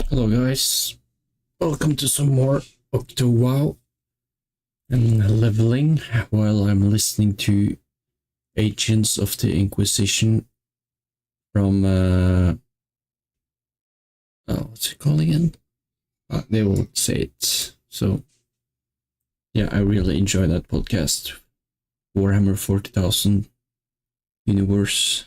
Hello guys, welcome to some more Octo WoW and leveling while I'm listening to Agents of the Inquisition from what's it called again? They won't say it. So yeah, I really enjoy that podcast. Warhammer 40,000 universe.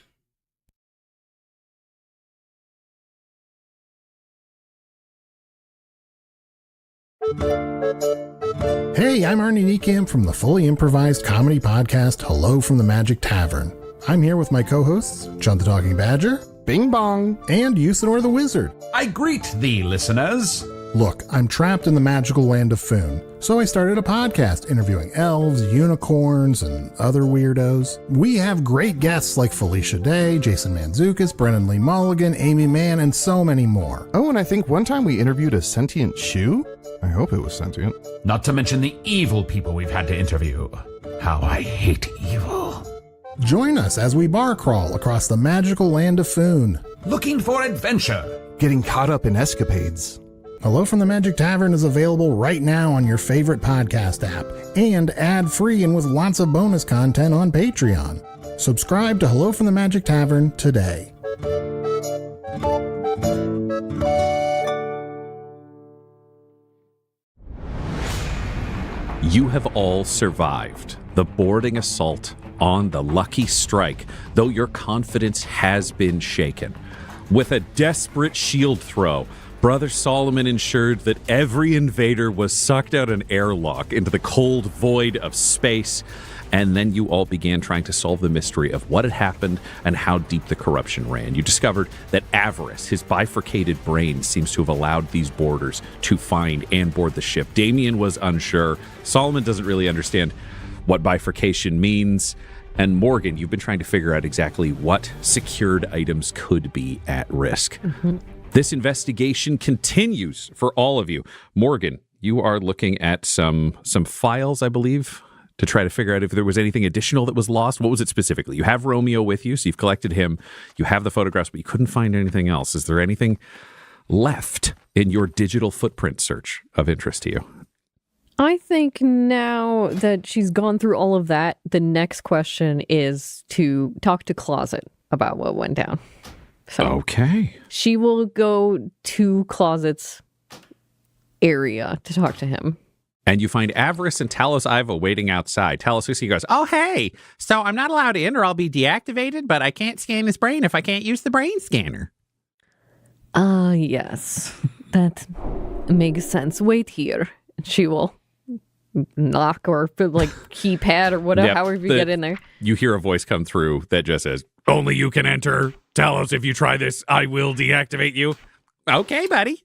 Hey, I'm Arnie Niekamp from the fully improvised comedy podcast Hello from the Magic Tavern. I'm here with my co-hosts, John the Talking Badger, Bing bong. and Usador the Wizard. I greet thee, listeners. Look, I'm trapped in the magical land of Foon, so I started a podcast interviewing elves, unicorns, and other weirdos. We have great guests like Felicia Day, Jason Mantzoukas, Brennan Lee Mulligan, Amy Mann, and so many more. Oh, and I think one time we interviewed a sentient shoe? I hope it was sentient. Not to mention the evil people we've had to interview. How I hate evil. Join us as we bar crawl across the magical land of Foon. Looking for adventure. Getting caught up in escapades. Hello from the Magic Tavern is available right now on your favorite podcast app and ad-free and with lots of bonus content on Patreon. Subscribe to Hello from the Magic Tavern today. You have all survived the boarding assault on the Lucky Strike, though your confidence has been shaken. With a desperate shield throw, Brother Solomon ensured that every invader was sucked out an airlock into the cold void of space, and then you all began trying to solve the mystery of what had happened and how deep the corruption ran. You discovered that Avarice, his bifurcated brain, seems to have allowed these boarders to find and board the ship. Damien was unsure. Solomon doesn't really understand what bifurcation means. And Morgan, you've been trying to figure out exactly what secured items could be at risk. This investigation continues for all of you. Morgan, you are looking at some files, I believe, to try to figure out if there was anything additional that was lost. What was it specifically? You have Romeo with you, so you've collected him. You have the photographs, but you couldn't find anything else. Is there anything left in your digital footprint search of interest to you? I think now that she's gone through all of that, the next question is to talk to Closet about what went down. So Okay. she will go to Closet's area to talk to him. And you find Avarice and Talos Iva waiting outside. Talos Isi goes, "Oh, hey, so I'm not allowed in or I'll be deactivated, but I can't scan his brain if I can't use the brain scanner." Yes, that makes sense. Wait here. She will knock or like keypad or whatever, Yep, however you get in there. You hear a voice come through that just says, "Only you can enter. Talos, if you try this, I will deactivate you." Okay, buddy.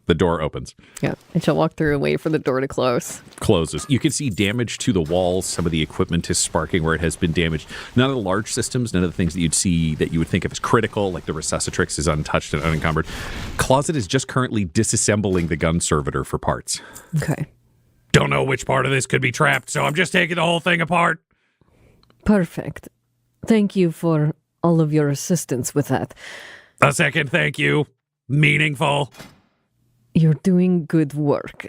The door opens. Yeah, and she'll walk through and wait for the door to close. Closes. You can see damage to the walls. Some of the equipment is sparking where it has been damaged. None of the large systems, none of the things that you'd see that you would think of as critical, like the Resuscitrix is untouched and unencumbered. Closet is just currently disassembling the gun servitor for parts. Okay. Don't know which part of this could be trapped, so I'm just taking the whole thing apart. Perfect. Thank you for all of your assistance with that. A second thank you. Meaningful. You're doing good work.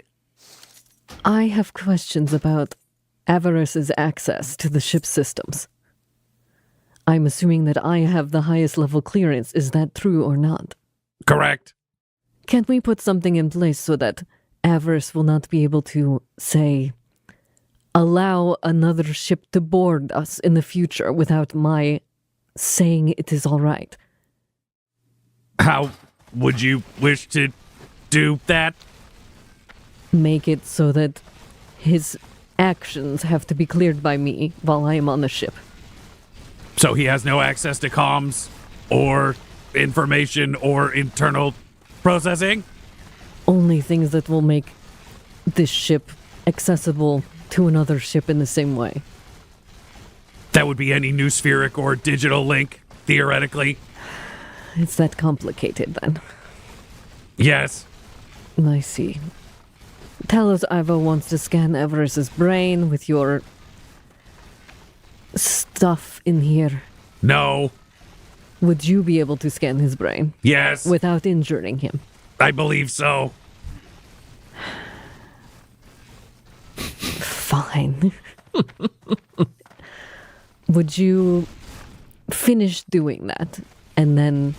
I have questions about Avarice's access to the ship's systems. I'm assuming that I have the highest level clearance. Is that true or not? Correct. Can we put something in place so that Avarice will not be able to, say, allow another ship to board us in the future without my saying it is all right? How would you wish to do that? Make it so that his actions have to be cleared by me while I am on the ship. So he has no access to comms or information or internal processing? Only things that will make this ship accessible to another ship in the same way. That would be any new spheric or digital link, theoretically. It's that complicated then. Yes. I see. Talos Iva wants to scan Avarice's brain with your stuff in here. No. Would you be able to scan his brain Yes. without injuring him? I believe so. Fine. Would you finish doing that and then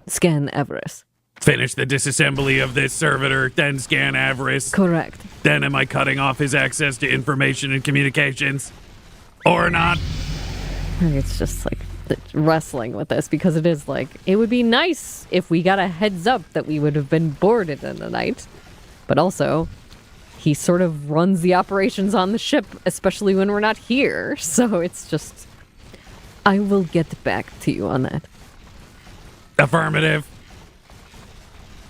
scan Everest? Finish the disassembly of this servitor, then scan Avarice. Correct. Then am I cutting off his access to information and communications? Or not? It's just like wrestling with this because it is like, it would be nice if we got a heads up that we would have been boarded in the night. But also, he sort of runs the operations on the ship, especially when we're not here. So it's just, I will get back to you on that. Affirmative.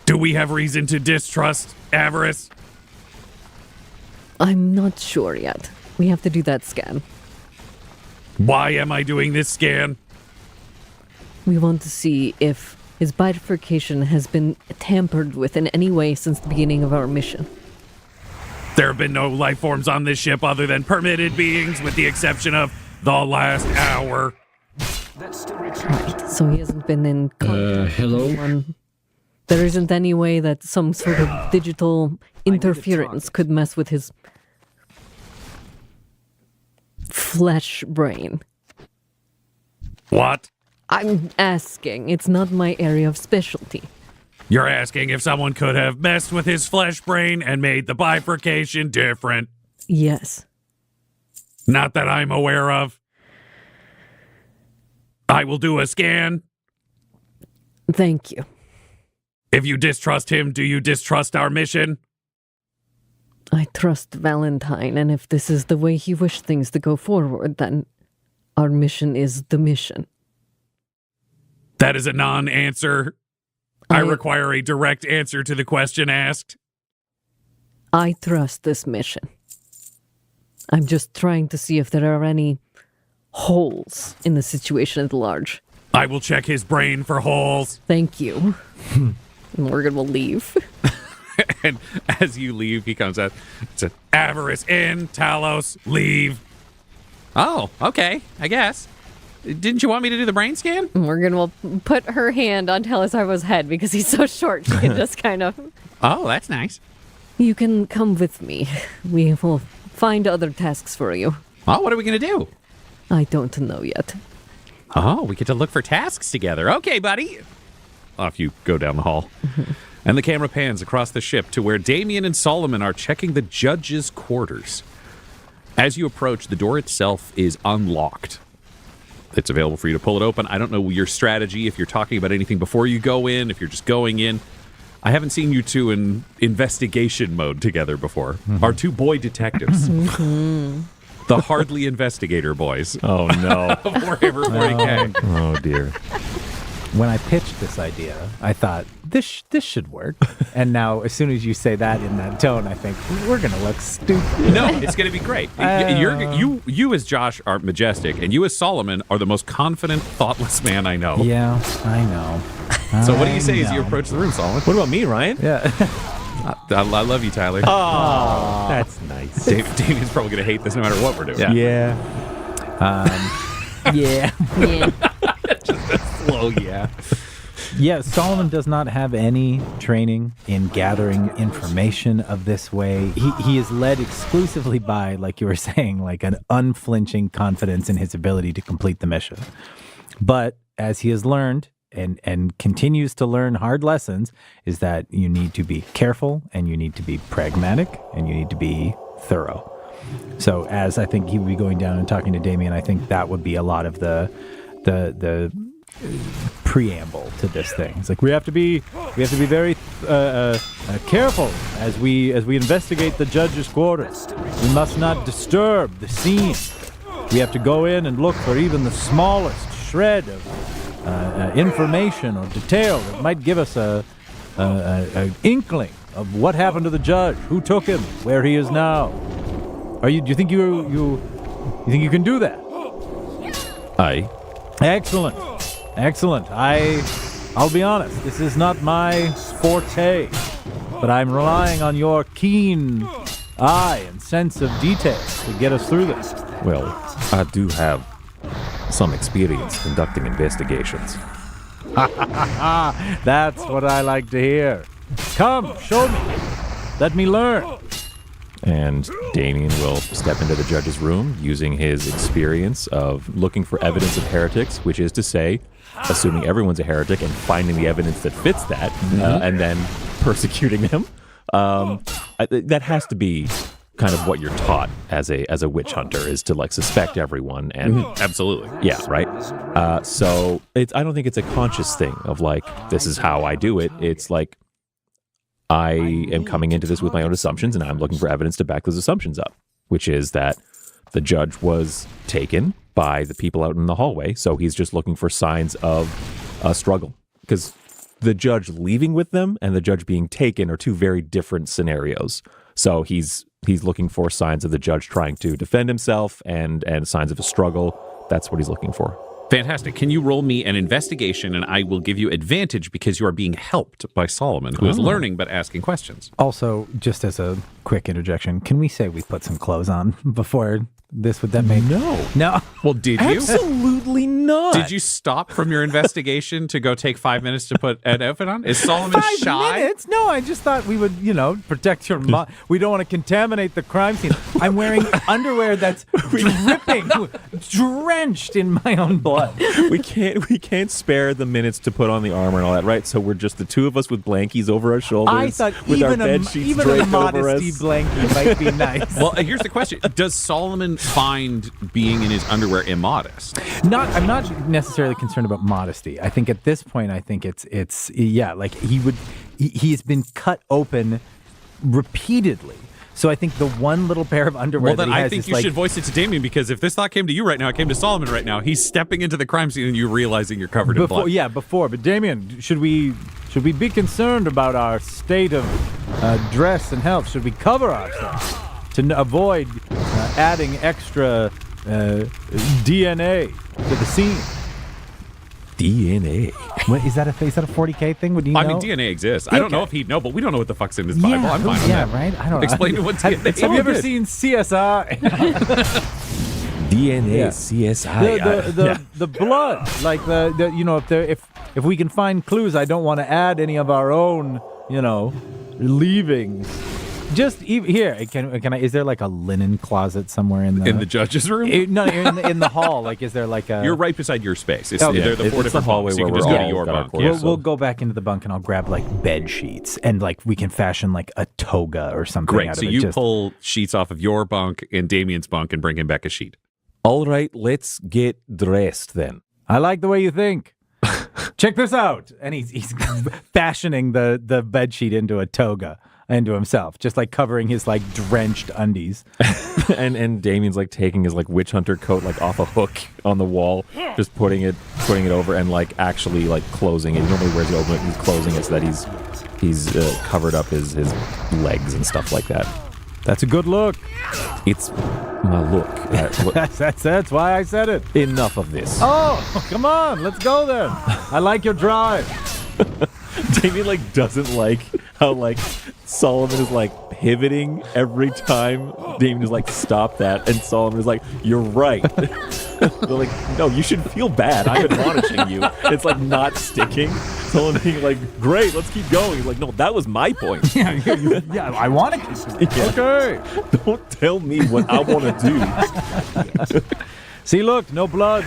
Do we have reason to distrust Avarice? I'm not sure yet. We have to do that scan. Why am I doing this scan? We want to see if his bifurcation has been tampered with in any way since the beginning of our mission. There have been no life forms on this ship other than permitted beings, with the exception of the last hour. Right, so he hasn't been in contact hello? with anyone. There isn't any way that some sort of digital interference could mess with his flesh brain. What? I'm asking. It's not my area of specialty. You're asking if someone could have messed with his flesh brain and made the bifurcation different. Yes. Not that I'm aware of. I will do a scan. Thank you. If you distrust him, do you distrust our mission? I trust Valentine, and if this is the way he wished things to go forward, then our mission is the mission. That is a non-answer. I require a direct answer to the question asked. I trust this mission. I'm just trying to see if there are any holes in the situation at large. I will check his brain for holes. Thank you. Morgan will leave. And as you leave, he comes out. It's an Avarice in, Talos, leave. Oh, okay, I guess. Didn't you want me to do the brain scan? Morgan will put her hand on Telesarvo's head because he's so short. She can just kind of... Oh, that's nice. You can come with me. We will find other tasks for you. Oh, what are we going to do? I don't know yet. Oh, we get to look for tasks together. Okay, buddy. Off you go down the hall. And the camera pans across the ship to where Damien and Solomon are checking the judge's quarters. As you approach, the door itself is unlocked. It's available for you to pull it open. I don't know your strategy, if you're talking about anything before you go in, if you're just going in. I haven't seen you two in investigation mode together before. Our two boy detectives. The hardly investigator boys. Oh, no. Of Warhammer 40K. Oh, dear. When I pitched this idea, I thought, this should work. And now, as soon as you say that in that tone, I think, we're going to look stupid. No, it's going to be great. You as Josh are majestic, and you as Solomon are the most confident, thoughtless man I know. Yeah, I know. So what do you say as you approach the room, Solomon? What about me, Ryan? Yeah. I love you, Tyler. Oh, that's nice. Damien's probably going to hate this no matter what we're doing. Yeah. Yeah. Slow, yeah. Yeah, Solomon does not have any training in gathering information of this way. He is led exclusively by, like you were saying, like an unflinching confidence in his ability to complete the mission. But as he has learned and continues to learn hard lessons, is that you need to be careful and you need to be pragmatic and you need to be thorough. So as I think he would be going down and talking to Damien, I think that would be a lot of the preamble to this thing. It's like we have to be very careful as we investigate the judge's quarters. We must not disturb the scene. We have to go in and look for even the smallest shred of information or detail that might give us a inkling of what happened to the judge, who took him, where he is now. Do you think you think you can do that? Aye. Excellent. I'll be honest, this is not my forte, but I'm relying on your keen eye and sense of detail to get us through this. Well, I do have some experience conducting investigations. That's what I like to hear. Come, show me. Let me learn. And Damien will step into the judge's room using his experience of looking for evidence of heretics, which is to say, assuming everyone's a heretic and finding the evidence that fits that, and then persecuting them. That has to be kind of what you're taught as a witch hunter, is to like suspect everyone and Absolutely. yeah, right. So I don't think it's a conscious thing of like, this is how I do it. It's like, I am coming into this with my own assumptions, and I'm looking for evidence to back those assumptions up, which is that the judge was taken by the people out in the hallway, so he's just looking for signs of a struggle. Because the judge leaving with them and the judge being taken are two very different scenarios. So he's looking for signs of the judge trying to defend himself and signs of a struggle. That's what he's looking for. Fantastic. Can you roll me an investigation, and I will give you advantage because you are being helped by Solomon, who is learning but asking questions. Also, just as a quick interjection, can we say we put some clothes on before this? Would that make... No. Well, did you? Absolutely not. Did you stop from your investigation to go take 5 minutes to put an outfit on? Is Solomon 5 shy? minutes? No, I just thought we would, protect your we don't want to contaminate the crime scene. I'm wearing underwear that's dripping, drenched in my own blood. we can't spare the minutes to put on the armor and all that, right? So we're just the two of us with blankies over our shoulders. I thought with even our bed sheets even a draped over modesty us. blankie might be nice. Well, here's the question. Does Solomon find being in his underwear immodest? I'm not necessarily concerned about modesty. I think at this point, it's like he's been cut open repeatedly. So I think the one little pair of underwear Well, then that he I has think is you like, should voice it to Damien, because if this thought came to you right now, it came to Solomon right now. He's stepping into the crime scene and you realizing you're covered in blood. Yeah, before. But Damien, should we be concerned about our state of dress and health? Should we cover ourselves to avoid adding extra DNA to the scene? DNA. What, is that a 40K thing? Would you know? I mean, DNA exists. I don't know if he'd know, but we don't know what the fuck's in his Bible. I'm fine with that. Right? I don't know. Explain to what DNA is. Have you ever seen CSI? DNA, CSI. The blood, like if we can find clues, I don't want to add any of our own, leavings. Just here, can I? Is there like a linen closet somewhere in the judge's room? In the hall. Like, is there like a? You're right beside your space. It's, Okay. They're the four It's the different hallway hallways. You where can just we're go to all your got our bunk. quarters. We'll go back into the bunk and I'll grab like bed sheets and like we can fashion like a toga or something. Great. Out So of you it. pull sheets off of your bunk and Damien's bunk and bring him back a sheet. All right, let's get dressed then. I like the way you think. Check this out. And he's fashioning the bed sheet into a toga into himself, just like covering his like drenched undies. and Damien's like taking his like witch hunter coat like off a hook on the wall, just putting it over and like actually like closing it. He normally wears it open, he's closing it so that he's covered up his legs and stuff like that. That's a good look. It's my look. That's why I said it. Enough of this. Oh, come on, let's go then. I like your drive. Damien like doesn't like how like Solomon is like pivoting every time Damien is like, stop that, and Solomon is like, you're right. They're like, no, you should feel bad. I'm admonishing you. It's like not sticking. Solomon being like, great, let's keep going. He's like, no, that was my point. Yeah, I want to. Yeah. Okay. Don't tell me what I want to do. See, look, no blood.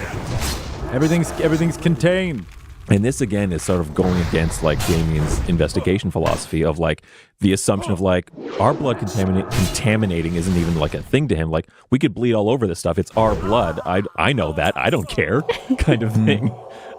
Everything's contained. And this again is sort of going against like Damien's investigation philosophy of like the assumption of like our blood contaminating isn't even like a thing to him. Like we could bleed all over this stuff. It's our blood. I know that. I don't care, kind of thing.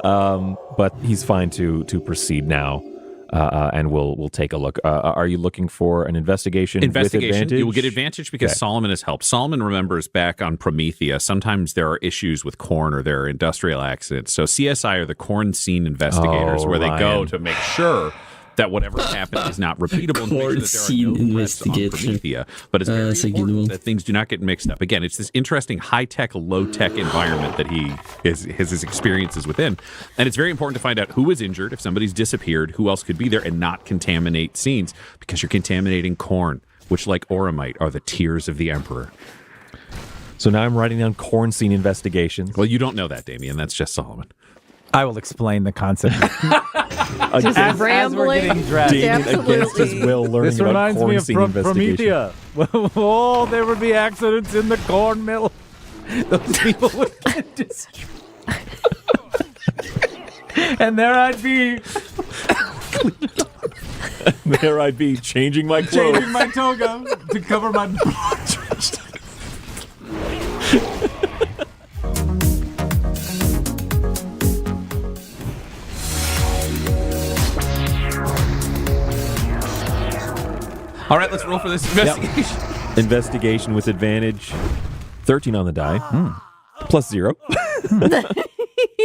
But he's fine to proceed now. And we'll take a look. Are you looking for an investigation? With advantage? You will get advantage because Solomon has helped. Solomon remembers back on Promethea, sometimes there are issues with corn or there are industrial accidents. So CSI are the corn scene investigators where they go to make sure that whatever happened is not repeatable and make sure that there are no threats on Promethea. But it's very important that things do not get mixed up. Again, it's this interesting high-tech, low-tech environment that he has his experiences within. And it's very important to find out who is injured, if somebody's disappeared, who else could be there, and not contaminate scenes because you're contaminating corn, which, like Oromite, are the tears of the Emperor. So now I'm writing down corn scene investigations. Well, you don't know that, Damien. That's just Solomon. I will explain the concept. Just as we're rambling. getting dressed. Damien against his will learning This about reminds corn me of scene investigation. Promethea. Oh, there would be accidents in the corn mill. Those people would get destroyed. And there I'd be There I'd be changing my clothes. changing my toga to cover my All right, let's roll for this investigation. Investigation with advantage. 13 on the die. Plus 0.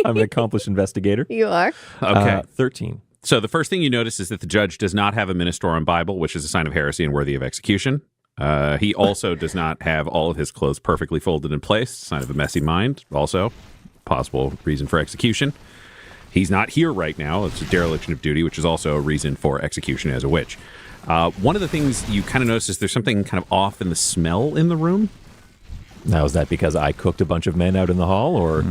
I'm an accomplished investigator. You are. Okay. 13. So the first thing you notice is that the judge does not have a Ministorum Bible, which is a sign of heresy and worthy of execution. He also does not have all of his clothes perfectly folded in place, sign of a messy mind, also possible reason for execution. He's not here right now. It's a dereliction of duty, which is also a reason for execution as a witch. One of the things you kind of notice is there's something kind of off in the smell in the room. Now, is that because I cooked a bunch of men out in the hall, or...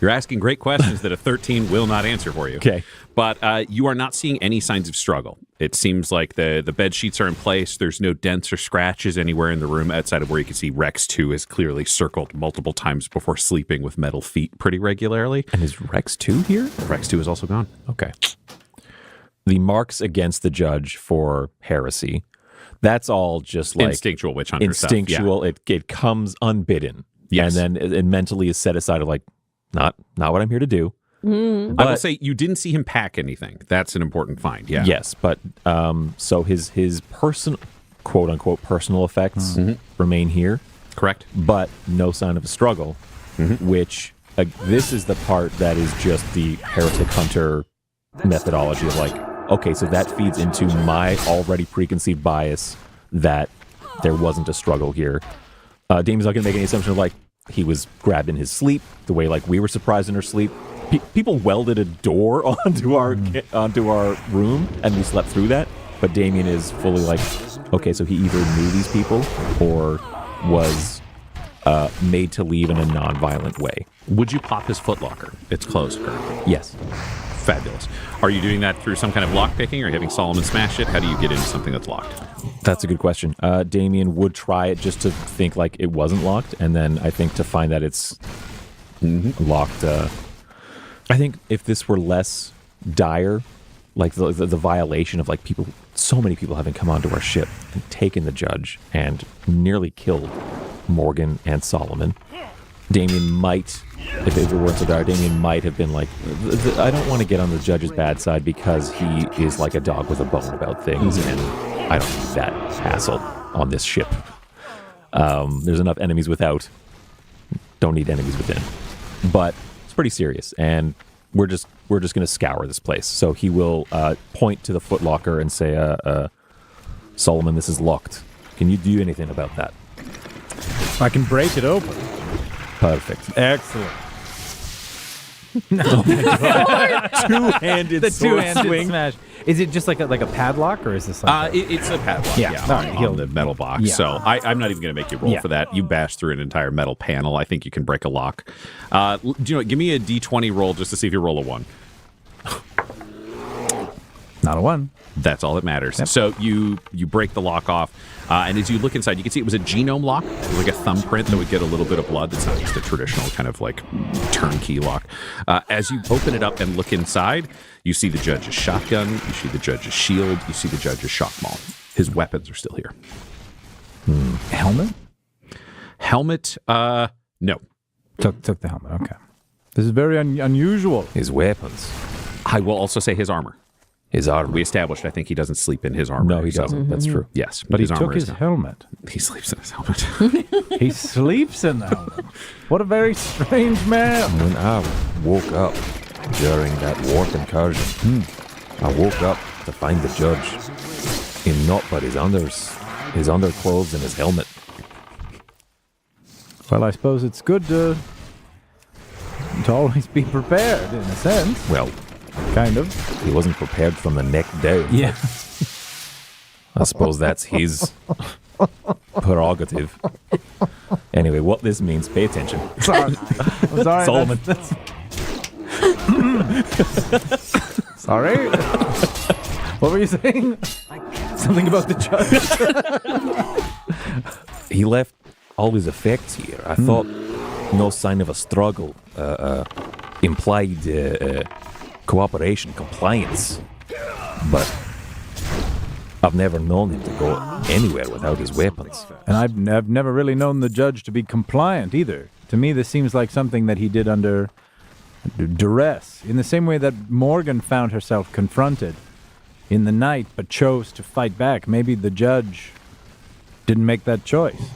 You're asking great questions that a 13 will not answer for you. Okay. But you are not seeing any signs of struggle. It seems like the bed sheets are in place. There's no dents or scratches anywhere in the room outside of where you can see Rex 2 is clearly circled multiple times before sleeping with metal feet pretty regularly. And is Rex 2 here? Rex 2 is also gone. Okay. The marks against the judge for heresy, that's all just like... Instinctual witch hunter instinctual. stuff. It comes unbidden. Yes. And then it mentally is set aside of like, not what I'm here to do. I will say you didn't see him pack anything. That's an important find. Yeah. Yes, but so his personal, quote unquote, personal effects remain here. Correct. But no sign of a struggle, which this is the part that is just the heretic hunter methodology of like, okay, so that feeds into my already preconceived bias that there wasn't a struggle here. Damien's not going to make any assumption of like, he was grabbed in his sleep, the way like we were surprised in our sleep. People welded a door onto our room, and we slept through that. But Damien is fully like, okay, so he either knew these people or was made to leave in a non-violent way. Would you pop his footlocker? It's closed currently. Yes. Fabulous. Are you doing that through some kind of lock picking, or are you having Solomon smash it? How do you get into something that's locked? That's a good question. Damien would try it just to think like it wasn't locked, and then I think to find that it's locked. I think if this were less dire, like the violation of like people, so many people having come onto our ship and taken the judge and nearly killed Morgan and Solomon, Damien might, if it weren't so dire, Damien might have been like, I don't want to get on the judge's bad side because he is like a dog with a bone about things, and I don't need that hassle on this ship. There's enough enemies without. Don't need enemies within. But it's pretty serious, and we're just going to scour this place. So he will point to the footlocker and say, Solomon, this is locked. Can you do anything about that? I can break it open. Perfect. Excellent. Two-handed The sword two-handed swing. smash. Is it just like a padlock, or is this like It's a padlock, Yeah. yeah, All right, on the metal box. Yeah. So I'm not even going to make you roll Yeah. for that. You bash through an entire metal panel. I think you can break a lock. Do you know what? Give me a D20 roll just to see if you roll a 1. not a 1? That's all that matters. Yep. So you break the lock off, and as you look inside, you can see it was a genome lock. It was like a thumbprint that would get a little bit of blood. It's not just a traditional kind of like turnkey lock. As you open it up and look inside, you see the judge's shotgun, you see the judge's shield, you see the judge's shock maul. His weapons are still here. Helmet? Helmet, no. Took the helmet. Okay. This is very unusual. His weapons. I will also say his armor. His armor. We established, I think he doesn't sleep in his armor. No, he so- doesn't. That's true. Yes, But he his took armor his is gone. helmet. He sleeps in his helmet. He sleeps in the helmet. What a very strange man. When I woke up during that warp incursion, I woke up to find the judge in naught but his underclothes and his helmet. Well, I suppose it's good to always be prepared, in a sense. Well, Kind of. he wasn't prepared from the neck down. Yeah. I suppose that's his prerogative. Anyway, what this means, pay attention. Sorry. I'm sorry. Solomon. That's Sorry? What were you saying? Something about the judge? He left all his effects here. I thought no sign of a struggle. Implied cooperation, compliance. But I've never known him to go anywhere without his weapons. And I've never really known the judge to be compliant either. To me, this seems like something that he did under duress, in the same way that Morgan found herself confronted in the night but chose to fight back. Maybe the judge didn't make that choice.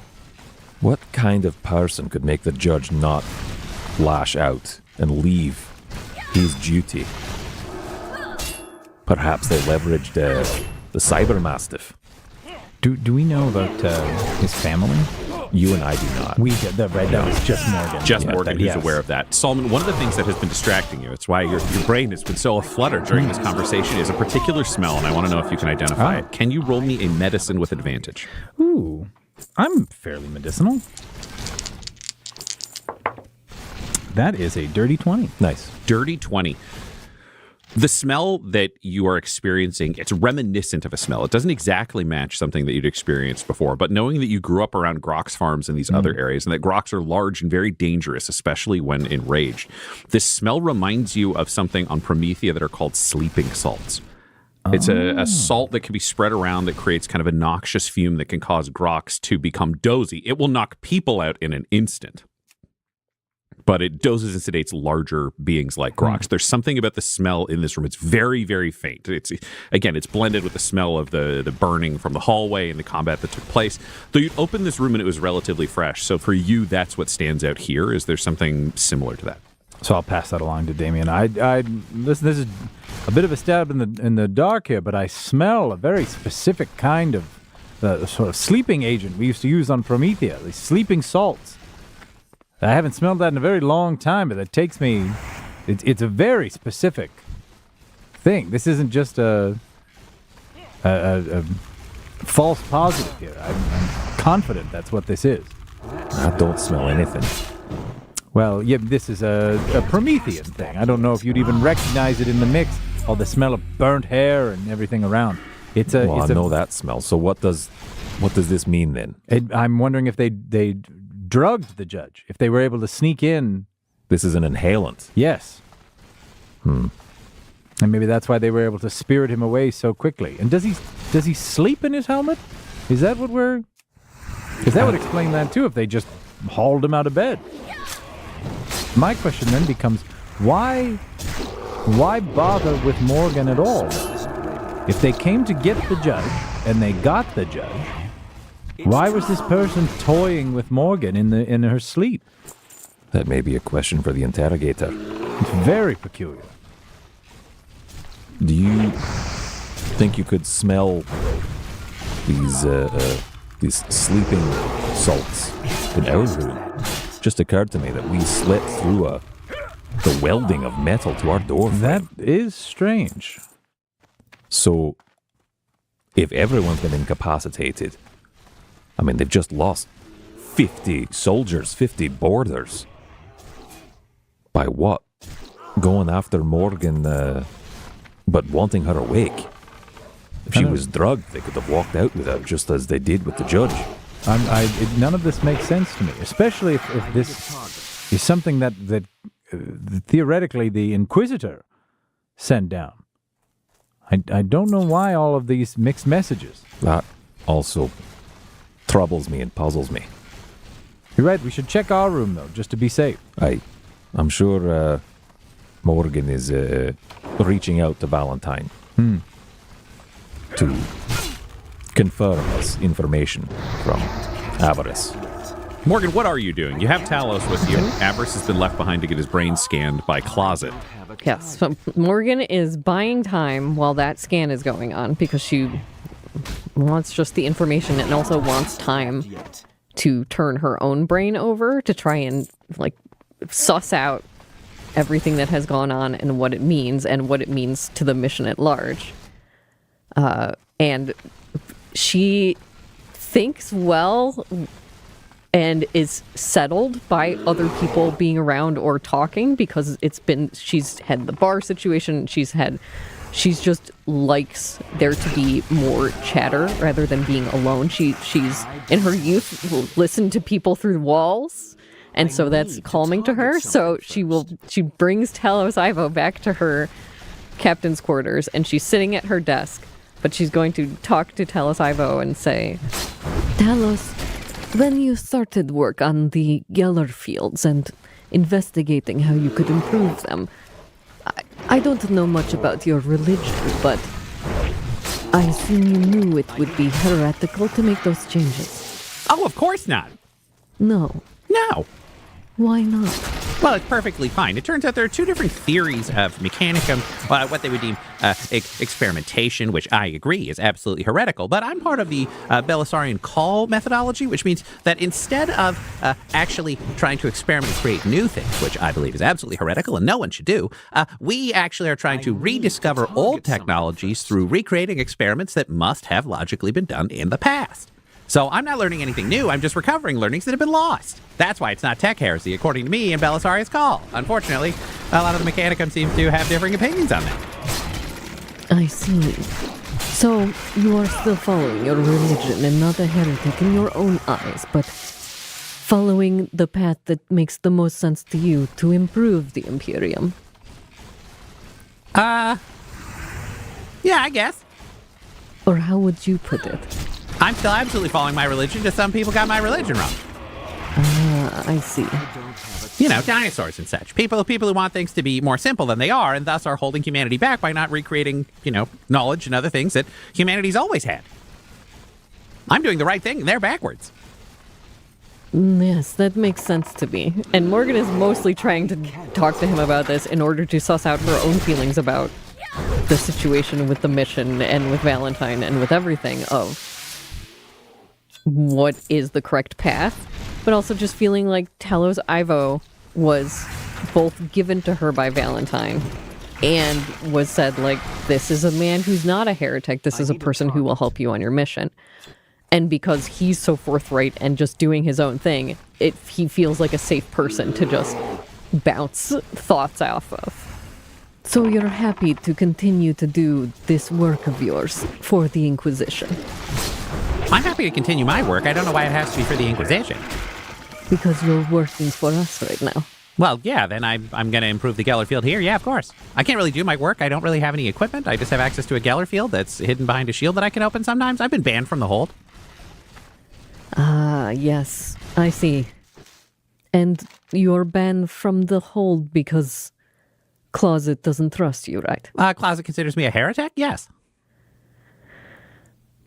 What kind of person could make the judge not lash out and leave his duty? Perhaps they leveraged the cyber mastiff. Do we know about his family? You and I do not. We did. The red dog is just Morgan. Just Yeah, Morgan that- who's yes. aware of that. Solomon, one of the things that has been distracting you, it's why your brain has been so aflutter during this conversation, is a particular smell, and I want to know if you can identify it. Can you roll me a medicine with advantage? Ooh, I'm fairly medicinal. That is a dirty 20. Nice. Dirty 20. The smell that you are experiencing, it's reminiscent of a smell. It doesn't exactly match something that you'd experienced before, but knowing that you grew up around grox farms in these other areas and that grox are large and very dangerous, especially when enraged, this smell reminds you of something on Promethea that are called sleeping salts. It's a salt that can be spread around that creates kind of a noxious fume that can cause grox to become dozy. It will knock people out in an instant, but it doses and sedates larger beings like grox. There's something about the smell in this room. It's very, very faint. It's blended with the smell of the burning from the hallway and the combat that took place. Though you opened this room and it was relatively fresh. So for you, that's what stands out here. Is there something similar to that? So I'll pass that along to Damien. This is a bit of a stab in the dark here, but I smell a very specific kind of sort of sleeping agent we used to use on Promethea, these sleeping salts. I haven't smelled that in a very long time, but it takes me... It's a very specific thing. This isn't just a false positive here. I'm confident that's what this is. I don't smell anything. Well, yeah, this is a Promethean thing. I don't know if you'd even recognize it in the mix. All the smell of burnt hair and everything around. I know that smell. So what does this mean then? I'm wondering if they drugged the judge, if they were able to sneak in. This is an inhalant. Yes. And maybe that's why they were able to spirit him away so quickly. And does he sleep in his helmet? Is that what we're... Because that would explain that too, if they just hauled him out of bed. My question then becomes, why bother with Morgan at all? If they came to get the judge, and they got the judge, why was this person toying with Morgan in her sleep? That may be a question for the interrogator. It's very peculiar. Do you think you could smell these sleeping salts in our room? Just occurred to me that we slipped through the welding of metal to our door frame. That is strange. So, if everyone's been incapacitated, I mean, they've just lost 50 soldiers, 50 boarders. By what? Going after Morgan, but wanting her awake. If she was drugged, they could have walked out with her, just as they did with the judge. None of this makes sense to me, especially if this is something that theoretically the Inquisitor sent down. I don't know why all of these mixed messages. That also troubles me and puzzles me. You're right, we should check our room, though, just to be safe. I'm sure Morgan is reaching out to Valentine to confirm this information from Avarice. Morgan, what are you doing? You have Talos with you. Avarice has been left behind to get his brain scanned by Closet. Yes, so Morgan is buying time while that scan is going on because she wants just the information and also wants time to turn her own brain over to try and suss out everything that has gone on and what it means to the mission at large. And she thinks, well, and is settled by other people being around or talking, because she's had the bar situation, she's just likes there to be more chatter rather than being alone. She's in her youth listened to people through walls, and so that's calming to her. So she brings Talos Ivo back to her captain's quarters, and she's sitting at her desk, but she's going to talk to Talos Ivo and say, Talos, when you started work on the Geller fields and investigating how you could improve them, I don't know much about your religion, but I assume you knew it would be heretical to make those changes. Oh, of course not. No. No. Why not? Well, it's perfectly fine. It turns out there are two different theories of mechanicum, what they would deem experimentation, which I agree is absolutely heretical, but I'm part of the Belisarian call methodology, which means that instead of actually trying to experiment and create new things, which I believe is absolutely heretical and no one should do, we actually are trying to rediscover old technologies through recreating experiments that must have logically been done in the past. So I'm not learning anything new, I'm just recovering learnings that have been lost. That's why it's not tech heresy, according to me in Belisarius Call. Unfortunately, a lot of the Mechanicum seem to have differing opinions on that. I see. So you are still following your religion and not a heretic in your own eyes, but following the path that makes the most sense to you to improve the Imperium. Yeah, I guess. Or how would you put it? I'm still absolutely following my religion, just some people got my religion wrong. I see. You know, dinosaurs and such. People who want things to be more simple than they are, and thus are holding humanity back by not recreating, knowledge and other things that humanity's always had. I'm doing the right thing, and they're backwards. Yes, that makes sense to me. And Morgan is mostly trying to talk to him about this in order to suss out her own feelings about the situation with the mission and with Valentine and with everything of what is the correct path, but also just feeling like Talos Ivo was both given to her by Valentine and was said, like, this is a man who's not a heretic, this is a person who will help you on your mission. And because he's so forthright and just doing his own thing, he feels like a safe person to just bounce thoughts off of. So you're happy to continue to do this work of yours for the Inquisition? I'm happy to continue my work. I don't know why it has to be for the Inquisition. Because you're working for us right now. Well, yeah, then I'm going to improve the Geller field here. Yeah, of course. I can't really do my work. I don't really have any equipment. I just have access to a Geller field that's hidden behind a shield that I can open sometimes. I've been banned from the hold. Ah, yes. I see. And you're banned from the hold because Closet doesn't trust you, right? Closet considers me a heretic? Yes.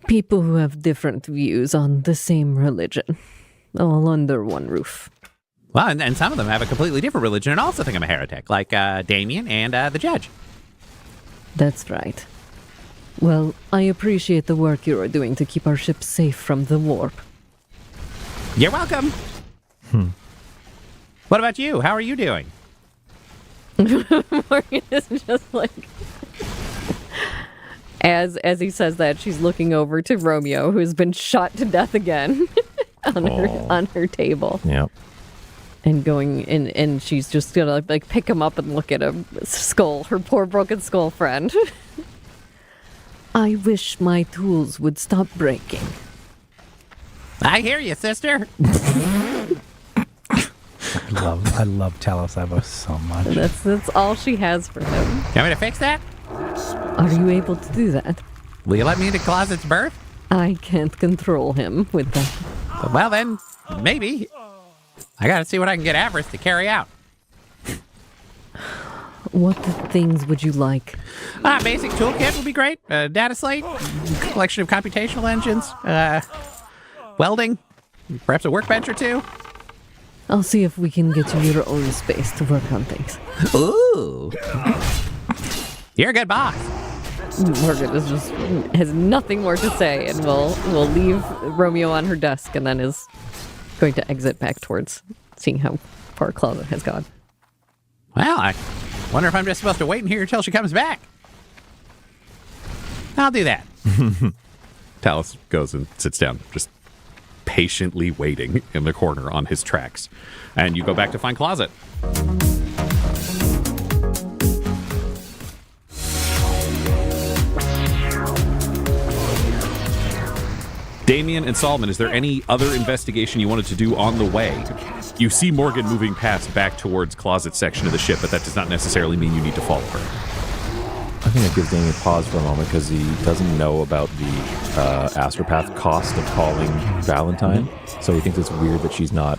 People who have different views on the same religion, all under one roof. Well, and some of them have a completely different religion and also think I'm a heretic, like Damien and the judge. That's right. Well, I appreciate the work you are doing to keep our ship safe from the warp. You're welcome. What about you? How are you doing? Morgan is just like... As he says that, she's looking over to Romeo, who's been shot to death again on her table. Yep. And going in, and she's just gonna like pick him up and look at him skull, her poor broken skull friend. I wish my tools would stop breaking. I hear you, sister. I love Talos Ivo so much. That's all she has for him. You want me to fix that? Are you able to do that? Will you let me into Closet's berth? I can't control him with that. Well then, maybe. I gotta see what I can get Avarice to carry out. What things would you like? Basic toolkit would be great. Data slate, collection of computational engines, welding, perhaps a workbench or two. I'll see if we can get you your own space to work on things. Ooh. You're a good boss. Morgan is just has nothing more to say, and we'll leave Romeo on her desk, and then is going to exit back towards seeing how far Closet has gone. Well, I wonder if I'm just supposed to wait in here until she comes back. I'll do that. Talos goes and sits down, just patiently waiting in the corner on his tracks. And you go back to find Closet. Damien and Solomon, is there any other investigation you wanted to do on the way? You see Morgan moving past back towards Closet section of the ship, but that does not necessarily mean you need to follow her. I think it gives Damien pause for a moment because he doesn't know about the astropath cost of calling Valentine. So he thinks it's weird that she's not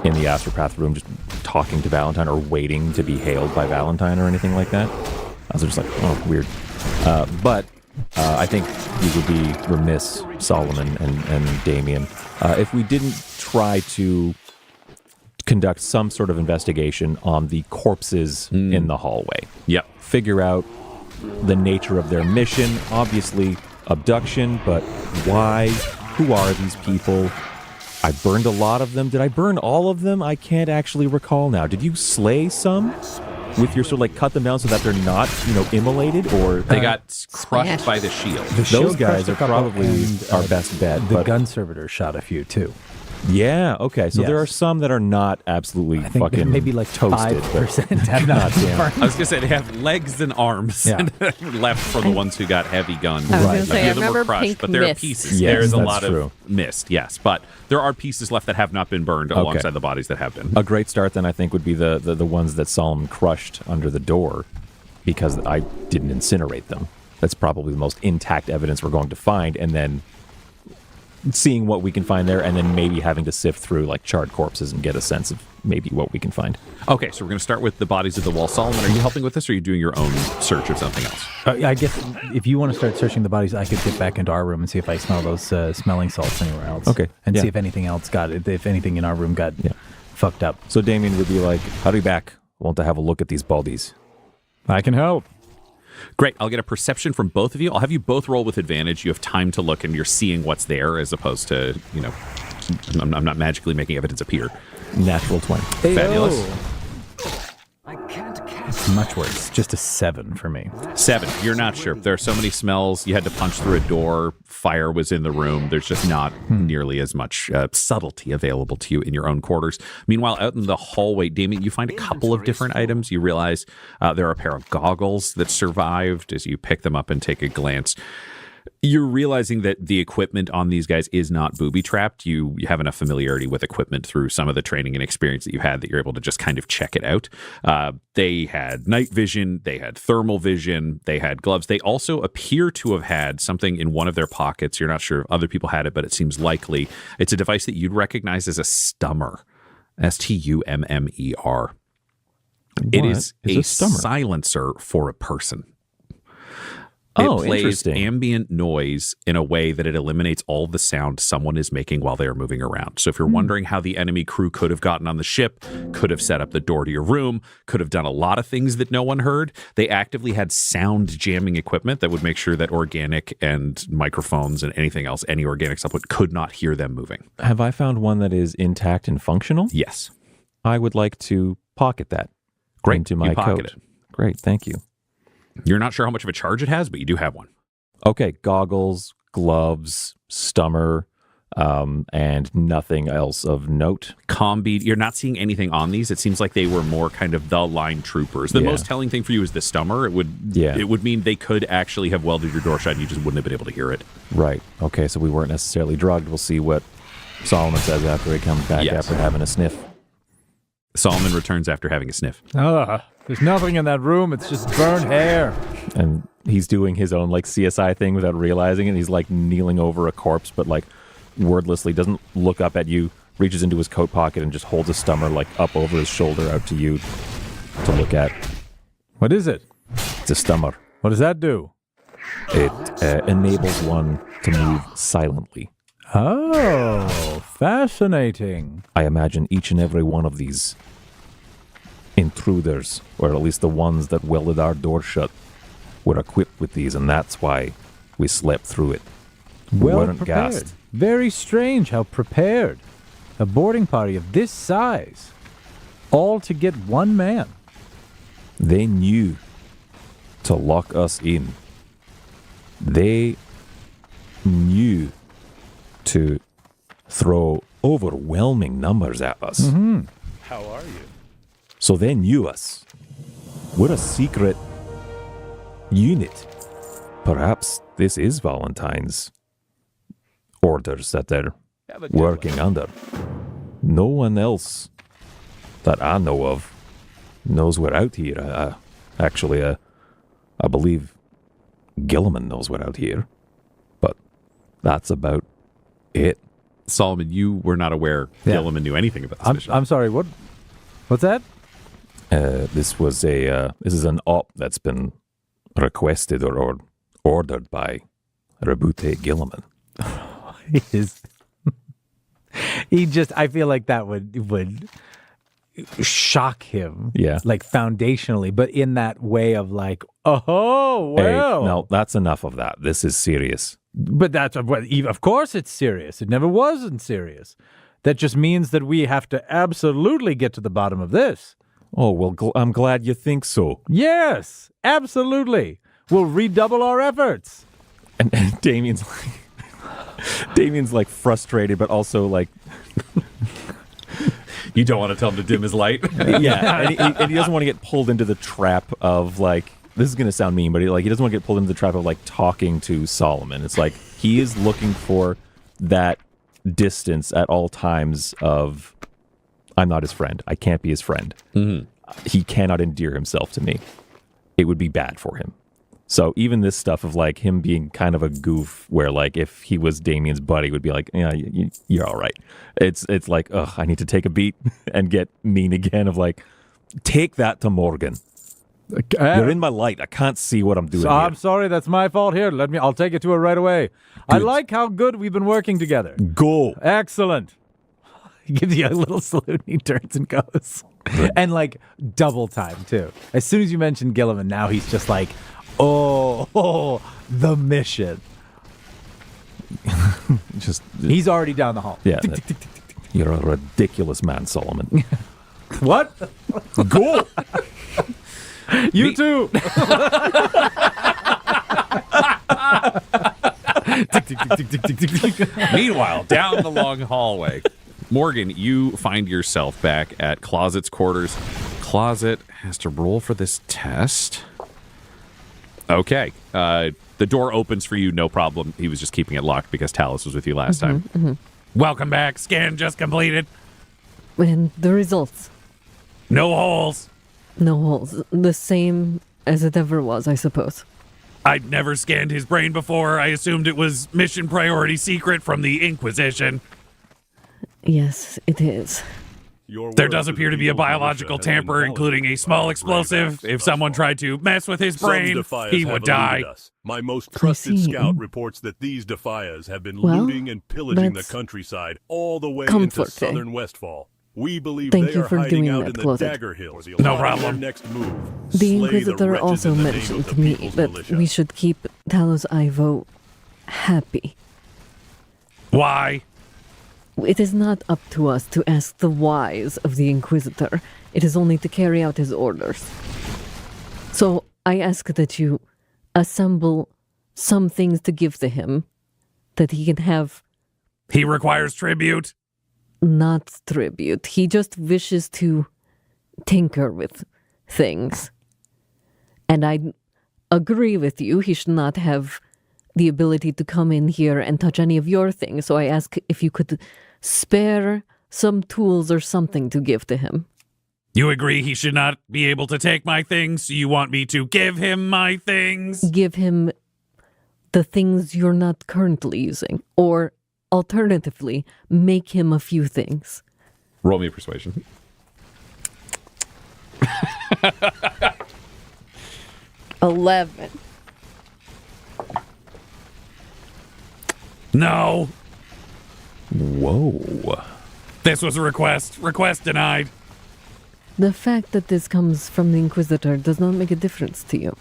in the astropath room just talking to Valentine or waiting to be hailed by Valentine or anything like that. I was just like, oh, weird. But I think we would be remiss, Solomon and Damien, if we didn't try to conduct some sort of investigation on the corpses in the hallway. Yep. Figure out the nature of their mission. Obviously, abduction, but why? Who are these people? I burned a lot of them. Did I burn all of them? I can't actually recall now. Did you slay some? With your sort of like cut them down so that they're not, immolated, or they got crushed by the shield. Those guys are probably our best bet. The gun servitor shot a few too. Yeah. Okay. So there are some that are not absolutely I think fucking maybe like toasted. 5% have not been burned. I was gonna say they have legs and arms left for the ones who got heavy guns. I was gonna say, A few I of them were remember crushed, pink but there are mist. pieces. Yes, There's a that's lot true. of mist, yes, but there are pieces left that have not been burned alongside the bodies that have been. A great start then, I think, would be the ones that Solomon crushed under the door, because I didn't incinerate them. That's probably the most intact evidence we're going to find, and then seeing what we can find there, and then maybe having to sift through like charred corpses and get a sense of maybe what we can find. Okay, so we're going to start with the bodies of the wall. Solomon, are you helping with this, or are you doing your own search of something else? I guess if you want to start searching the bodies, I could get back into our room and see if I smell those smelling salts anywhere else. Okay. And Yeah. see if anything else if anything in our room got fucked up. So Damien would be like, howdy back. Want to have a look at these bodies. I can help. Great. I'll get a perception from both of you. I'll have you both roll with advantage. You have time to look, and you're seeing what's there, as opposed to, I'm not magically making evidence appear. Natural 20. Fabulous. Much worse. Just a 7 for me. 7. You're not sure. There are so many smells. You had to punch through a door. Fire was in the room. There's just not nearly as much subtlety available to you in your own quarters. Meanwhile, out in the hallway, Damien, you find a couple of different items. You realize there are a pair of goggles that survived. As you pick them up and take a glance, you're realizing that the equipment on these guys is not booby-trapped. You have enough familiarity with equipment through some of the training and experience that you had that you're able to just kind of check it out. They had night vision. They had thermal vision. They had gloves. They also appear to have had something in one of their pockets. You're not sure if other people had it, but it seems likely. It's a device that you'd recognize as a stummer. STUMMER. It is a stummer? silencer for a person. Oh, it plays interesting. ambient noise in a way that it eliminates all the sound someone is making while they are moving around. So if you're wondering how the enemy crew could have gotten on the ship, could have set up the door to your room, could have done a lot of things that no one heard, they actively had sound jamming equipment that would make sure that organic and microphones and anything else, any organic supplement, could not hear them moving. Have I found one that is intact and functional? Yes. I would like to pocket that into my You pocket coat. it. Great, thank you. You're not sure how much of a charge it has, but you do have one. Okay, goggles, gloves, stummer, and nothing else of note. Combi, you're not seeing anything on these. It seems like they were more kind of the line troopers. The most telling thing for you is the stummer. It would mean they could actually have welded your door shut and you just wouldn't have been able to hear it. Right. Okay, so we weren't necessarily drugged. We'll see what Solomon says after he comes back after having a sniff. Solomon returns after having a sniff. There's nothing in that room. It's just burnt hair. And he's doing his own like CSI thing without realizing it. He's like kneeling over a corpse, but like wordlessly, doesn't look up at you, reaches into his coat pocket and just holds a stummer like up over his shoulder out to you to look at. What is it? It's a stummer. What does that do? It enables one to move silently. Oh, fascinating. I imagine each and every one of these intruders, or at least the ones that welded our door shut, were equipped with these, and that's why we slept through it. We Well weren't prepared. gassed. Very strange how prepared. A boarding party of this size, all to get one man. They knew to lock us in. They knew to throw overwhelming numbers at us. Mm-hmm. How are you? So they knew us. We're a secret unit. Perhaps this is Valentine's orders that they're working under. No one else that I know of knows we're out here. Actually, I believe Gilliman knows we're out here. But that's about it. Solomon, you were not aware Gilliman knew anything about this mission. I'm sorry, what's that? This is an op that's been requested or ordered by Rabute Gilliman. I feel like that would shock him. Yeah. Like foundationally, but in that way of like, oh, well. Hey, no, that's enough of that. This is serious. But of course it's serious. It never wasn't serious. That just means that we have to absolutely get to the bottom of this. Oh, well, I'm glad you think so. Yes, absolutely. We'll redouble our efforts. And Damien's like frustrated, but also like you don't want to tell him to dim his light. Yeah, and he doesn't want to get pulled into the trap of like, this is going to sound mean, but he doesn't want to get pulled into the trap of like talking to Solomon. It's like he is looking for that distance at all times of, I'm not his friend. I can't be his friend. Mm-hmm. He cannot endear himself to me. It would be bad for him. So even this stuff of like him being kind of a goof, where like if he was Damien's buddy, would be like, yeah, you're all right. It's like, ugh, I need to take a beat and get mean again. Of like, take that to Morgan. You're in my light. I can't see what I'm doing. So here. I'm sorry, that's my fault. Here, I'll take it to her right away. Good. I like how good we've been working together. Go. Excellent. He gives you a little salute and he turns and goes. And like double time too. As soon as you mention Gilliman, now he's just like, oh, the mission. He's already down the hall. Yeah. You're a ridiculous man, Solomon. What? Go. You too. Meanwhile, down the long hallway, Morgan, you find yourself back at Closet's quarters. Closet has to roll for this test. Okay. The door opens for you, no problem. He was just keeping it locked because Talus was with you last time. Mm-hmm. Welcome back. Scan just completed. And the results? No holes. No holes. The same as it ever was, I suppose. I'd never scanned his brain before. I assumed it was mission priority secret from the Inquisition. Yes, it is. There does appear to be a biological tamper, including a small explosive. If someone tried to mess with his brain, he would die. My most trusted scout reports that these Defias have been looting and pillaging the countryside all the way into southern Westfall. We believe they are hiding out in the Dagger Hills. No problem. Next move, the Inquisitor also mentioned to me that we should keep Talos Ivo happy. Why? It is not up to us to ask the whys of the Inquisitor. It is only to carry out his orders. So I ask that you assemble some things to give to him, that he can have... He requires tribute? Not tribute. He just wishes to tinker with things. And I agree with you. He should not have the ability to come in here and touch any of your things. So I ask if you could spare some tools or something to give to him. You agree he should not be able to take my things, so you want me to give him my things? Give him the things you're not currently using. Or alternatively, make him a few things. Roll me a persuasion. 11. No. Whoa. This was a request. Request denied. The fact that this comes from the Inquisitor does not make a difference to you.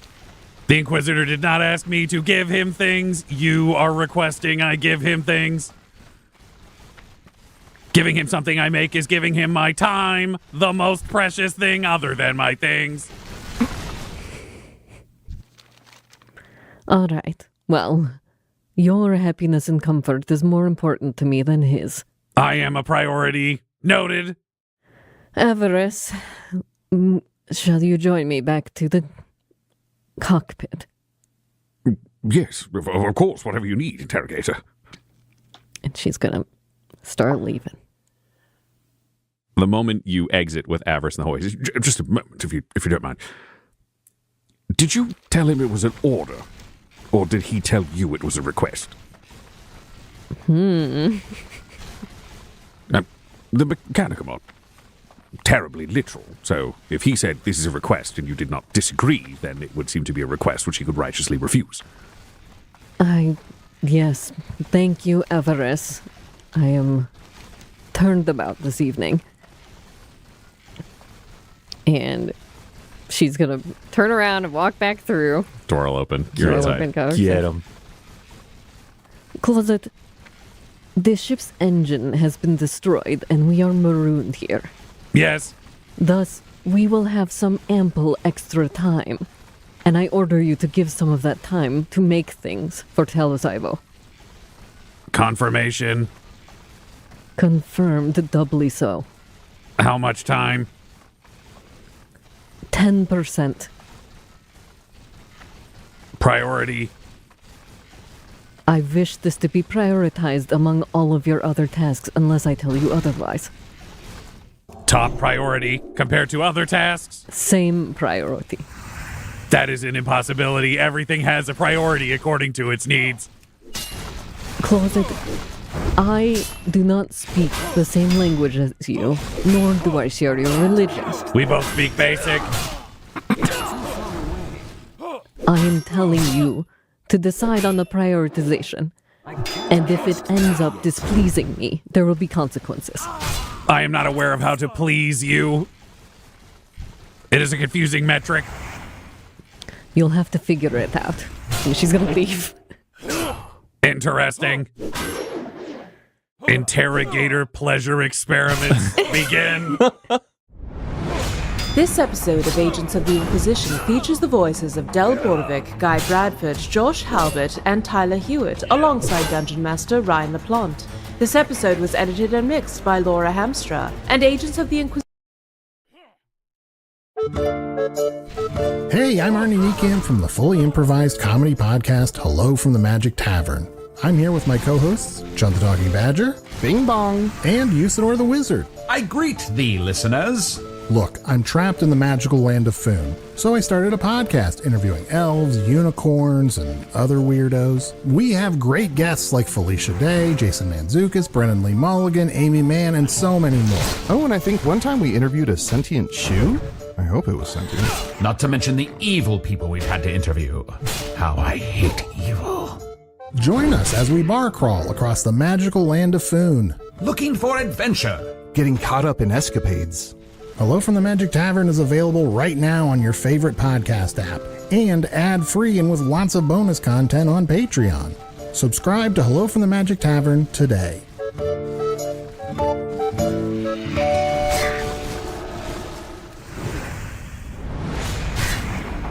The Inquisitor did not ask me to give him things. You are requesting I give him things. Giving him something I make is giving him my time, the most precious thing other than my things. All right. Well, your happiness and comfort is more important to me than his. I am a priority. Noted. Avarice, shall you join me back to the cockpit? Yes, of course, whatever you need, interrogator. And she's gonna start leaving. The moment you exit with Avarice in the hallway, just a moment, if you don't mind. Did you tell him it was an order, or did he tell you it was a request? The Mechanicum are terribly literal, so if he said this is a request and you did not disagree, then it would seem to be a request which he could righteously refuse. Yes, thank you, Avarice. I am turned about this evening. And she's gonna turn around and walk back through. Door will open. You're inside. Get him. Closet, the ship's engine has been destroyed and we are marooned here. Yes. Thus, we will have some ample extra time. And I order you to give some of that time to make things for Talos Ivo. Confirmation. Confirmed doubly so. How much time? 10%. Priority. I wish this to be prioritized among all of your other tasks unless I tell you otherwise. Top priority compared to other tasks? Same priority. That is an impossibility. Everything has a priority according to its needs. Closet, I do not speak the same language as you, nor do I share your religion. We both speak basic. I am telling you to decide on the prioritization. And if it ends up displeasing me, there will be consequences. I am not aware of how to please you. It is a confusing metric. You'll have to figure it out. And she's gonna leave. Interesting. Interrogator pleasure experiments begin. This episode of Agents of the Inquisition features the voices of Del Borovic, Guy Bradford, Josh Halbert, and Tyler Hewitt, alongside Dungeon Master Ryan LaPlante. This episode was edited and mixed by Laura Hamstra, and Agents of the Inquisition. Hey, I'm Arnie Niekamp from the fully improvised comedy podcast Hello from the Magic Tavern. I'm here with my co-hosts, John the Talking Badger, Bing bong. and Usador the Wizard. I greet thee, listeners. Look, I'm trapped in the magical land of Foon, so I started a podcast interviewing elves, unicorns, and other weirdos. We have great guests like Felicia Day, Jason Mantzoukas, Brennan Lee Mulligan, Amy Mann, and so many more. Oh, and I think one time we interviewed a sentient shoe? I hope it was sentient. Not to mention the evil people we've had to interview. How I hate evil. Join us as we bar crawl across the magical land of Foon. Looking for adventure. Getting caught up in escapades. Hello from the Magic Tavern is available right now on your favorite podcast app and ad-free and with lots of bonus content on Patreon. Subscribe to Hello from the Magic Tavern today.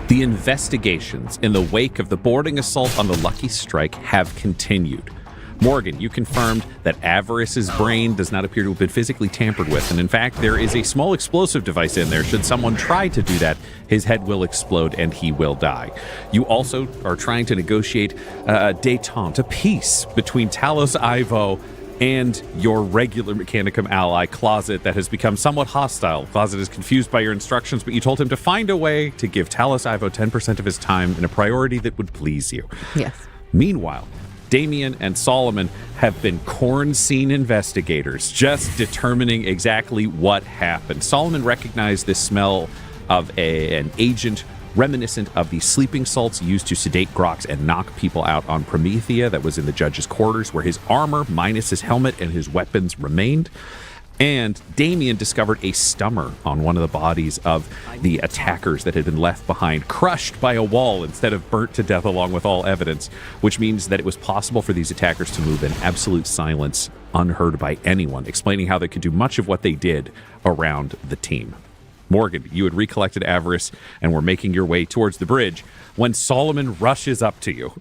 The investigations in the wake of the boarding assault on the Lucky Strike have continued. Morgan, you confirmed that Avarice's brain does not appear to have been physically tampered with, and in fact, there is a small explosive device in there. Should someone try to do that, his head will explode and he will die. You also are trying to negotiate a détente, a peace between Talos Ivo and your regular Mechanicum ally, Closet, that has become somewhat hostile. Closet is confused by your instructions, but you told him to find a way to give Talos Ivo 10% of his time in a priority that would please you. Yes. Meanwhile, Damien and Solomon have been corn scene investigators, just determining exactly what happened. Solomon recognized this smell of an agent reminiscent of the sleeping salts used to sedate Grox and knock people out on Promethea that was in the judge's quarters, where his armor minus his helmet and his weapons remained. And Damien discovered a stummer on one of the bodies of the attackers that had been left behind, crushed by a wall instead of burnt to death along with all evidence, which means that it was possible for these attackers to move in absolute silence, unheard by anyone, explaining how they could do much of what they did around the team. Morgan, you had recollected Avarice and were making your way towards the bridge when Solomon rushes up to you.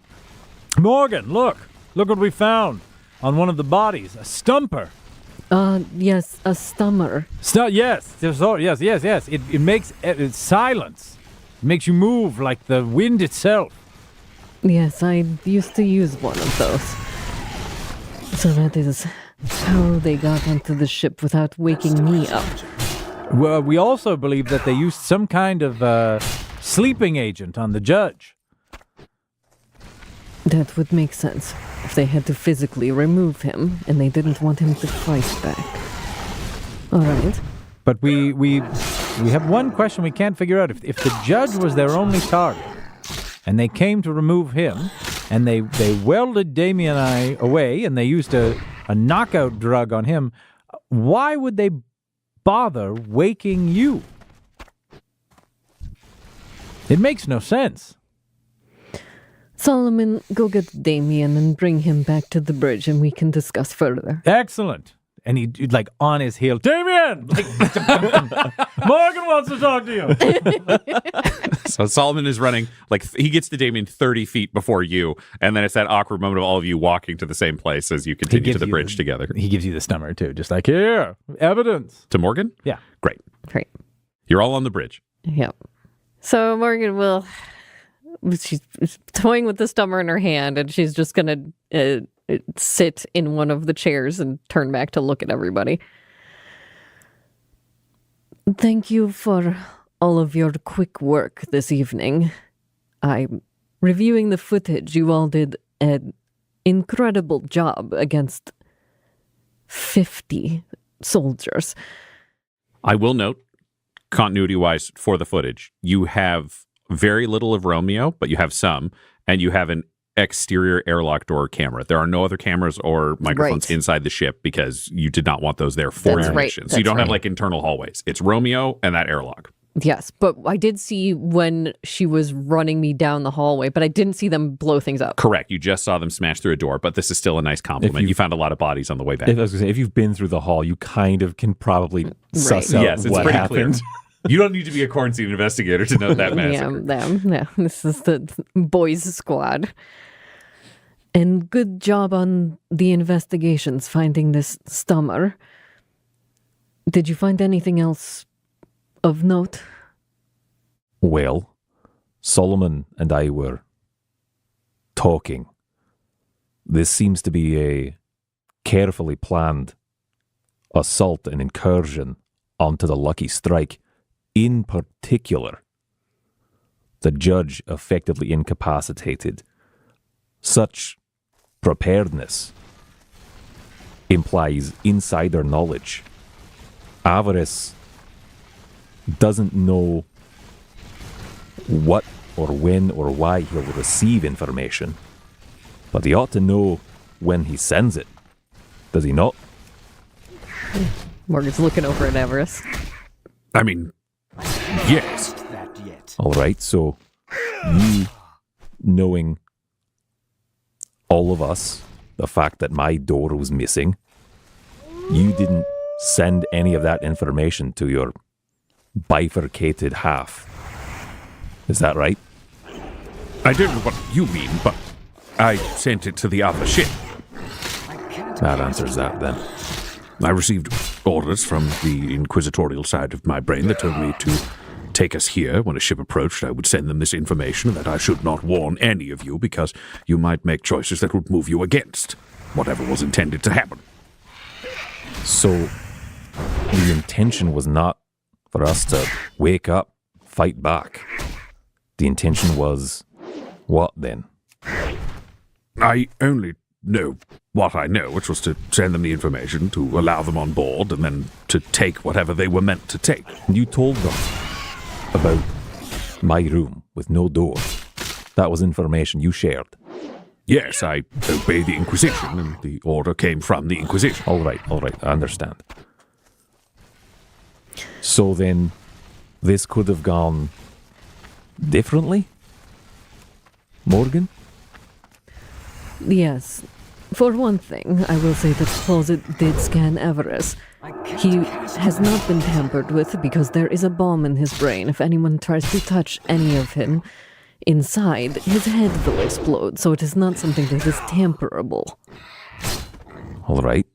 Morgan, look what we found on one of the bodies, a stumper. Yes, a stummer. Yes. It makes silence. It makes you move like the wind itself. Yes, I used to use one of those. So that is how they got onto the ship without waking me up. Well, we also believe that they used some kind of sleeping agent on the judge. That would make sense. If they had to physically remove him, and they didn't want him to fight back. All right. But we have one question we can't figure out. If the judge was their only target, and they came to remove him, and they welded Damien and I away, and they used a knockout drug on him, why would they bother waking you? It makes no sense. Solomon, go get Damien and bring him back to the bridge and we can discuss further. Excellent. And he'd like on his heel, Damien! Morgan wants to talk to you. So Solomon is running, like he gets to Damien 30 feet before you, and then it's that awkward moment of all of you walking to the same place as you continue to the bridge together. He gives you the stummer too, just like, here, evidence. To Morgan? Yeah. Great. Great. You're all on the bridge. Yep. So Morgan she's toying with the stummer in her hand, and she's just going to sit in one of the chairs and turn back to look at everybody. Thank you for all of your quick work this evening. I'm reviewing the footage. You all did an incredible job against 50 soldiers. I will note, continuity-wise, for the footage, you have very little of Romeo, but you have some, and you have an exterior airlock door camera. There are no other cameras or microphones inside the ship because you did not want those there for your mission. So you don't have like internal hallways. It's Romeo and that airlock. Yes, but I did see when she was running me down the hallway, but I didn't see them blow things up. Correct. You just saw them smash through a door, but this is still a nice compliment. You found a lot of bodies on the way back. I was going to say, if you've been through the hall, you kind of can probably suss out it's what pretty happened. Clear. You don't need to be a corn scene investigator to know that massacre. Yeah, this is the boys' squad. And good job on the investigations, finding this stummer. Did you find anything else of note? Well, Solomon and I were talking. This seems to be a carefully planned assault and incursion onto the Lucky Strike. In particular, the judge effectively incapacitated. Such preparedness implies insider knowledge. Avarice doesn't know what or when or why he'll receive information, but he ought to know when he sends it. Does he not? Morgan's looking over at Avarice. I mean, yes. All right, so you knowing all of us, the fact that my door was missing, you didn't send any of that information to your bifurcated half. Is that right? I don't know what you mean, but I sent it to the other ship. That answers that then. I received orders from the inquisitorial side of my brain that told me to take us here. When a ship approached, I would send them this information, that I should not warn any of you because you might make choices that would move you against whatever was intended to happen. So the intention was not for us to wake up, fight back. The intention was what then? I only know what I know, which was to send them the information, to allow them on board, and then to take whatever they were meant to take. You told them about my room with no door. That was information you shared. Yes, I obey the Inquisition, and the order came from the Inquisition. All right, I understand. So then, this could have gone differently? Morgan? Yes. For one thing, I will say that Closet did scan Avarice. He has not been tampered with because there is a bomb in his brain. If anyone tries to touch any of him inside, his head will explode, so it is not something that is tamperable. All right.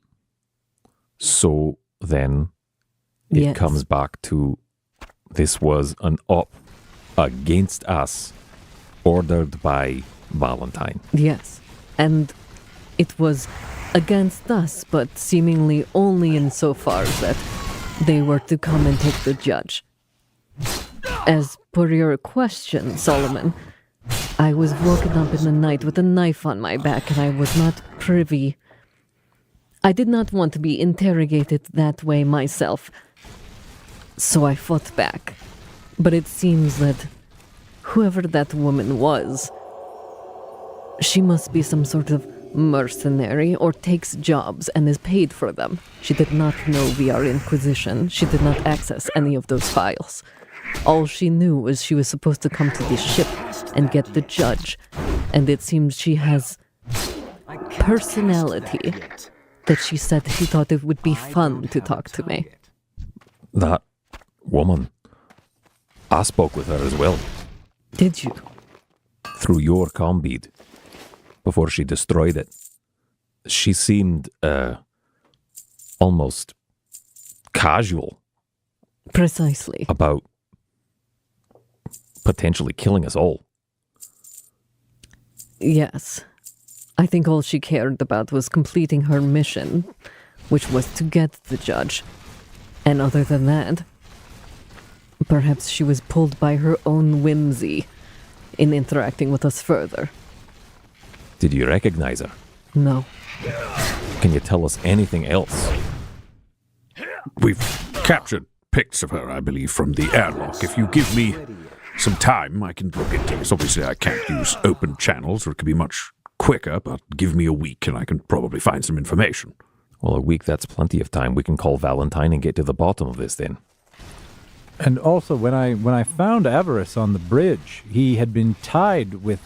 So then it comes back to this was an op against us, ordered by Valentine. Yes, and it was against us, but seemingly only insofar that they were to come and take the judge. As per your question, Solomon, I was woken up in the night with a knife on my back, and I was not privy. I did not want to be interrogated that way myself, so I fought back. But it seems that whoever that woman was, she must be some sort of mercenary or takes jobs and is paid for them. She did not know we are Inquisition. She did not access any of those files. All she knew was she was supposed to come to this ship and get the judge, and it seems she has personality that she said she thought it would be fun to talk to me. That woman, I spoke with her as well. Did you? Through your comm bead, before she destroyed it. She seemed almost casual. Precisely. About potentially killing us all. Yes. I think all she cared about was completing her mission, which was to get the judge. And other than that, perhaps she was pulled by her own whimsy in interacting with us further. Did you recognize her? No. Can you tell us anything else? We've captured pics of her, I believe, from the airlock. If you give me some time, I can look into this. Obviously, I can't use open channels, or it could be much quicker, but give me a week and I can probably find some information. Well, a week, that's plenty of time. We can call Valentine and get to the bottom of this then. And also, when I found Avarice on the bridge, he had been tied with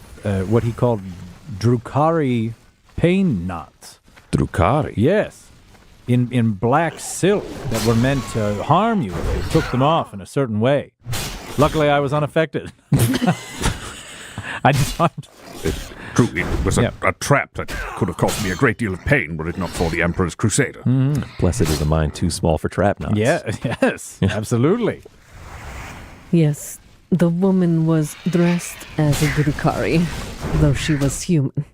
what he called Drukari pain knots. Drukari? Yes. In black silk that were meant to harm you if you took them off in a certain way. Luckily, I was unaffected. I just thought... True, it was a trap that could have caused me a great deal of pain were it not for the Emperor's Crusader. Blessed is a mind too small for trap knots. Yes, absolutely. Yes, the woman was dressed as a Drukari, though she was human.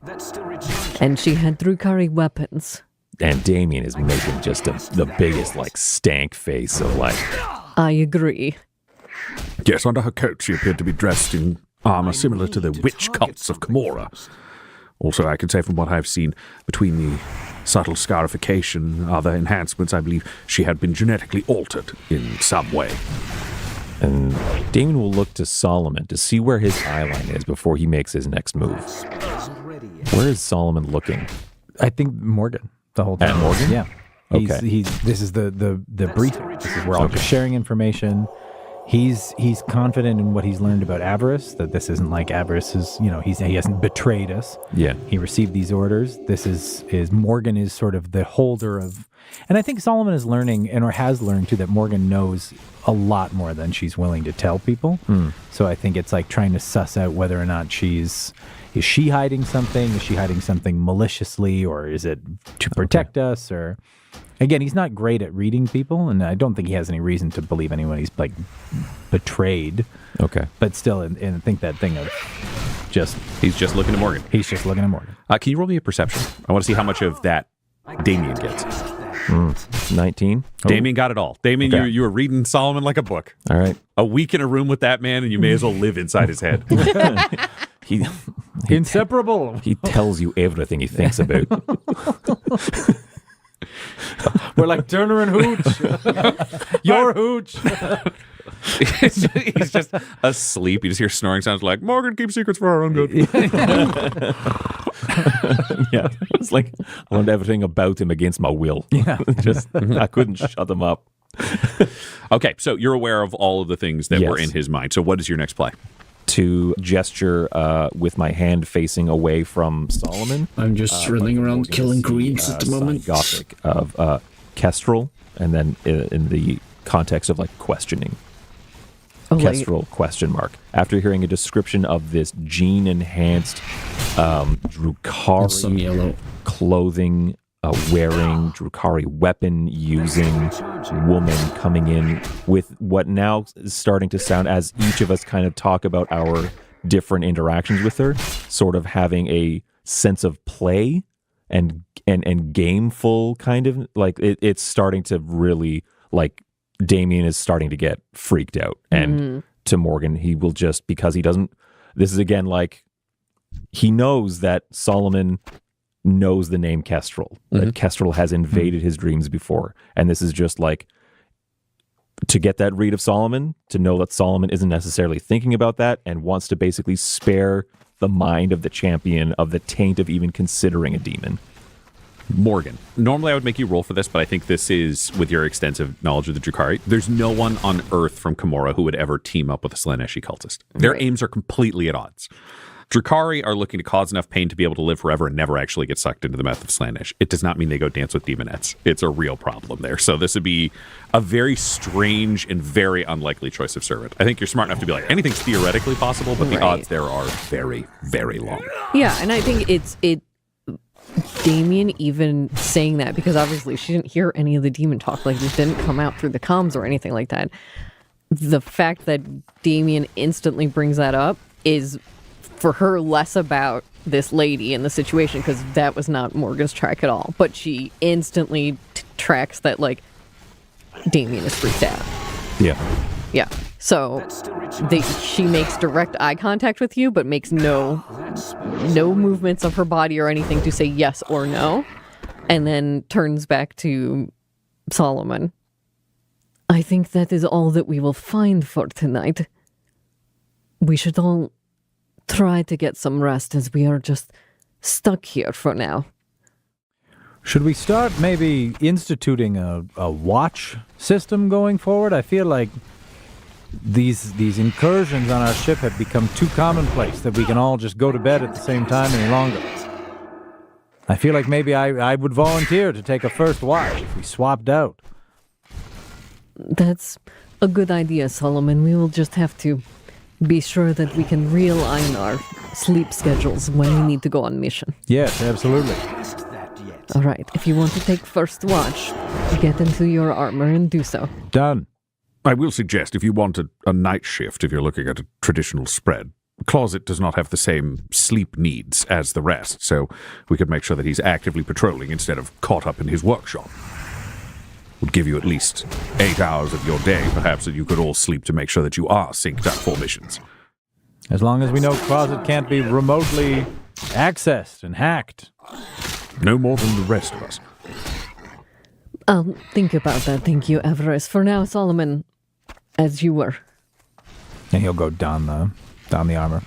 And she had Drukari weapons. And Damien is making just the biggest, stank face of, I agree. Yes, under her coat she appeared to be dressed in armor similar to the witch cults of Camorra. Also, I can say from what I've seen, between the subtle scarification and other enhancements, I believe she had been genetically altered in some way. And Damien will look to Solomon to see where his eyeline is before he makes his next move. Where is Solomon looking? I think Morgan the whole time. At Morgan? Yeah. Okay. This is the briefing. This is where all just sharing information. He's confident in what he's learned about Avarice, that this isn't like Avarice is, he hasn't betrayed us. Yeah. He received these orders. This is Morgan is sort of the holder of, and I think Solomon is learning or has learned too that Morgan knows a lot more than she's willing to tell people. So I think it's like trying to suss out whether or not is she hiding something? Is she hiding something maliciously, or is it to protect us? Or again, he's not great at reading people, and I don't think he has any reason to believe anyone he's betrayed. Okay, but still, and I think that thing of he's just looking at Morgan. He's just looking at Morgan. Can you roll me a perception? I want to see how much of that Damien gets. 19. Damien got it all. Damien, okay. you were reading Solomon like a book. All right. A week in a room with that man, and you may as well live inside his head. He inseparable. He tells you everything he thinks about. We're like Turner and Hooch. Your Hooch. He's just asleep. You just hear snoring sounds like, Morgan, keep secrets for our own good. Yeah. It's like I learned everything about him against my will. Yeah. I couldn't shut him up. Okay, so you're aware of all of the things that were in his mind. So what is your next play? To gesture with my hand facing away from Solomon. I'm just running around killing greens at the moment. Gothic of Kestrel, and then in the context of questioning. Kestrel question mark. After hearing a description of this gene-enhanced Drukari some yellow clothing wearing Drukhari weapon using woman coming in with what now is starting to sound, as each of us kind of talk about our different interactions with her, sort of having a sense of play and gameful kind of like it's starting to really like Damien is starting to get freaked out. And to Morgan, he will just, because he doesn't, this is again like he knows that Solomon knows the name Kestrel, that Kestrel has invaded his dreams before. And this is just like to get that read of Solomon, to know that Solomon isn't necessarily thinking about that and wants to basically spare the mind of the champion of the taint of even considering a demon. Morgan, normally I would make you roll for this, but I think this is with your extensive knowledge of the Drukhari. There's no one on Earth from Komorra who would ever team up with a Slaaneshi cultist. Their aims are completely at odds. Drukhari are looking to cause enough pain to be able to live forever and never actually get sucked into the mouth of Slaanesh. It does not mean they go dance with demonettes. It's a real problem there. So this would be a very strange and very unlikely choice of servant. I think you're smart enough to be like, anything's theoretically possible, but the odds there are very, very long. Yeah, and I think Damien even saying that, because obviously she didn't hear any of the demon talk, like it didn't come out through the comms or anything like that. The fact that Damien instantly brings that up is for her less about this lady and the situation, because that was not Morgan's track at all. But she instantly tracks that like Damien is freaked out. Yeah. So she makes direct eye contact with you, but makes no movements of her body or anything to say yes or no, and then turns back to Solomon. I think that is all that we will find for tonight. We should all try to get some rest, as we are just stuck here for now. Should we start maybe instituting a watch system going forward? I feel like these incursions on our ship have become too commonplace that we can all just go to bed at the same time any longer. I feel like maybe I would volunteer to take a first watch if we swapped out. That's a good idea, Solomon. We will just have to be sure that we can realign our sleep schedules when we need to go on mission. Yes, absolutely. All right, if you want to take first watch, get into your armor and do so. Done. I will suggest, if you want a night shift, if you're looking at a traditional spread, Closet does not have the same sleep needs as the rest, so we could make sure that he's actively patrolling instead of caught up in his workshop. Would give you at least 8 hours of your day, perhaps, that you could all sleep to make sure that you are synced up for missions. As long as we know Closet can't be remotely accessed and hacked. No more than the rest of us. I'll think about that. Thank you, Everest. For now, Solomon, as you were. And he'll go down the armor.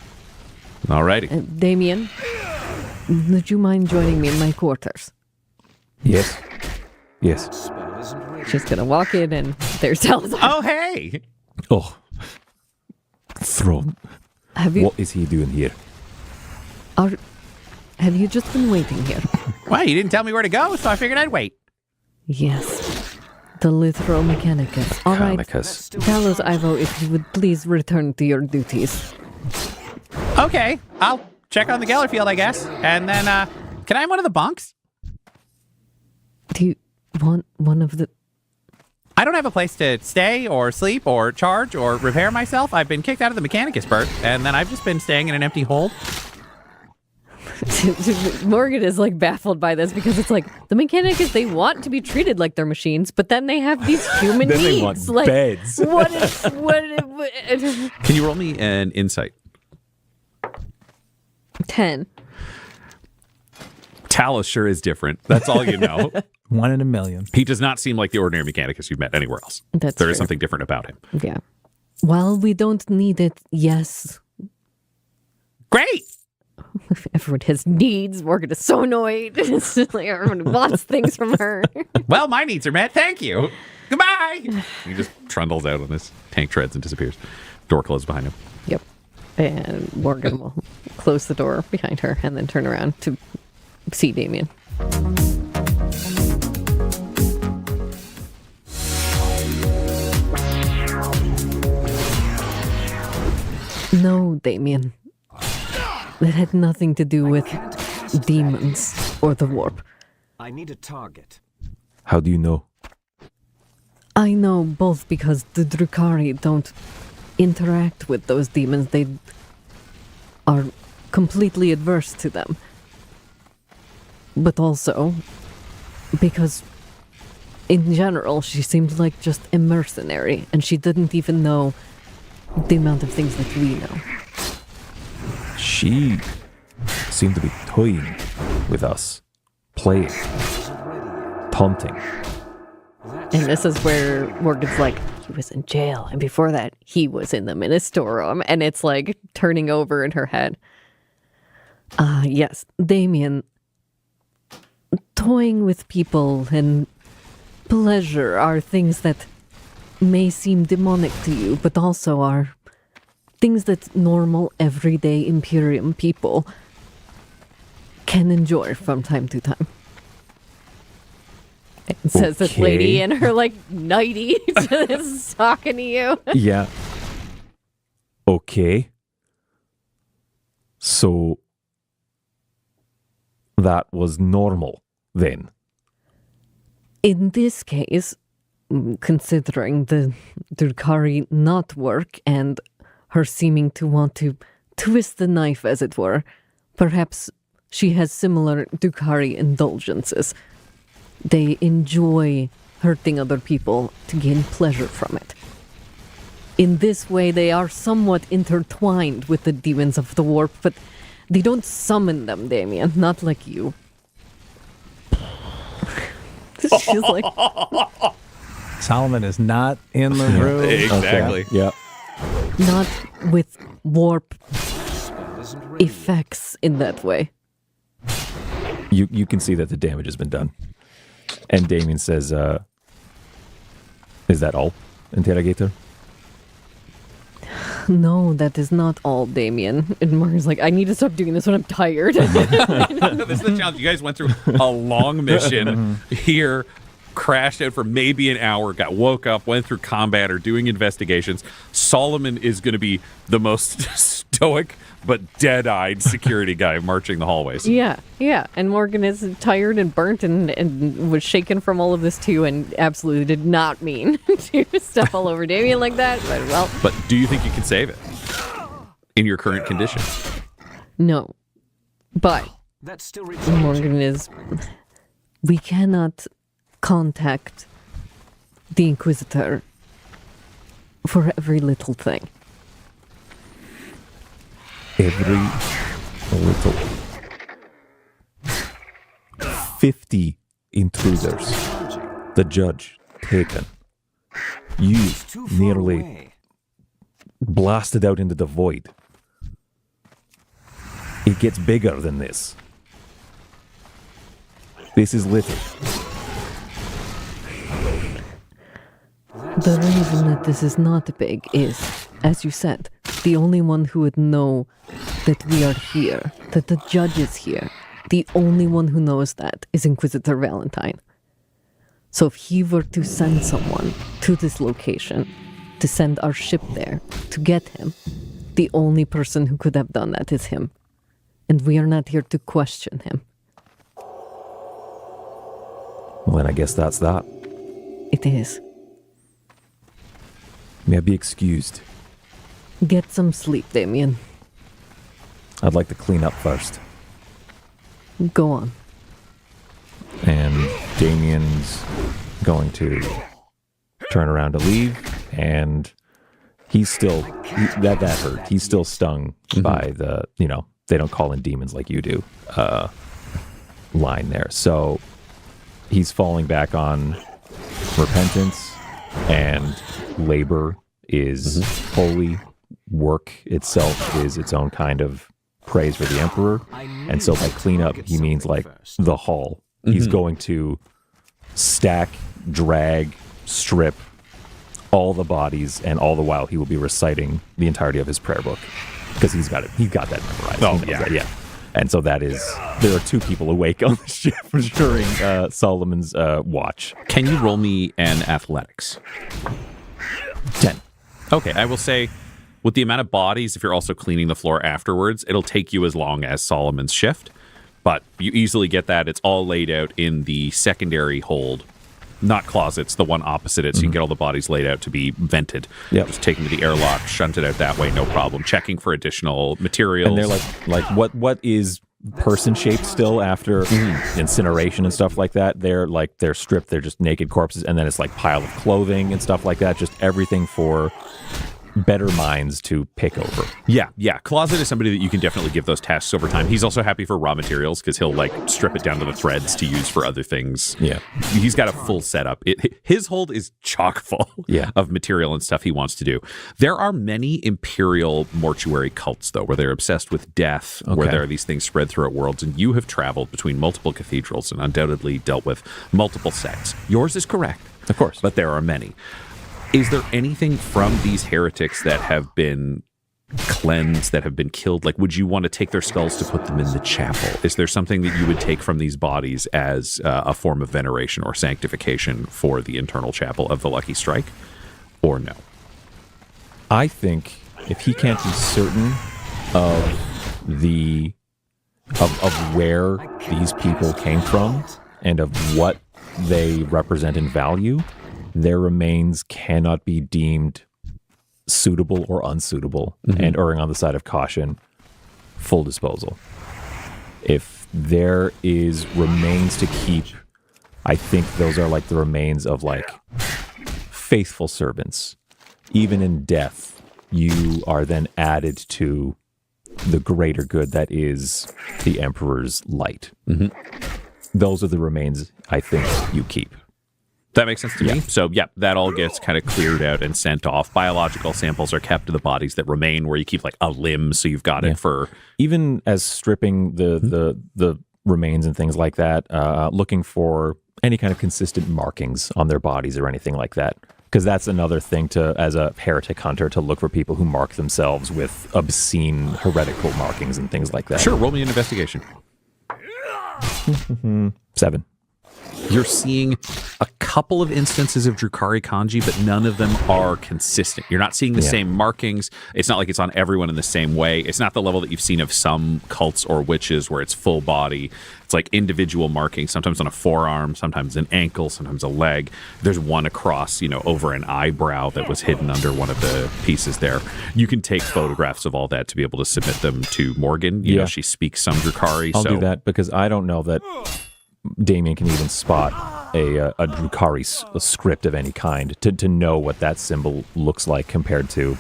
Alrighty. Damien, would you mind joining me in my quarters? Yes. She's gonna walk in and there's Salazar. Oh, hey! Oh. Throne. What is he doing here? Have you just been waiting here? Why, you didn't tell me where to go, so I figured I'd wait. Yes. The Lithro Mechanicus. All right. Talos Ivo, if you would please return to your duties. Okay, I'll check on the Gellerfield, I guess. And then, can I have one of the bunks? Do you want one of the... I don't have a place to stay or sleep or charge or repair myself. I've been kicked out of the Mechanicus berth, and then I've just been staying in an empty hold. Morgan is like baffled by this, because it's like the Mechanicus, they want to be treated like they're machines, but then they have these human then needs. They want like beds. Can you roll me an insight? 10. Talos sure is different. That's all you know. 1 in a million. He does not seem like the ordinary Mechanicus you've met anywhere else. There is something different about him. Yeah. Well, we don't need it. Yes. Great. Everyone has needs. Morgan is so annoyed. It's just like everyone wants things from her. Well, my needs are met. Thank you. Goodbye. He just trundles out on his tank treads and disappears. Door closed behind him. Yep. And Morgan will close the door behind her and then turn around to see Damien. No, Damien. That had nothing to do with demons or the warp. I need a target. How do you know? I know both because the Drukhari don't interact with those demons. They are completely adverse to them. But also because in general she seemed like just a mercenary and she didn't even know the amount of things that we know. She seemed to be toying with us, playing, taunting. And this is where Morgan's like, he was in jail, and before that, he was in the Ministorum, and it's like turning over in her head. Yes, Damien, toying with people and pleasure are things that may seem demonic to you, but also are things that normal, everyday Imperium people can enjoy from time to time. It says this lady in her, like, nightie is talking to you. Yeah. Okay. So that was normal then? In this case, considering the Drukhari not work and her seeming to want to twist the knife, as it were, perhaps she has similar Drukhari indulgences. They enjoy hurting other people to gain pleasure from it. In this way, they are somewhat intertwined with the demons of the warp, but they don't summon them, Damien, not like you. She's like... Solomon is not in the room. Exactly. Okay. Yeah. Not with warp effects in that way. You can see that the damage has been done. And Damien says, is that all, interrogator? No, that is not all, Damien. And Morgan's like, I need to stop doing this when I'm tired. This is the challenge. You guys went through a long mission here, crashed out for maybe an hour, woke up, went through combat or doing investigations. Solomon is going to be the most stoic but dead-eyed security guy marching the hallways. Yeah. And Morgan is tired and burnt and was shaken from all of this too, and absolutely did not mean to step all over Damien like that. But well. But do you think you can save it in your current condition? No. But Morgan is... We cannot contact the Inquisitor for every little thing. Every little. 50 intruders. The judge taken. You nearly blasted out into the void. It gets bigger than this. This is little. The reason that this is not big is, as you said, the only one who would know that we are here, that the judge is here. The only one who knows that is Inquisitor Valentine. So if he were to send someone to this location, to send our ship there, to get him, the only person who could have done that is him. And we are not here to question him. Well, then I guess that's that. It is. May I be excused? Get some sleep, Damien. I'd like to clean up first. Go on. And Damien's going to turn around to leave, and he's still, that hurt. He's still stung by the, they don't call in demons like you do, line there. So he's falling back on repentance, and labor is holy. Work itself is its own kind of praise for the Emperor. And so by cleanup, he means like the hall. He's going to stack, drag, strip all the bodies, and all the while he will be reciting the entirety of his prayer book. Because he's got that memorized. Oh, yeah. Yeah. And so there are two people awake on the ship during Solomon's watch. Can you roll me an athletics? 10. Okay, I will say, with the amount of bodies, if you're also cleaning the floor afterwards, it'll take you as long as Solomon's shift. but you easily get that. It's all laid out in the secondary hold. Not closets, the one opposite it, so you can get all the bodies laid out to be vented. Yep. Just take them to the airlock, shunt it out that way, no problem. Checking for additional materials. And they're like what is person shaped still after incineration and stuff like that? They're stripped, they're just naked corpses, and then it's like pile of clothing and stuff like that. Just everything for better minds to pick over. Yeah. Closet is somebody that you can definitely give those tasks over time. He's also happy for raw materials because he'll like strip it down to the threads to use for other things. Yeah. He's got a full setup. His hold is chock full of material and stuff he wants to do. There are many imperial mortuary cults, though, where they're obsessed with death, where there are these things spread throughout worlds, and you have traveled between multiple cathedrals and undoubtedly dealt with multiple sects. Yours is correct. Of course. But there are many. Is there anything from these heretics that have been cleansed, that have been killed? Like, would you want to take their skulls to put them in the chapel? Is there something that you would take from these bodies as a form of veneration or sanctification for the internal chapel of the Lucky Strike? Or no? I think if he can't be certain of of where these people came from and of what they represent in value, their remains cannot be deemed suitable or unsuitable, and erring on the side of caution, full disposal. If there is remains to keep, I think those are like the remains of like faithful servants. Even in death, you are then added to the greater good that is the Emperor's light. Those are the remains I think you keep. That makes sense to me. So, that all gets kind of cleared out and sent off. Biological samples are kept to the bodies that remain, where you keep like a limb, so you've got it for... Even as stripping the remains and things like that, looking for any kind of consistent markings on their bodies or anything like that. Because that's another thing as a heretic hunter, to look for people who mark themselves with obscene heretical markings and things like that. Sure, roll me an investigation. 7. You're seeing a couple of instances of Drukhari kanji, but none of them are consistent. You're not seeing the same markings. It's not like it's on everyone in the same way. It's not the level that you've seen of some cults or witches where it's full body. It's like individual markings, sometimes on a forearm, sometimes an ankle, sometimes a leg. There's one across, over an eyebrow that was hidden under one of the pieces there. You can take photographs of all that to be able to submit them to Morgan. You know, she speaks some Drukhari. I'll do that, because I don't know that Damien can even spot a Drukhari script of any kind to know what that symbol looks like compared to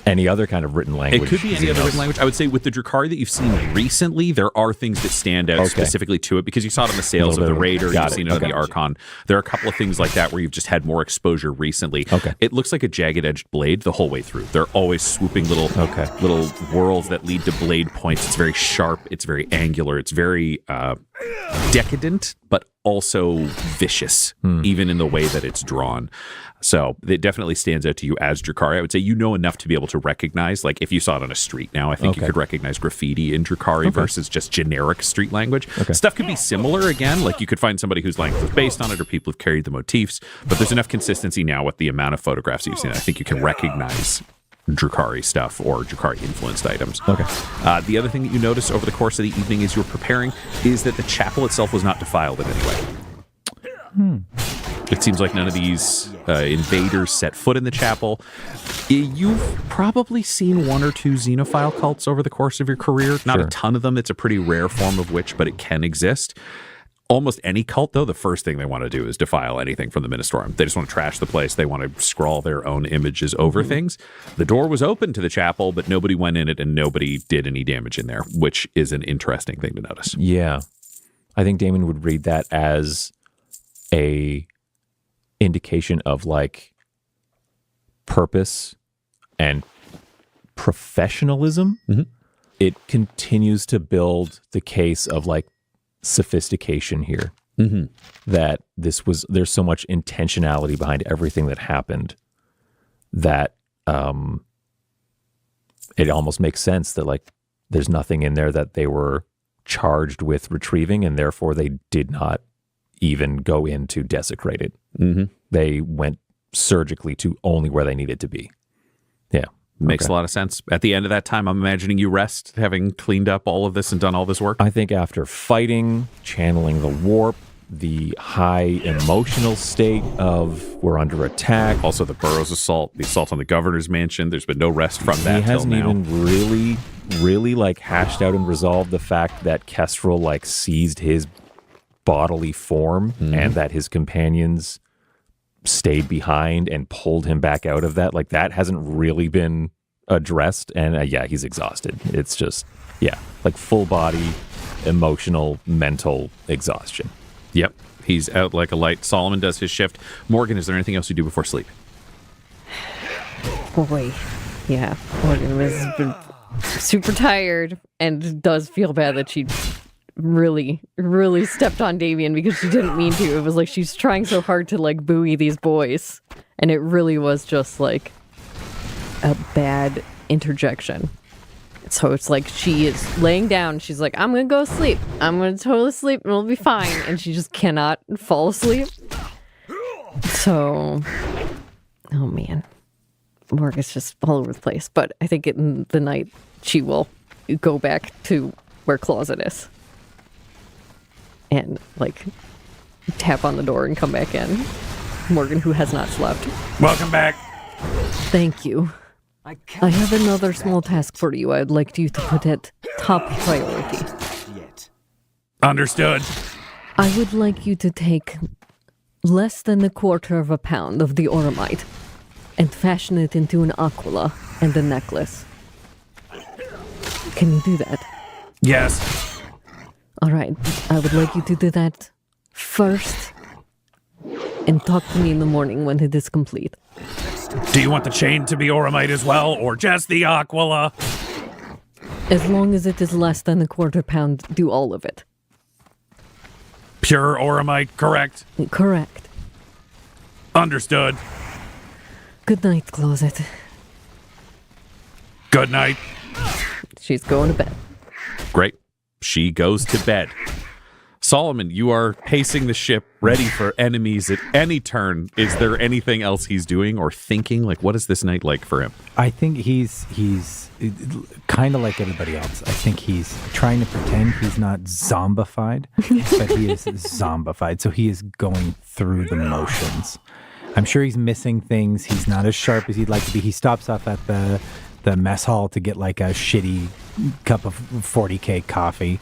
any other kind of written language. It could be any other written language. I would say with the Drukhari that you've seen recently, there are things that stand out specifically to it, because you saw it on the sales of the Raider, you've seen it on the Archon. There are a couple of things like that where you've just had more exposure recently. It looks like a jagged-edged blade the whole way through. They're always swooping little whorls that lead to blade points. It's very sharp. It's very angular. It's very decadent, but also vicious, even in the way that it's drawn. So it definitely stands out to you as Drukhari. I would say you know enough to be able to recognize, like if you saw it on a street now, I think you could recognize graffiti in Drukhari versus just generic street language. Stuff could be similar again, like you could find somebody whose language was based on it, or people who've carried the motifs, but there's enough consistency now with the amount of photographs you've seen. I think you can recognize Drukhari stuff or Drukhari influenced items. The other thing that you notice over the course of the evening as you're preparing is that the chapel itself was not defiled in any way. It seems like none of these invaders set foot in the chapel. You've probably seen one or two xenophile cults over the course of your career. Not a ton of them. It's a pretty rare form of witch, but it can exist. Almost any cult, though, the first thing they want to do is defile anything from the Ministorum. They just want to trash the place. They want to scrawl their own images over things. The door was open to the chapel, but nobody went in it and nobody did any damage in there, which is an interesting thing to notice. Yeah. I think Damon would read that as a indication of like purpose and professionalism. It continues to build the case of like sophistication here. That there's so much intentionality behind everything that happened that it almost makes sense that like there's nothing in there that they were charged with retrieving, and therefore they did not even go in to desecrate it. They went surgically to only where they needed to be. Makes a lot of sense. At the end of that time, I'm imagining you rest, having cleaned up all of this and done all this work. I think after fighting, channeling the warp, the high emotional state of we're under attack. Also, the Burroughs assault, the assault on the governor's mansion. There's been no rest from that. He hasn't till now. even really like hashed out and resolved the fact that Kestrel like seized his bodily form and that his companions stayed behind and pulled him back out of that. Like that hasn't really been addressed. And yeah, he's exhausted. It's just, like full body, emotional, mental exhaustion. Yep. He's out like a light. Solomon does his shift. Morgan, is there anything else you do before sleep? Boy. Yeah. Morgan was super tired and does feel bad that she really, really stepped on Davian because she didn't mean to. It was like she's trying so hard to like buoy these boys. And it really was just like a bad interjection. So it's like she is laying down. She's like, I'm going to go sleep. I'm going to totally sleep and we'll be fine. And she just cannot fall asleep. So, oh man. Morgan's just all over the place. But I think in the night she will go back to where Closet is. And like tap on the door and come back in. Morgan, who has not slept. Welcome back. Thank you. I have another small task for you. I'd like you to put at top priority. Understood. I would like you to take less than a quarter of a pound of the oromite and fashion it into an aquila and a necklace. Can you do that? Yes. All right. I would like you to do that first and talk to me in the morning when it is complete. Do you want the chain to be oromite as well, or just the aquila? As long as it is less than a quarter pound, do all of it. Pure oromite, correct? Correct. Understood. Good night, Closet. Good night. She's going to bed. Great. She goes to bed. Solomon, you are pacing the ship, ready for enemies at any turn. Is there anything else he's doing or thinking? Like, what is this night like for him? I think he's kind of like everybody else. I think he's trying to pretend he's not zombified, but he is zombified. So he is going through the motions. I'm sure he's missing things. He's not as sharp as he'd like to be. He stops off at the mess hall to get like a shitty cup of 40K coffee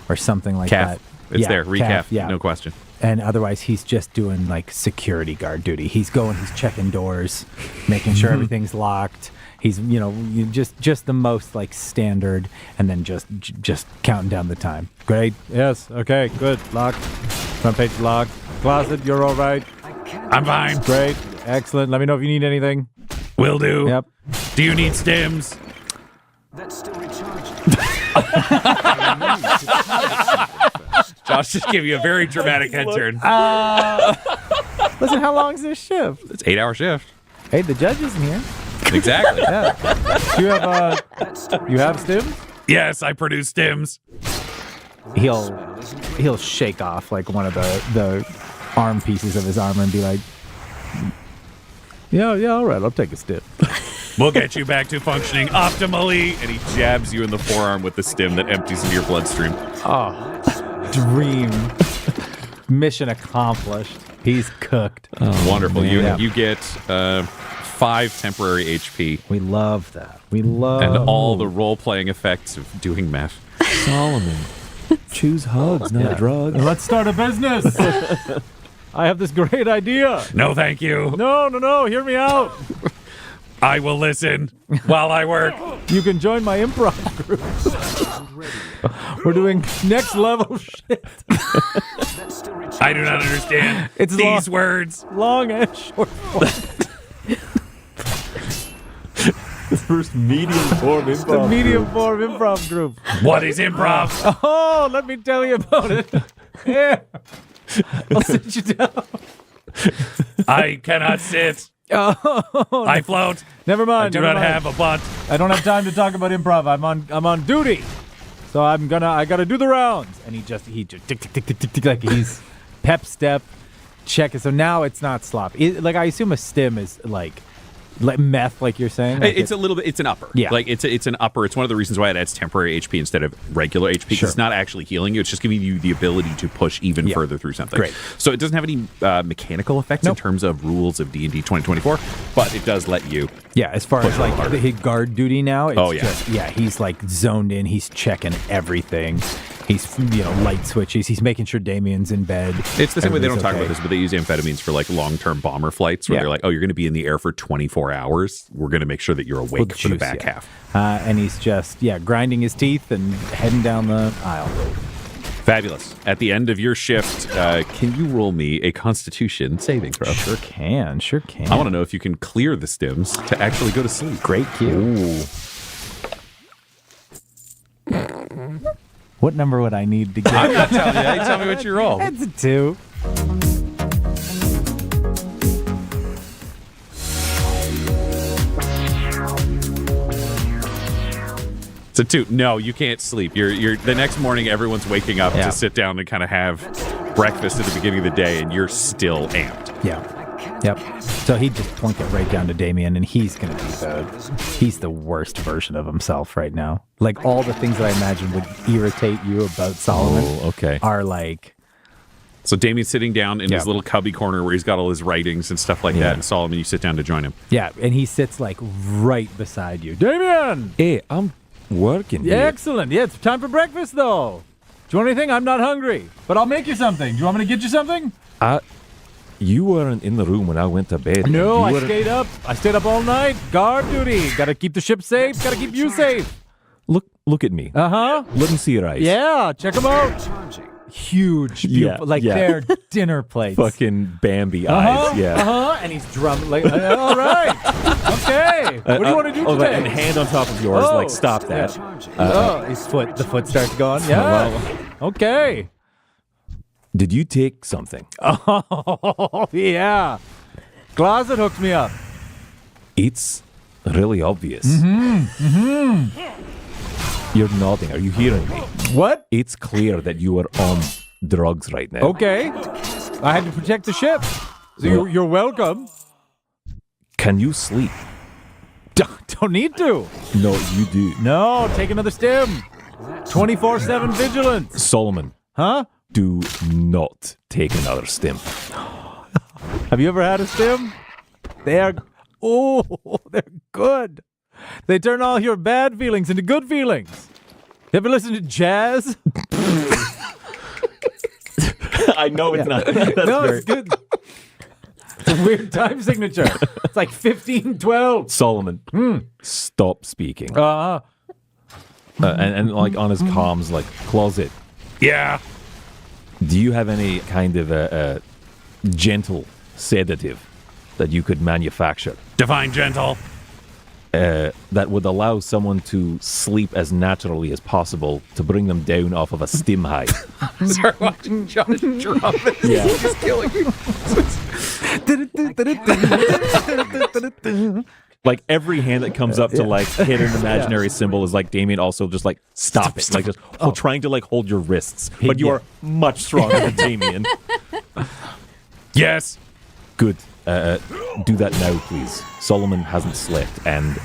or something like that. It's there. Recap. No question. And otherwise, he's just doing like security guard duty. He's checking doors, making sure everything's locked. He's, just the most like standard, and then just counting down the time. Great. Yes. Okay. Good. Locked. Front page locked. Closet. You're all right. I'm fine. Great. Excellent. Let me know if you need anything. Will do. Yep. Do you need stims? That's still recharged. Josh just gave you a very dramatic head turn. Listen, how long is this shift? It's an 8-hour shift. Hey, the judge isn't here. Exactly. Yeah. Do you have stims? Yes, I produce stims. He'll shake off like one of the arm pieces of his armor and be like, yeah, all right, I'll take a stim. We'll get you back to functioning optimally. And he jabs you in the forearm with the stim that empties into your bloodstream. Oh, dream. Mission accomplished. He's cooked. Oh, wonderful. Man. You get 5 temporary HP. We love that. And all the role-playing effects of doing meth. Solomon, choose hugs, not drugs. Let's start a business. I have this great idea. No, thank you. No, hear me out. I will listen while I work. You can join my improv group. We're doing next level shit. I do not understand these words. Long and short form. The first medium form improv. The medium form improv group. What is improv? Oh, let me tell you about it. Yeah. I'll sit you down. I cannot sit. Oh, I float. Never mind. I do not have a butt. I don't have time to talk about improv. I'm on duty. So I gotta do the rounds. And he just tick tick tick tick tick tick, like he's pep step check it. So now it's not sloppy. I assume a stim is like Like meth, like you're saying? Like it's a little bit. It's an upper. Yeah. Like it's an upper. It's one of the reasons why it adds temporary HP instead of regular HP. 'Cause it's not actually healing you. It's just giving you the ability to push even further through something. Great. So it doesn't have any mechanical effects in terms of rules of D&D 2024, but it does let you. Yeah, as far as like his guard duty now, it's just, he's like zoned in. He's checking everything. He's, light switches. He's making sure Damien's in bed. It's the same way they don't talk about this, but they use amphetamines for like long-term bomber flights where they're like, oh, you're going to be in the air for 24 hours. We're going to make sure that you're awake for the back half. And he's just, grinding his teeth and heading down the aisle. Fabulous. At the end of your shift, can you roll me a Constitution saving throw? Sure can. I want to know if you can clear the stims to actually go to sleep. Great cue. What number would I need to get? I'm not telling you. Hey, tell me what you roll. It's a 2. It's a 2. No, you can't sleep. You're the next morning. Everyone's waking up to sit down and kind of have breakfast at the beginning of the day, and you're still amped. Yep. So he just point it right down to Damien, and he's going to be he's the worst version of himself right now. Like all the things that I imagine would irritate you about Solomon are like. So Damien's sitting down in his little cubby corner where he's got all his writings and stuff like that, and Solomon, you sit down to join him. Yeah, and he sits like right beside you. Damien! Hey, I'm working here. Excellent. Yeah, it's time for breakfast, though. Do you want anything? I'm not hungry, but I'll make you something. Do you want me to get you something? You weren't in the room when I went to bed. No, I stayed up. I stayed up all night. Guard duty. Got to keep the ship safe. Got to keep you safe. Look at me. Uh-huh. Let me see your eyes. Yeah, check them out. Huge, beautiful, they're dinner plates. Fucking Bambi eyes. Yeah. And he's drumming. Like, all right. Okay. What do you want to do today? And hand on top of yours, like stop that. The foot starts going. Yeah. Okay. Did you take something? Oh, yeah. Closet hooked me up. It's really obvious. Mm-hmm. You're nodding. Are you hearing me? What? It's clear that you are on drugs right now. Okay. I had to protect the ship. So you're welcome. Can you sleep? Don't need to. No, you do. No, take another stim. 24/7 vigilance. Solomon. Huh? Do not take another stim. Have you ever had a stim? They're good. They turn all your bad feelings into good feelings. You ever listen to jazz? I know it's not. It's good. It's a weird time signature. It's like 1512. Solomon, stop speaking. And like on his comms, like closet. Yeah. Do you have any kind of a gentle sedative that you could manufacture? Define gentle. That would allow someone to sleep as naturally as possible to bring them down off of a stim high. Start watching Josh drop it. Yeah. He's just killing you. Like every hand that comes up to like hit an imaginary symbol is like Damien also just like stop it. Like just trying to like hold your wrists. But you are much stronger than Damien. Yes. Good. Do that now, please. Solomon hasn't slept, and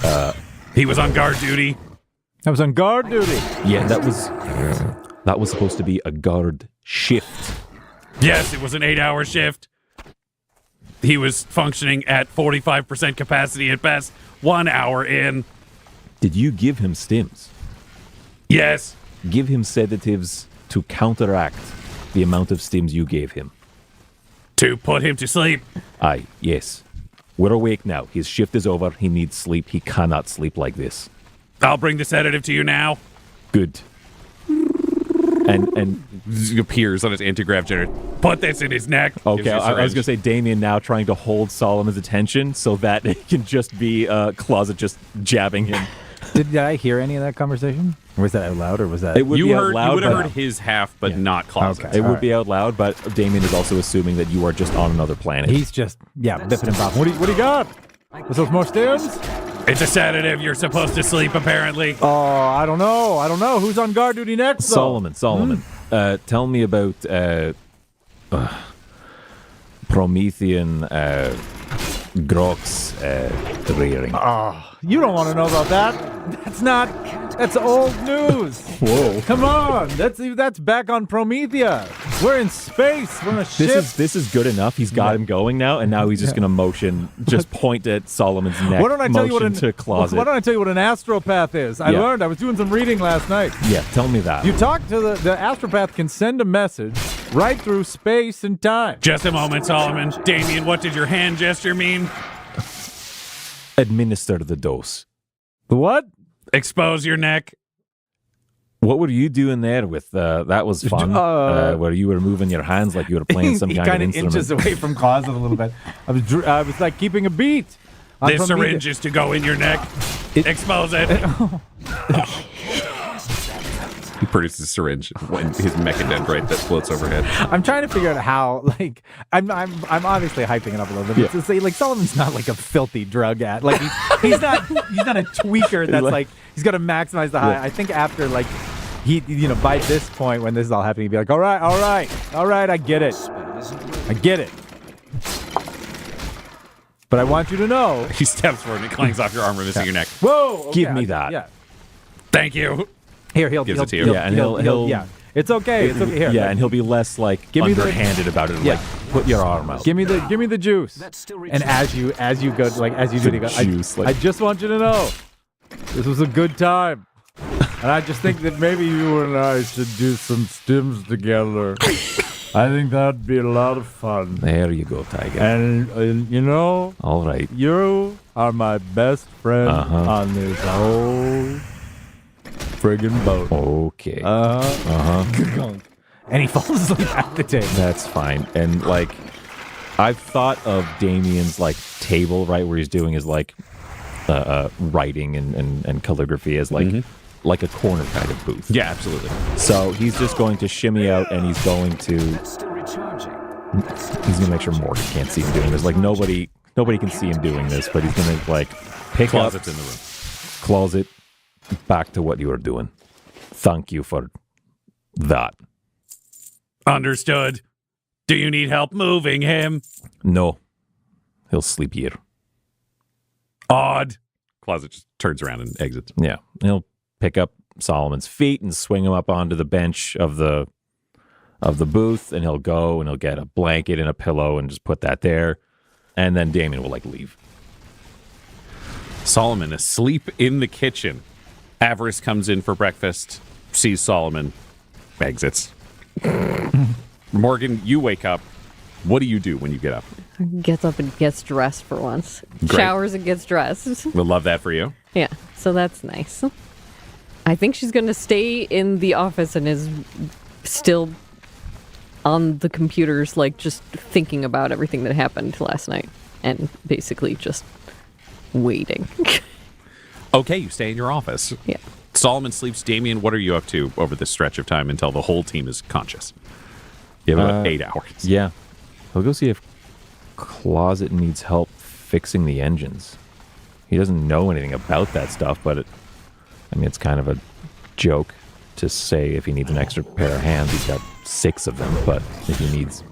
he was on guard duty. I was on guard duty. Yeah, that was supposed to be a guard shift. Yes, it was an 8-hour shift. He was functioning at 45% capacity at best, 1 hour in. Did you give him stims? Yes. Give him sedatives to counteract the amount of stims you gave him. To put him to sleep. Aye, yes. We're awake now. His shift is over. He needs sleep. He cannot sleep like this. I'll bring the sedative to you now. Good. And he appears on his anti-grav generator. Put this in his neck. Okay, I was going to say Damien now trying to hold Solomon's attention so that it can just be Closet just jabbing him. Did I hear any of that conversation? Or was that out loud, or was that... It would be out loud. You would have heard his half, but not Closet. Okay. It would be out loud, but Damien is also assuming that you are just on another planet. He's just, bipping and bopping. What do you got? Was those more stims? It's a sedative. You're supposed to sleep, apparently. Oh, I don't know. Who's on guard duty next, though? Solomon. Tell me about Promethean Grok's rearing. Oh, you don't want to know about that. That's old news. Whoa. Come on. That's back on Promethea. We're in space. We're on a ship. This is good enough. He's got him going now, and now he's just going to just point at Solomon's neck. Why don't I tell you what an astropath is? I learned. I was doing some reading last night. Yeah, tell me that. You talk to the astropath can send a message right through space and time. Just a moment, Solomon. Damien, what did your hand gesture mean? Administer the dose. The what? Expose your neck. What were you doing there with that was fun, where you were moving your hands like you were playing some kind of instrument. Inches away from closet a little bit. I was like keeping a beat. This syringe is to go in your neck. Expose it. He produces a syringe when his mechadendrite that floats overhead. I'm trying to figure out how, like, I'm obviously hyping it up a little bit. Yeah. To say, like, Solomon's not like a filthy drug addict. Like, he's not a tweaker that's like he's got to maximize the high. Yeah. I think after, like, by this point when this is all happening, he'd be like, all right, I get it. But I want you to know. He steps forward and it clangs off your armor, missing your neck. Whoa! Okay, Give me that. Yeah. Thank you. He'll gives it to you. Yeah, and he'll it's okay. It's okay. Here, yeah, and he'll be less like underhanded about it. Yeah. Like, put your arm out. Give me the juice. And as you go, like as you do, I just want you to know, this was a good time, and I just think that maybe you and I should do some stims together. I think that'd be a lot of fun. There you go, Tiger. And you know, all right, you are my best friend on this whole friggin' boat. Okay. And he falls asleep at the table. That's fine. And like, I've thought of Damien's like table, right, where he's doing his like writing and calligraphy as like a corner kind of booth. Yeah, absolutely. So he's just going to shimmy out, and he's going to make sure Morgan can't see him doing this. Like nobody can see him doing this, but he's going to like pick closets up in the room. Closet. Back to what you were doing. Thank you for that. Understood. Do you need help moving him? No. He'll sleep here. Odd. Closet just turns around and exits. Yeah. He'll pick up Solomon's feet and swing him up onto the bench of the booth, and he'll go and he'll get a blanket and a pillow and just put that there. And then Damien will like leave. Solomon asleep in the kitchen. Avarice comes in for breakfast, sees Solomon, exits. Morgan, you wake up. What do you do when you get up? Gets up and gets dressed for once. Great. Showers and gets dressed. We'll love that for you. Yeah, so that's nice. I think she's going to stay in the office and is still on the computers, like just thinking about everything that happened last night and basically just waiting. Okay, you stay in your office. Yeah. Solomon sleeps. Damien, what are you up to over this stretch of time until the whole team is conscious? You have about 8 hours. Yeah. He'll go see if Closet needs help fixing the engines. He doesn't know anything about that stuff, but it's kind of a joke to say if he needs an extra pair of hands, he's got 6 of them, but if he needs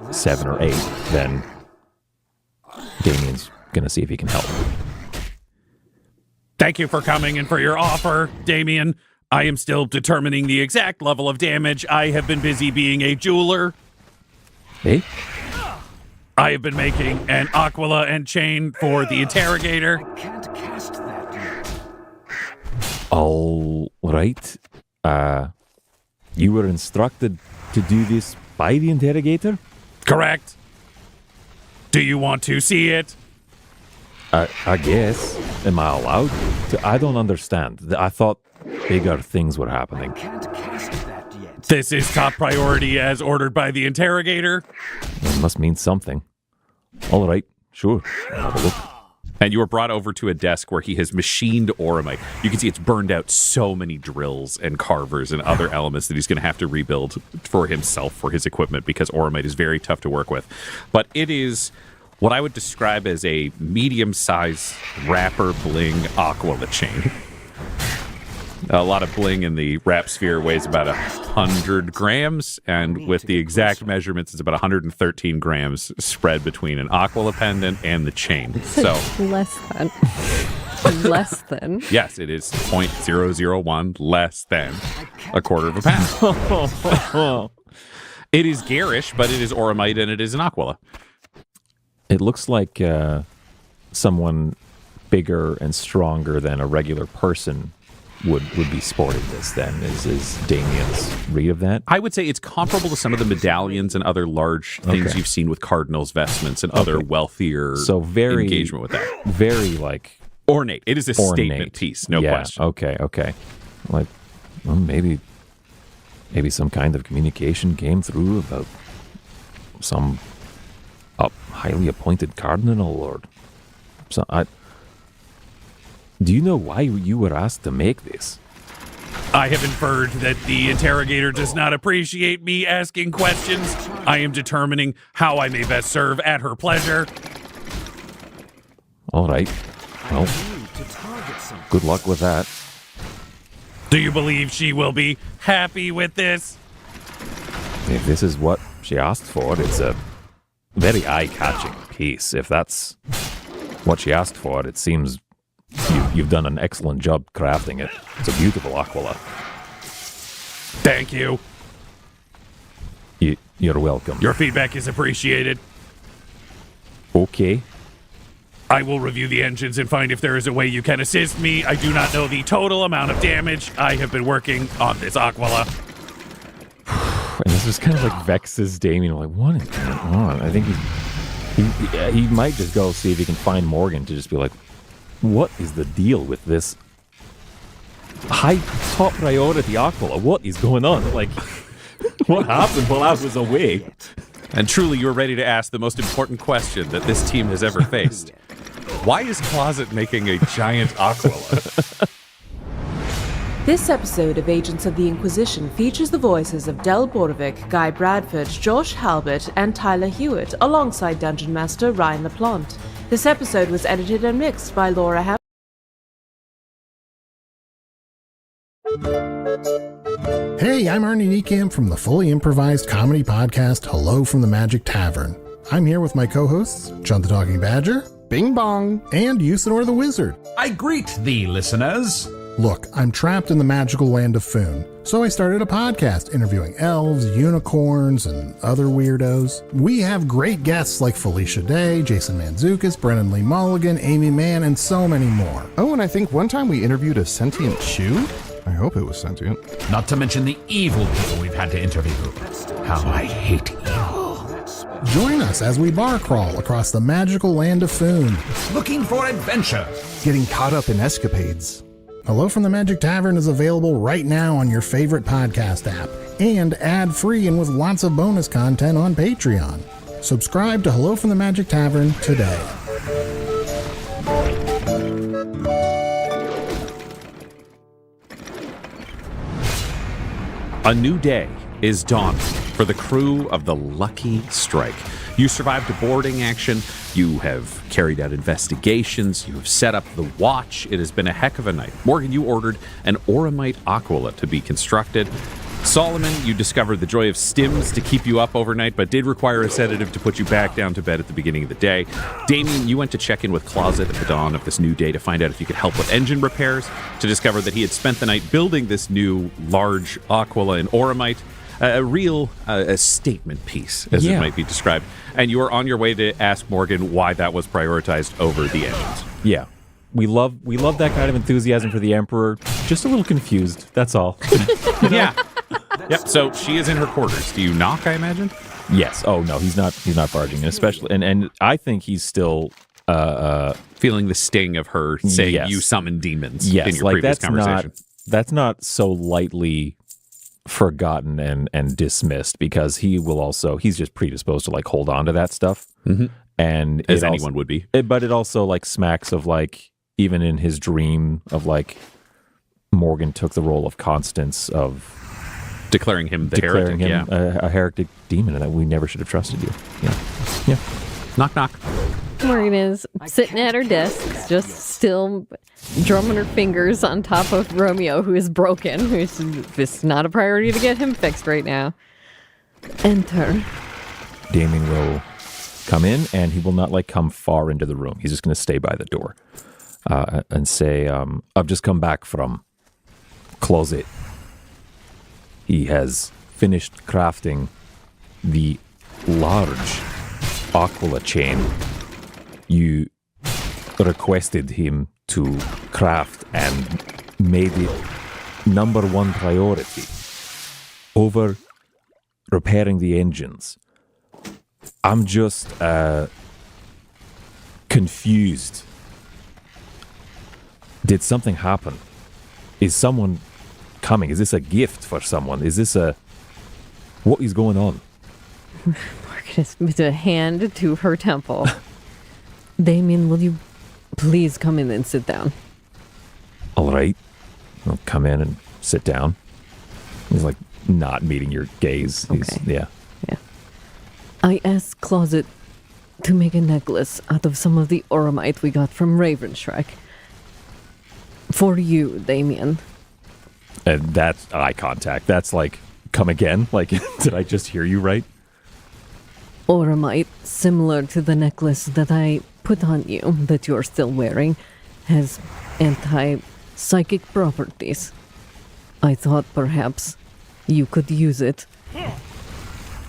7 or 8, then Damien's going to see if he can help. Thank you for coming and for your offer, Damien. I am still determining the exact level of damage. I have been busy being a jeweler. Hey? I have been making an aquila and chain for the interrogator. I can't cast that yet. All right. You were instructed to do this by the interrogator? Correct. Do you want to see it? I guess. Am I allowed to? I don't understand. I thought bigger things were happening. I can't cast that yet. This is top priority as ordered by the interrogator. It must mean something. All right, sure. I'll have a look. And you were brought over to a desk where he has machined oromite. You can see it's burned out so many drills and carvers and other elements that he's going to have to rebuild for himself, for his equipment, because oromite is very tough to work with. But it is what I would describe as a medium-sized wrapper bling aquila chain. A lot of bling in the wrap sphere weighs about 100 grams, and with the exact measurements, it's about 113 grams spread between an aquila pendant and the chain. So less than. Less than. Yes, it is 0.001 less than a quarter of a pound. It is garish, but it is oromite and it is an aquila. It looks like someone bigger and stronger than a regular person would be sporting this then, is Damien's read of that? I would say it's comparable to some of the medallions and other large things you've seen with cardinals' vestments and other wealthier engagement with that. Very, like... ornate. It is a statement piece, no question. Okay. Like, well, maybe some kind of communication came through about some highly appointed cardinal or something. Do you know why you were asked to make this? I have inferred that the interrogator does not appreciate me asking questions. I am determining how I may best serve at her pleasure. All right. Well, good luck with that. Do you believe she will be happy with this? If this is what she asked for, it's a very eye-catching piece. If that's what she asked for, it seems you've done an excellent job crafting it. It's a beautiful aquila. Thank you. You're welcome. Your feedback is appreciated. Okay. I will review the engines and find if there is a way you can assist me. I do not know the total amount of damage. I have been working on this aquila. And this just kind of like vexes Damien. Like, what is going on? I think he might just go see if he can find Morgan to just be like, what is the deal with this high top priority aquila? What is going on? Like, what happened while I was away? And truly, you're ready to ask the most important question that this team has ever faced. Why is Closet making a giant aquila? This episode of Agents of the Inquisition features the voices of Del Borovic, Guy Bradford, Josh Halbert, and Tyler Hewitt, alongside Dungeon Master Ryan LaPlante. This episode was edited and mixed by Laura Ham. Hey, I'm Arnie Niekamp from the fully improvised comedy podcast Hello from the Magic Tavern. I'm here with my co-hosts, John the Talking Badger, Bing Bong, and Usador the Wizard. I greet thee, listeners. Look, I'm trapped in the magical land of Foon, so I started a podcast interviewing elves, unicorns, and other weirdos. We have great guests like Felicia Day, Jason Mantzoukas, Brennan Lee Mulligan, Amy Mann, and so many more. Oh, and I think one time we interviewed a sentient shoe? I hope it was sentient. Not to mention the evil people we've had to interview. How I hate evil. Join us as we bar crawl across the magical land of Foon. Looking for adventure. Getting caught up in escapades. Hello from the Magic Tavern is available right now on your favorite podcast app and ad-free and with lots of bonus content on Patreon. Subscribe to Hello from the Magic Tavern today. A new day is dawning for the crew of the Lucky Strike. You survived a boarding action, you have carried out investigations, you have set up the watch. It has been a heck of a night. Morgan, you ordered an oromite aquila to be constructed. Solomon, you discovered the joy of stims to keep you up overnight, but did require a sedative to put you back down to bed at the beginning of the day. Damien, you went to check in with Closet at the dawn of this new day to find out if you could help with engine repairs, to discover that he had spent the night building this new large aquila in oromite. A real statement piece, as it might be described. And you are on your way to ask Morgan why that was prioritized over the engines. Yeah. We love that kind of enthusiasm for the Emperor. Just a little confused, that's all. Yeah. Yep. So she is in her quarters. Do you knock, I imagine? Yes. Oh no, he's not barging in, especially and I think he's still feeling the sting of her saying you summon demons in your previous conversation. That's not so lightly forgotten and dismissed, because he's just predisposed to like hold on to that stuff. Mm-hmm. And as anyone would be. But it also like smacks of like, even in his dream of like Morgan took the role of Constance of declaring him a heretic demon, and that we never should have trusted you. Yeah. Knock knock. Morgan is sitting at her desk, just still drumming her fingers on top of Romeo, who is broken. It's not a priority to get him fixed right now. Enter. Damien will come in, and he will not come far into the room. He's just going to stay by the door and say, I've just come back from closet. He has finished crafting the large aquila chain you requested him to craft and made it number one priority over repairing the engines. I'm just confused. Did something happen? Is someone coming? Is this a gift for someone? Is this what is going on? Marcus puts a hand to her temple. Damien, will you please come in and sit down? All right. I'll come in and sit down. He's not meeting your gaze. Okay. Yeah. I asked Closet to make a necklace out of some of the oromite we got from Ravenshrek. For you, Damien. And that's eye contact. That's come again? Did I just hear you right? Oromite, similar to the necklace that I put on you, that you're still wearing, has anti-psychic properties. I thought perhaps you could use it.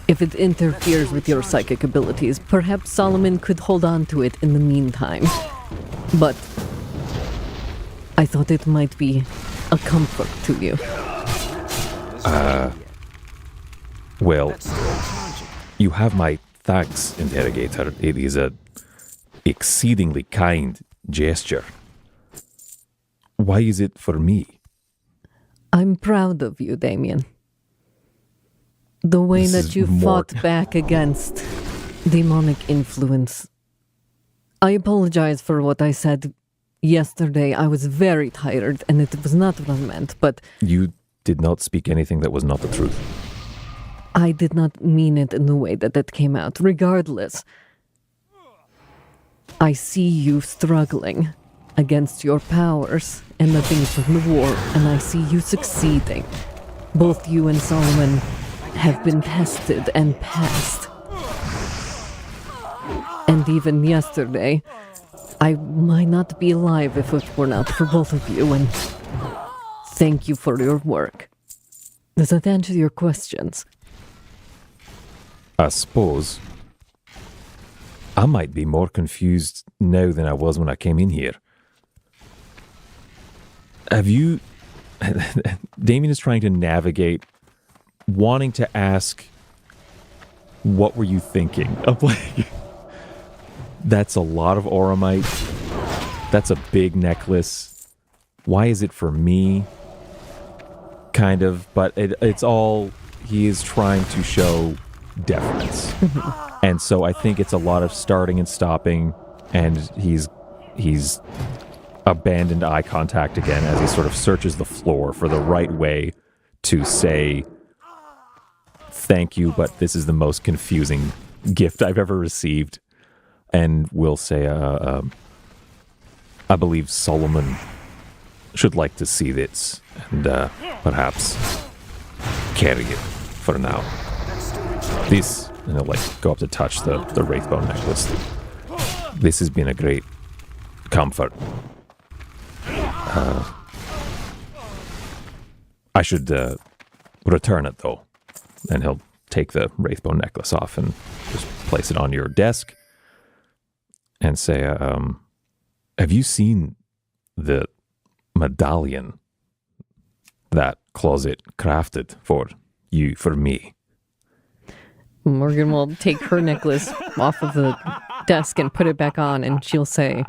If it interferes with your psychic abilities, perhaps Solomon could hold on to it in the meantime. But I thought it might be a comfort to you. Well, you have my thanks, Interrogator. It is a exceedingly kind gesture. Why is it for me? I'm proud of you, Damien. The way that you fought back against demonic influence. I apologize for what I said yesterday. I was very tired, and it was not what I meant, but... You did not speak anything that was not the truth. I did not mean it in the way that it came out. Regardless, I see you struggling against your powers and the things from the war, and I see you succeeding. Both you and Solomon have been tested and passed. And even yesterday, I might not be alive if it were not for both of you, and thank you for your work. Does that answer your questions? I suppose. I might be more confused now than I was when I came in here. Have you... Damien is trying to navigate, wanting to ask, what were you thinking? Of that's a lot of oromite. That's a big necklace. Why is it for me? Kind of, but it's all... He is trying to show deference. And so I think it's a lot of starting and stopping, and he's abandoned eye contact again as he sort of searches the floor for the right way to say thank you, but this is the most confusing gift I've ever received. And will say, I believe Solomon should like to see this, and perhaps carry it for now. This, and he'll go up to touch the Wraithbone necklace. This has been a great comfort. I should return it, though. And he'll take the Wraithbone necklace off and just place it on your desk and say, have you seen the medallion that Closet crafted for you, for me? Morgan will take her necklace off of the desk and put it back on, and she'll say,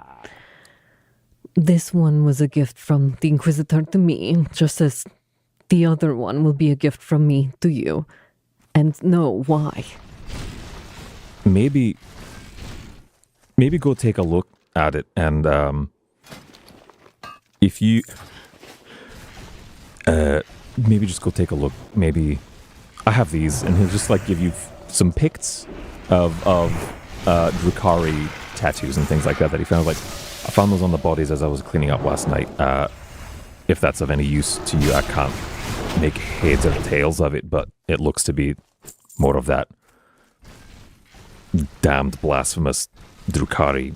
this one was a gift from the Inquisitor to me, just as the other one will be a gift from me to you. And no, why? Maybe go take a look at it, and if you maybe just go take a look. Maybe I have these, and he'll just give you some pics of Drukhari tattoos and things like that he found. Like, I found those on the bodies as I was cleaning up last night. If that's of any use to you, I can't make heads or tails of it, but it looks to be more of that damned blasphemous Drukhari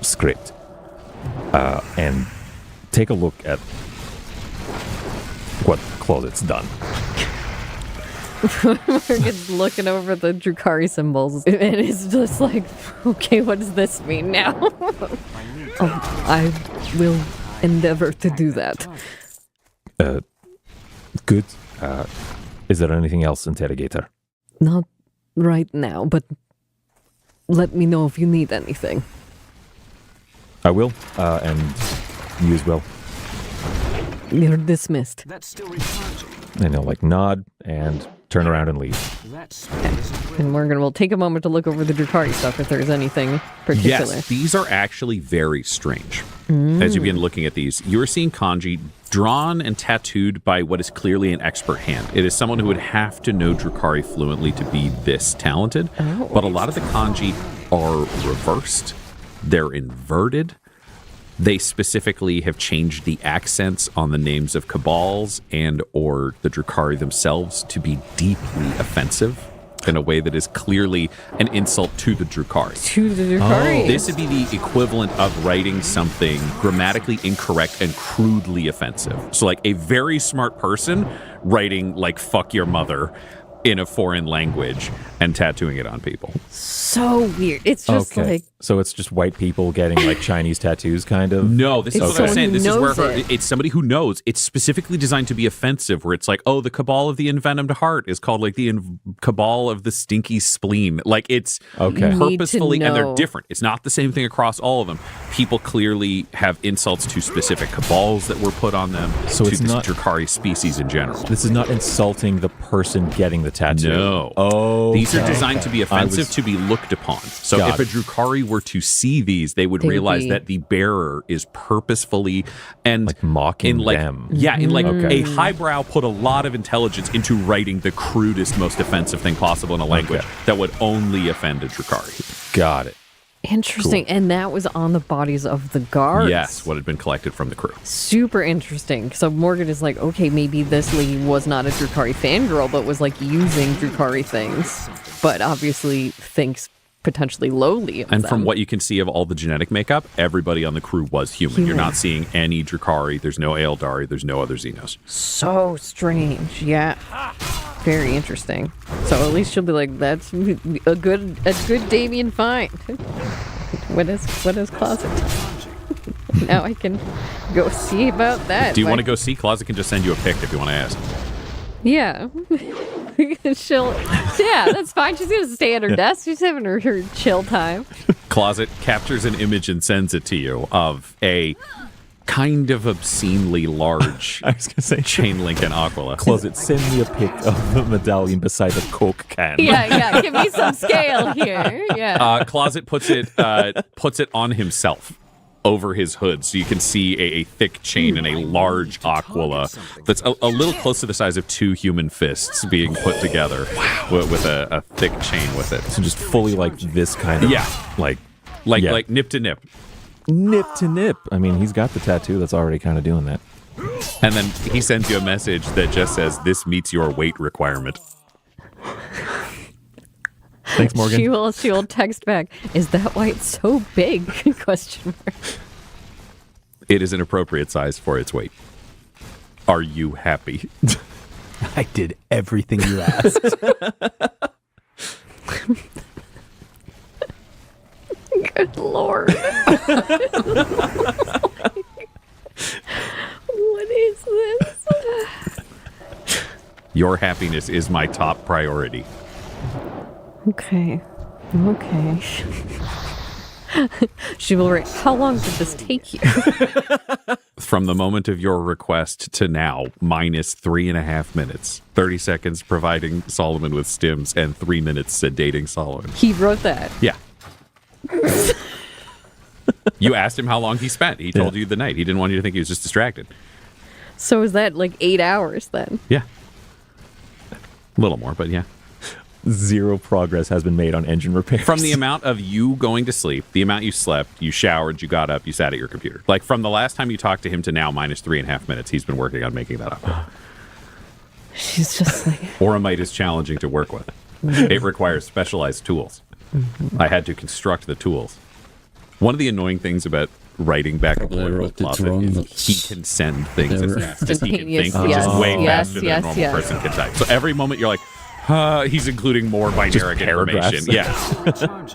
script. And take a look at what Closet's done. Morgan's looking over the Drukhari symbols, and it's just like, okay, what does this mean now? I will endeavor to do that. Good. Is there anything else, Interrogator? Not right now, but let me know if you need anything. I will, and you as well. You're dismissed. That's still recharging. And he'll like nod and turn around and leave. And Morgan will take a moment to look over the Drukhari stuff if there's anything particular. Yes, these are actually very strange. As you begin looking at these, you are seeing kanji drawn and tattooed by what is clearly an expert hand. It is someone who would have to know Drukhari fluently to be this talented. But a lot of the kanji are reversed. They're inverted. They specifically have changed the accents on the names of cabals and or the Drukhari themselves to be deeply offensive in a way that is clearly an insult to the Drukhari. To the Drukhari. This would be the equivalent of writing something grammatically incorrect and crudely offensive. So like a very smart person writing like fuck your mother in a foreign language and tattooing it on people. So weird. It's just like... So it's just white people getting like Chinese tattoos, kind of? No, this is what I'm saying. This is where it. It's somebody who knows. It's specifically designed to be offensive, where it's like, oh, the cabal of the envenomed heart is called like the cabal of the stinky spleen. Like it's purposefully, and they're different. It's not the same thing across all of them. People clearly have insults to specific cabals that were put on them, so to it's this not Drukhari species in general. This is not insulting the person getting the tattoo. No. Oh, these are designed to be offensive, to be looked upon. So if a Drukhari were to see these, they would realize that the bearer is purposefully and like mocking in like, them. Yeah, in like a highbrow put a lot of intelligence into writing the crudest, most offensive thing possible in a language that would only offend a Drukhari. Got it. Interesting. Cool. And that was on the bodies of the guards. Yes, what had been collected from the crew. Super interesting. So Morgan is like, okay, maybe this lady was not a Drukhari fangirl, but was like using Drukhari things, but obviously thinks potentially lowly of and them. From what you can see of all the genetic makeup, everybody on the crew was human. You're not seeing any Drukhari. There's no Eldari. There's no other Xenos. So strange. Yeah. Very interesting. So at least she'll be like, that's a good Damien find. What is Closet? Now I can go see about that. Do you want to go see? Closet can just send you a pic if you want to ask. Yeah. That's fine. She's going to stay at her desk. She's having her chill time. Closet captures an image and sends it to you of a kind of obscenely large I was going to say chain link and Aquila. Closet, send me a pic of the medallion beside the Coke can. Yeah. Give me some scale here. Yeah. Closet puts it on himself over his hood, so you can see a thick chain and a large Aquila that's a little close to the size of two human fists being put together with a thick chain with it. So just fully like this kind of like nip to nip. Nip to nip. I mean, he's got the tattoo that's already kind of doing that. And then he sends you a message that just says, "This meets your weight requirement." Thanks, Morgan. She will text back, "Is that why it's so big?" Question mark. It is an appropriate size for its weight. Are you happy? I did everything you asked. Good Lord. What is this? Your happiness is my top priority. Okay. She will write, how long did this take you? From the moment of your request to now, minus 3.5 minutes. 30 seconds providing Solomon with stims and 3 minutes sedating Solomon. He wrote that. Yeah. You asked him how long he spent. He told you the night. He didn't want you to think he was just distracted. So is that like 8 hours then? Yeah. A little more, but yeah. Zero progress has been made on engine repairs. From the amount of you going to sleep, the amount you slept, you showered, you got up, you sat at your computer. Like from the last time you talked to him to now, minus 3.5 minutes, he's been working on making that up. She's just like... Oromite is challenging to work with. It requires specialized tools. I had to construct the tools. One of the annoying things about writing back and forth with Closet is he can send things as fast as he can think, which is way faster than a normal person can type. So every moment you're like, he's including more binary information. Yeah.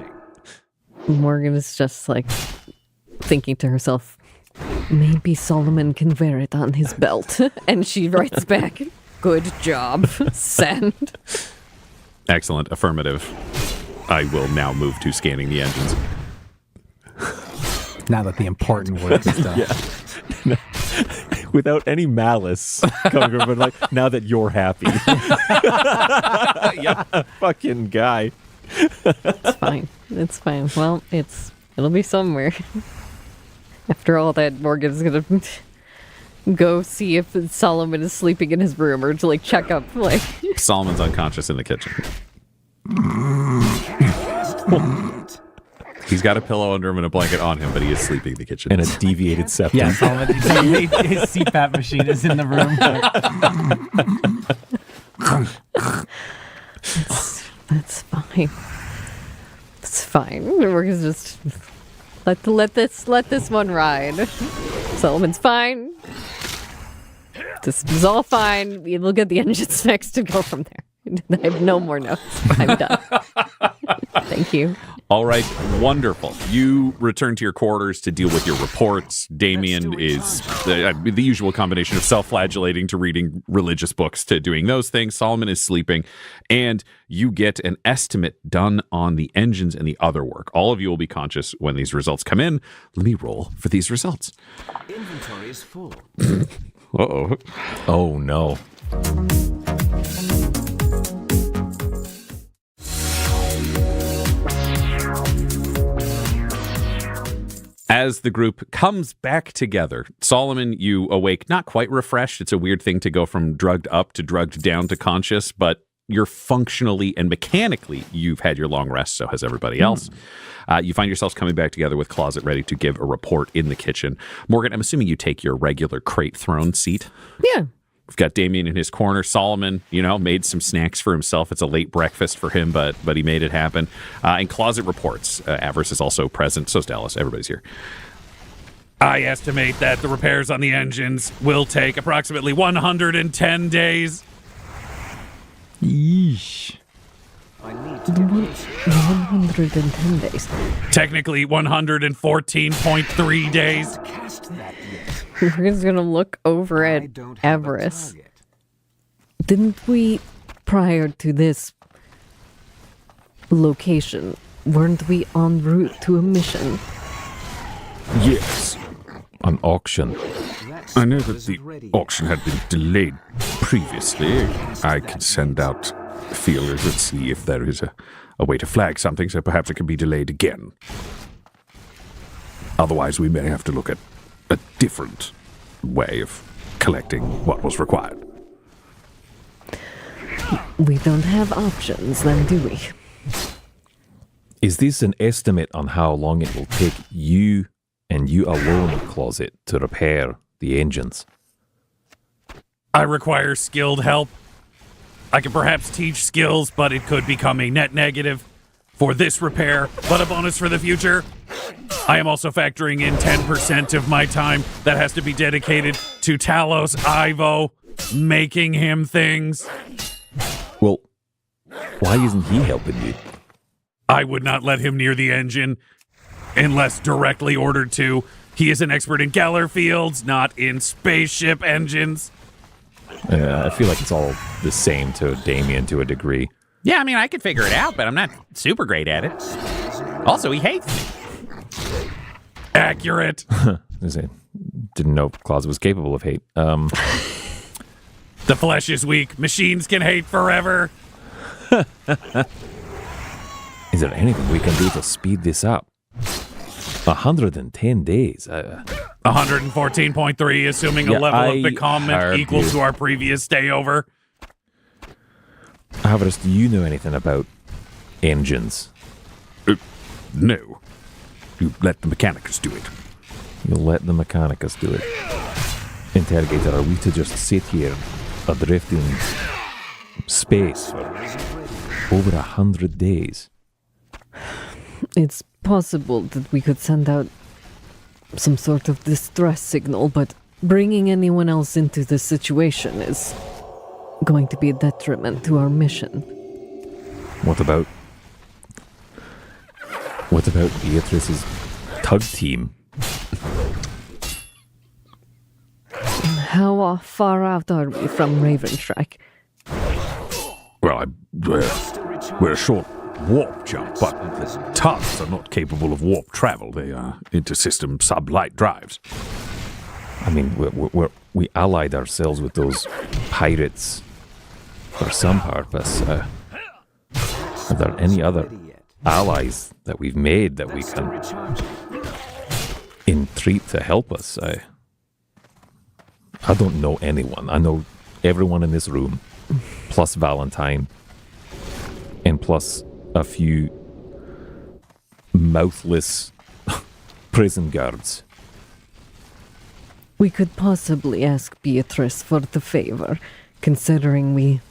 Morgan is just like thinking to herself, maybe Solomon can wear it on his belt. And she writes back, good job, send. Excellent, affirmative. I will now move to scanning the engines. Now that the important work is done. Yeah. Without any malice coming from, like, now that you're happy. Yeah, fucking guy. It's fine. It's fine. Well, it'll be somewhere. After all that, Morgan's gonna go see if Solomon is sleeping in his room or to like check up. Like Solomon's unconscious in the kitchen. He's got a pillow under him and a blanket on him, but he is sleeping in the kitchen. And a deviated septum. Yeah, Solomon, his CPAP machine is in the room. That's fine. It's fine. We're gonna just let this one ride. Solomon's fine. This is all fine. We'll get the engines fixed to go from there. I have no more notes. I'm done. Thank you. All right, wonderful. You return to your quarters to deal with your reports. Damien is the usual combination of self-flagellating to reading religious books to doing those things. Solomon is sleeping, and you get an estimate done on the engines and the other work. All of you will be conscious when these results come in. Let me roll for these results. Inventory is full. Uh-oh. Oh, no. As the group comes back together, Solomon, you awake not quite refreshed. It's a weird thing to go from drugged up to drugged down to conscious, but you're functionally and mechanically, you've had your long rest, so has everybody else. You find yourselves coming back together with Closet ready to give a report in the kitchen. Morgan, I'm assuming you take your regular crate throne seat. Yeah. We've got Damien in his corner. Solomon, made some snacks for himself. It's a late breakfast for him, but he made it happen. And Closet reports. Avarice is also present. So's Dallas. Everybody's here. I estimate that the repairs on the engines will take approximately 110 days. Yeesh. I need to get 110 days. Technically 114.3 days. We're just gonna look over at Avarice. Didn't we, prior to this location, weren't we en route to a mission? Yes. An auction. I know that the auction had been delayed previously. I can send out feelers and see if there is a way to flag something, so perhaps it can be delayed again. Otherwise, we may have to look at a different way of collecting what was required. We don't have options, then, do we? Is this an estimate on how long it will take you and you alone, Closet, to repair the engines? I require skilled help. I can perhaps teach skills, but it could become a net negative for this repair, but a bonus for the future. I am also factoring in 10% of my time that has to be dedicated to Talos Ivo, making him things. Well, why isn't he helping you? I would not let him near the engine unless directly ordered to. He is an expert in Geller fields, not in spaceship engines. I feel like it's all the same to Damien to a degree. Yeah, I mean, I could figure it out, but I'm not super great at it. Also, he hates me. Accurate. Didn't know Closet was capable of hate. The flesh is weak. Machines can hate forever. Is there anything we can do to speed this up? 110 days. 114.3, assuming a level of becalmment equal to our previous stay over. Avarice, do you know anything about engines? No. You let the Mechanicus do it. You'll let the Mechanicus do it. Interrogator, are we to just sit here adrift in space for over 100 days? It's possible that we could send out some sort of distress signal, but bringing anyone else into this situation is going to be a detriment to our mission. What about Beatrice's tug team? How far out are we from Raventrack? Well, we're a short warp jump, but the tugs are not capable of warp travel. They are inter-system sub-light drives. I mean, we allied ourselves with those pirates for some purpose. Are there any other allies that we've made that we can entreat to help us? I don't know anyone. I know everyone in this room, plus Valentine, and plus a few mouthless prison guards. We could possibly ask Beatrice for the favor, considering we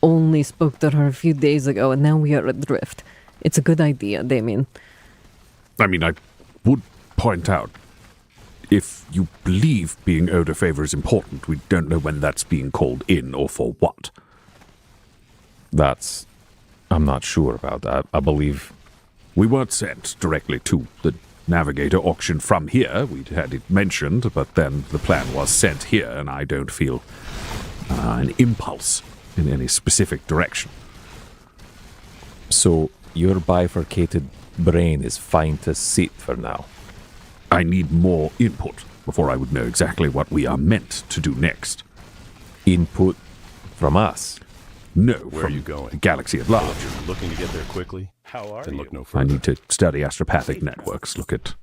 only spoke to her a few days ago and now we are adrift. It's a good idea, Damien. I mean, I would point out, if you believe being owed a favor is important, we don't know when that's being called in or for what. I'm not sure about that. I believe we weren't sent directly to the Navigator auction from here. We'd had it mentioned, but then the plan was sent here, and I don't feel an impulse in any specific direction. So your bifurcated brain is fine to sit for now? I need more input before I would know exactly what we are meant to do next. Input from us? No, where are you going? The galaxy at large. You're looking to get there quickly? How are you? Look no I further. need to study astropathic networks, look at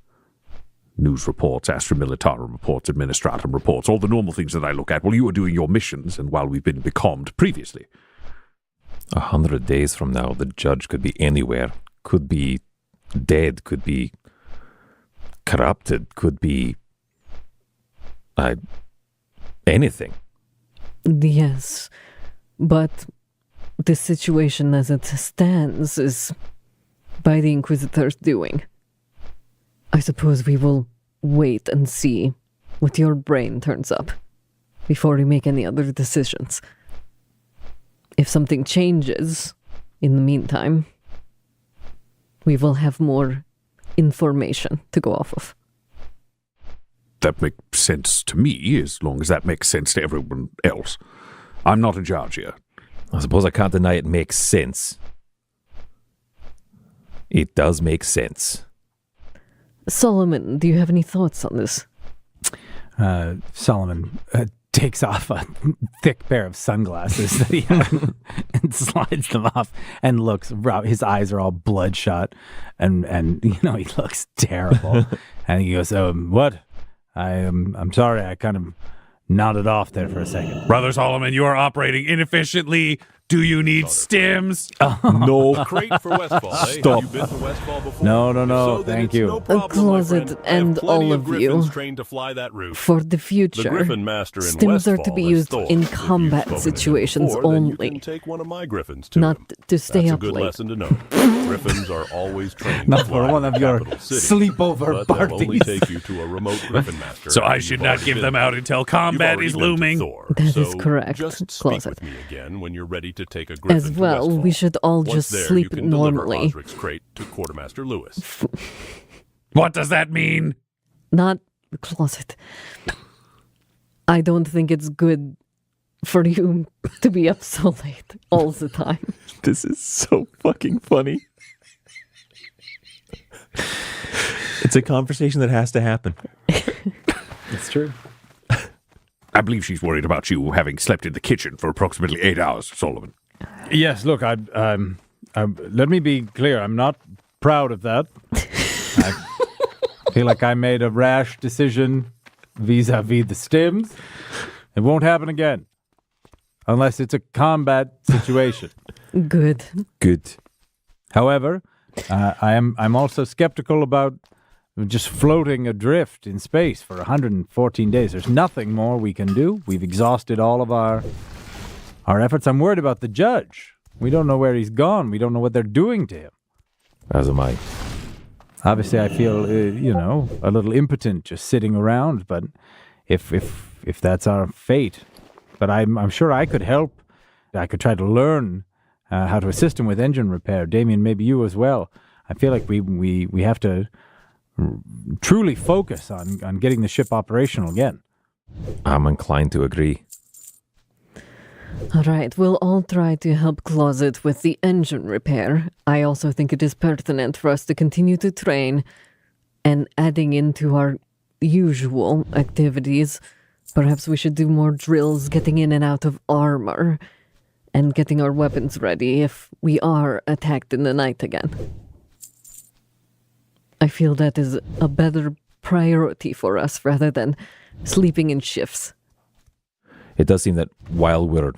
news reports, Astra Militarum reports, Administratum reports, all the normal things that I look at while you are doing your missions and while we've been becalmed previously. 100 days from now, the judge could be anywhere. Could be dead, could be corrupted, could be anything. Yes, but the situation as it stands is by the Inquisitor's doing. I suppose we will wait and see what your brain turns up before we make any other decisions. If something changes in the meantime, we will have more information to go off of. That makes sense to me, as long as that makes sense to everyone else. I'm not in charge here. I suppose I can't deny it makes sense. It does make sense. Solomon, do you have any thoughts on this? Solomon takes off a thick pair of sunglasses that he had and slides them off and looks. His eyes are all bloodshot, and he looks terrible. And he goes, "What? I'm sorry. I kind of nodded off there for a second." Brother Solomon, you are operating inefficiently. Do you need stims? No. Crate for Westfall, eh? Stop. Have you been to Westfall before? No, So thank you. No problem, Closet my friend. I have and plenty all of of griffins you. trained to fly that route. For the future, The Griffin Master in stims are to Westfall be has used Thor. in If you've combat spoken to him situations before, then you only. can take one of my griffins to Not him. to stay That's a up good late. lesson to know. Griffins are always trained Not to for fly one to of the your capital city, sleepover but they'll only parties. take you to a remote Griffin Master. So I and should you've not already give been them out there. until You've combat already is been to looming. Thor, That is so correct, Just speak Closet. with me again when you're ready to take a griffin As to well, Westfall. we should all Once just there, sleep you can deliver normally. Osric's crate to Quartermaster Lewis. What does that mean? Not the closet. I don't think it's good for you to be up so late all the time. This is so fucking funny. It's a conversation that has to happen. It's true. I believe she's worried about you having slept in the kitchen for approximately 8 hours, Solomon. Yes, look, let me be clear. I'm not proud of that. I feel like I made a rash decision vis-a-vis the stims. It won't happen again. Unless it's a combat situation. Good. Good. However, I'm also skeptical about just floating adrift in space for 114 days. There's nothing more we can do. We've exhausted all of our efforts. I'm worried about the judge. We don't know where he's gone. We don't know what they're doing to him. As am I. Obviously, I feel, a little impotent just sitting around. But if that's our fate, but I'm sure I could help. I could try to learn how to assist him with engine repair. Damien, maybe you as well. I feel like we have to truly focus on getting the ship operational again. I'm inclined to agree. All right, we'll all try to help Closet with the engine repair. I also think it is pertinent for us to continue to train, and adding into our usual activities, perhaps we should do more drills getting in and out of armor and getting our weapons ready if we are attacked in the night again. I feel that is a better priority for us rather than sleeping in shifts. It does seem that while we're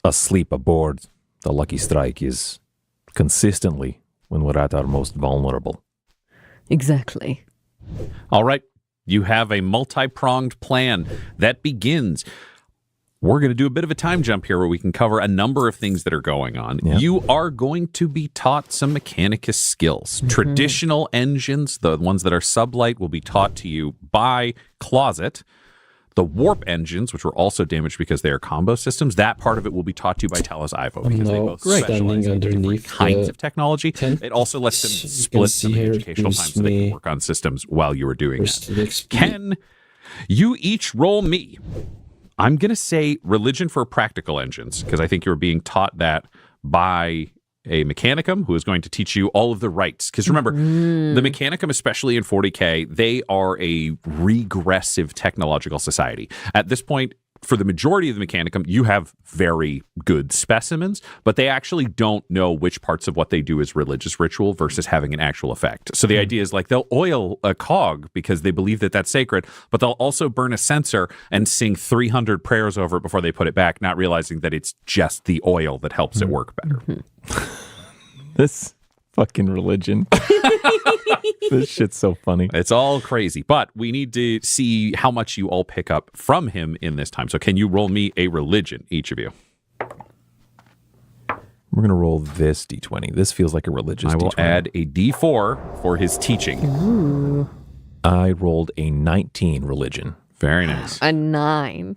asleep aboard, the Lucky Strike is consistently when we're at our most vulnerable. Exactly. All right. You have a multi-pronged plan that begins. We're going to do a bit of a time jump here where we can cover a number of things that are going on. Yep. You are going to be taught some Mechanicus skills. Mm-hmm. Traditional engines, the ones that are sublight, will be taught to you by Closet. The warp engines, which were also damaged because they are combo systems, that part of it will be taught to you by Talos Ivo because they both specialize in different kinds of technology. It also lets them split some educational time so they can work on systems while you are doing that. Can you each roll me? I'm going to say religion for practical engines because I think you're being taught that by a Mechanicum who is going to teach you all of the rights. Because remember, the Mechanicum, especially in 40K, they are a regressive technological society. At this point, for the majority of the Mechanicum, you have very good specimens, but they actually don't know which parts of what they do is religious ritual versus having an actual effect. So the idea is like they'll oil a cog because they believe that that's sacred, but they'll also burn a censer and sing 300 prayers over it before they put it back, not realizing that it's just the oil that helps it work better. This fucking religion. This shit's so funny. It's all crazy, but we need to see how much you all pick up from him in this time. So can you roll me a religion, each of you? We're going to roll this D20. This feels like a religious D20. I will add a D4 for his teaching. Ooh. I rolled a 19 religion. Very nice. A 9.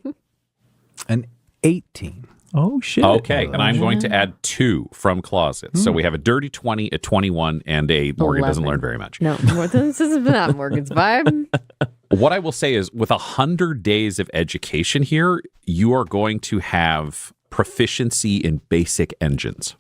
An 18. Oh, shit. Okay, and I'm going to add 2 from Closet. So we have a dirty 20, a 21, and a Morgan 11. doesn't learn very much. No, this is not Morgan's vibe. What I will say is with 100 days of education here, you are going to have proficiency in basic engines.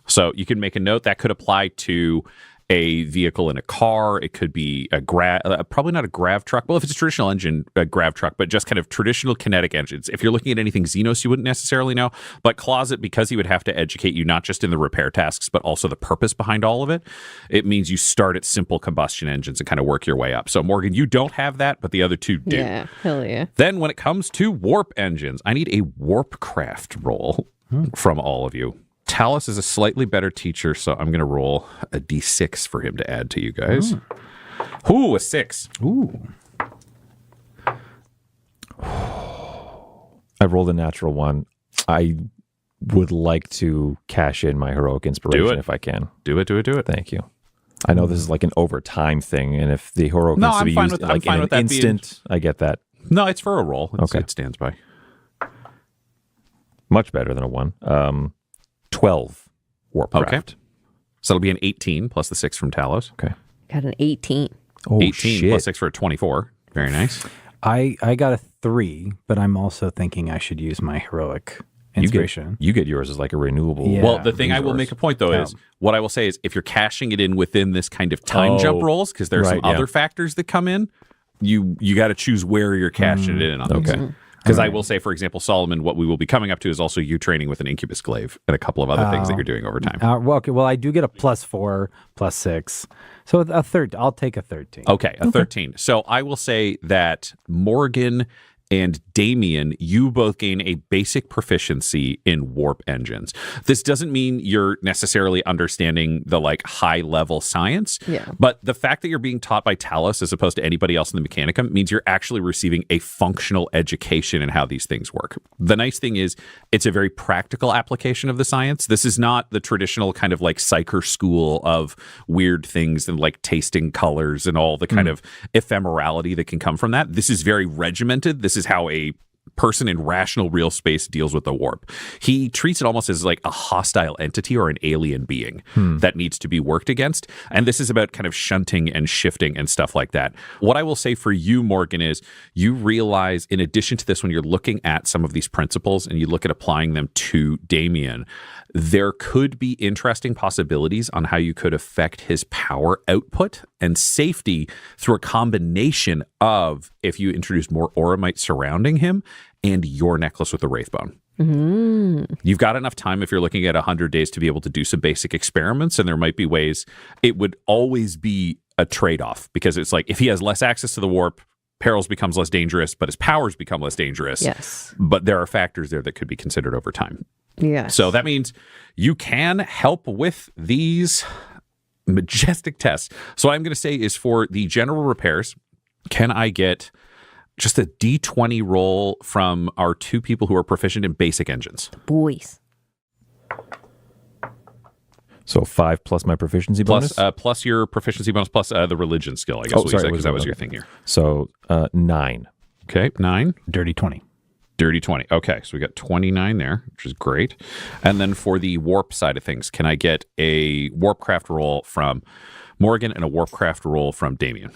So you can make a note that could apply to a vehicle in a car. It could be a probably not a grav truck. Well, if it's a traditional engine, a grav truck, but just kind of traditional kinetic engines. If you're looking at anything Xenos, you wouldn't necessarily know. But Closet, because he would have to educate you not just in the repair tasks, but also the purpose behind all of it, it means you start at simple combustion engines and kind of work your way up. So Morgan, you don't have that, but the other two do. Yeah, hell yeah. Then when it comes to warp engines, I need a warpcraft roll from all of you. Talos is a slightly better teacher, so I'm going to roll a D6 for him to add to you guys. Ooh, a 6. Ooh. I rolled a natural 1. I would like to cash in my heroic inspiration if I can. Do it. Thank you. I know this is like an overtime thing, and if the heroic needs to be used like in an instant, I get that. No, it's for a roll. It stands by. Much better than a 1. 12 warpcraft. Okay. So it'll be an 18 plus the 6 from Talos. Okay. Got an 18. Oh, 18 shit. plus 6 for a 24. Very nice. I got a 3, but I'm also thinking I should use my heroic inspiration. You get yours as like a renewable. Yeah. Well, the thing I will make a point, though, is what I will say is if you're cashing it in within this kind of time jump rolls, because there's some other factors that come in, you got to choose where you're cashing it in on. Okay. Because I will say, for example, Solomon, what we will be coming up to is also you training with an incubus glaive and a couple of other things that you're doing over time. Well, I do get a +4, +6. So a third. I'll take a 13. Okay, a 13. So I will say that Morgan and Damien, you both gain a basic proficiency in warp engines. This doesn't mean you're necessarily understanding the like high level science, but the fact that you're being taught by Talos as opposed to anybody else in the Mechanicum means you're actually receiving a functional education in how these things work. The nice thing is it's a very practical application of the science. This is not the traditional kind of like psycher school of weird things and like tasting colors and all the kind of ephemerality that can come from that. This is very regimented. This is how a person in rational real space deals with the warp. He treats it almost as like a hostile entity or an alien being that needs to be worked against. And this is about kind of shunting and shifting and stuff like that. What I will say for you, Morgan, is you realize in addition to this, when you're looking at some of these principles and you look at applying them to Damien, there could be interesting possibilities on how you could affect his power output and safety through a combination of if you introduce more Auramite surrounding him and your necklace with the Wraithbone. You've got enough time if you're looking at 100 days to be able to do some basic experiments, and there might be ways. It would always be a trade-off because it's like if he has less access to the warp, Perils becomes less dangerous, but his powers become less dangerous. Yes. But there are factors there that could be considered over time. Yes. So that means you can help with these majestic tests. So what I'm going to say is for the general repairs, can I get just a D20 roll from our two people who are proficient in basic engines? Boys. So 5 plus my proficiency bonus? Plus your proficiency bonus, plus the religion skill, I guess. Because that was your thing here. So 9. Okay, 9. Dirty 20. Dirty 20. Okay, so we got 29 there, which is great. And then for the warp side of things, can I get a warpcraft roll from Morgan and a warpcraft roll from Damien?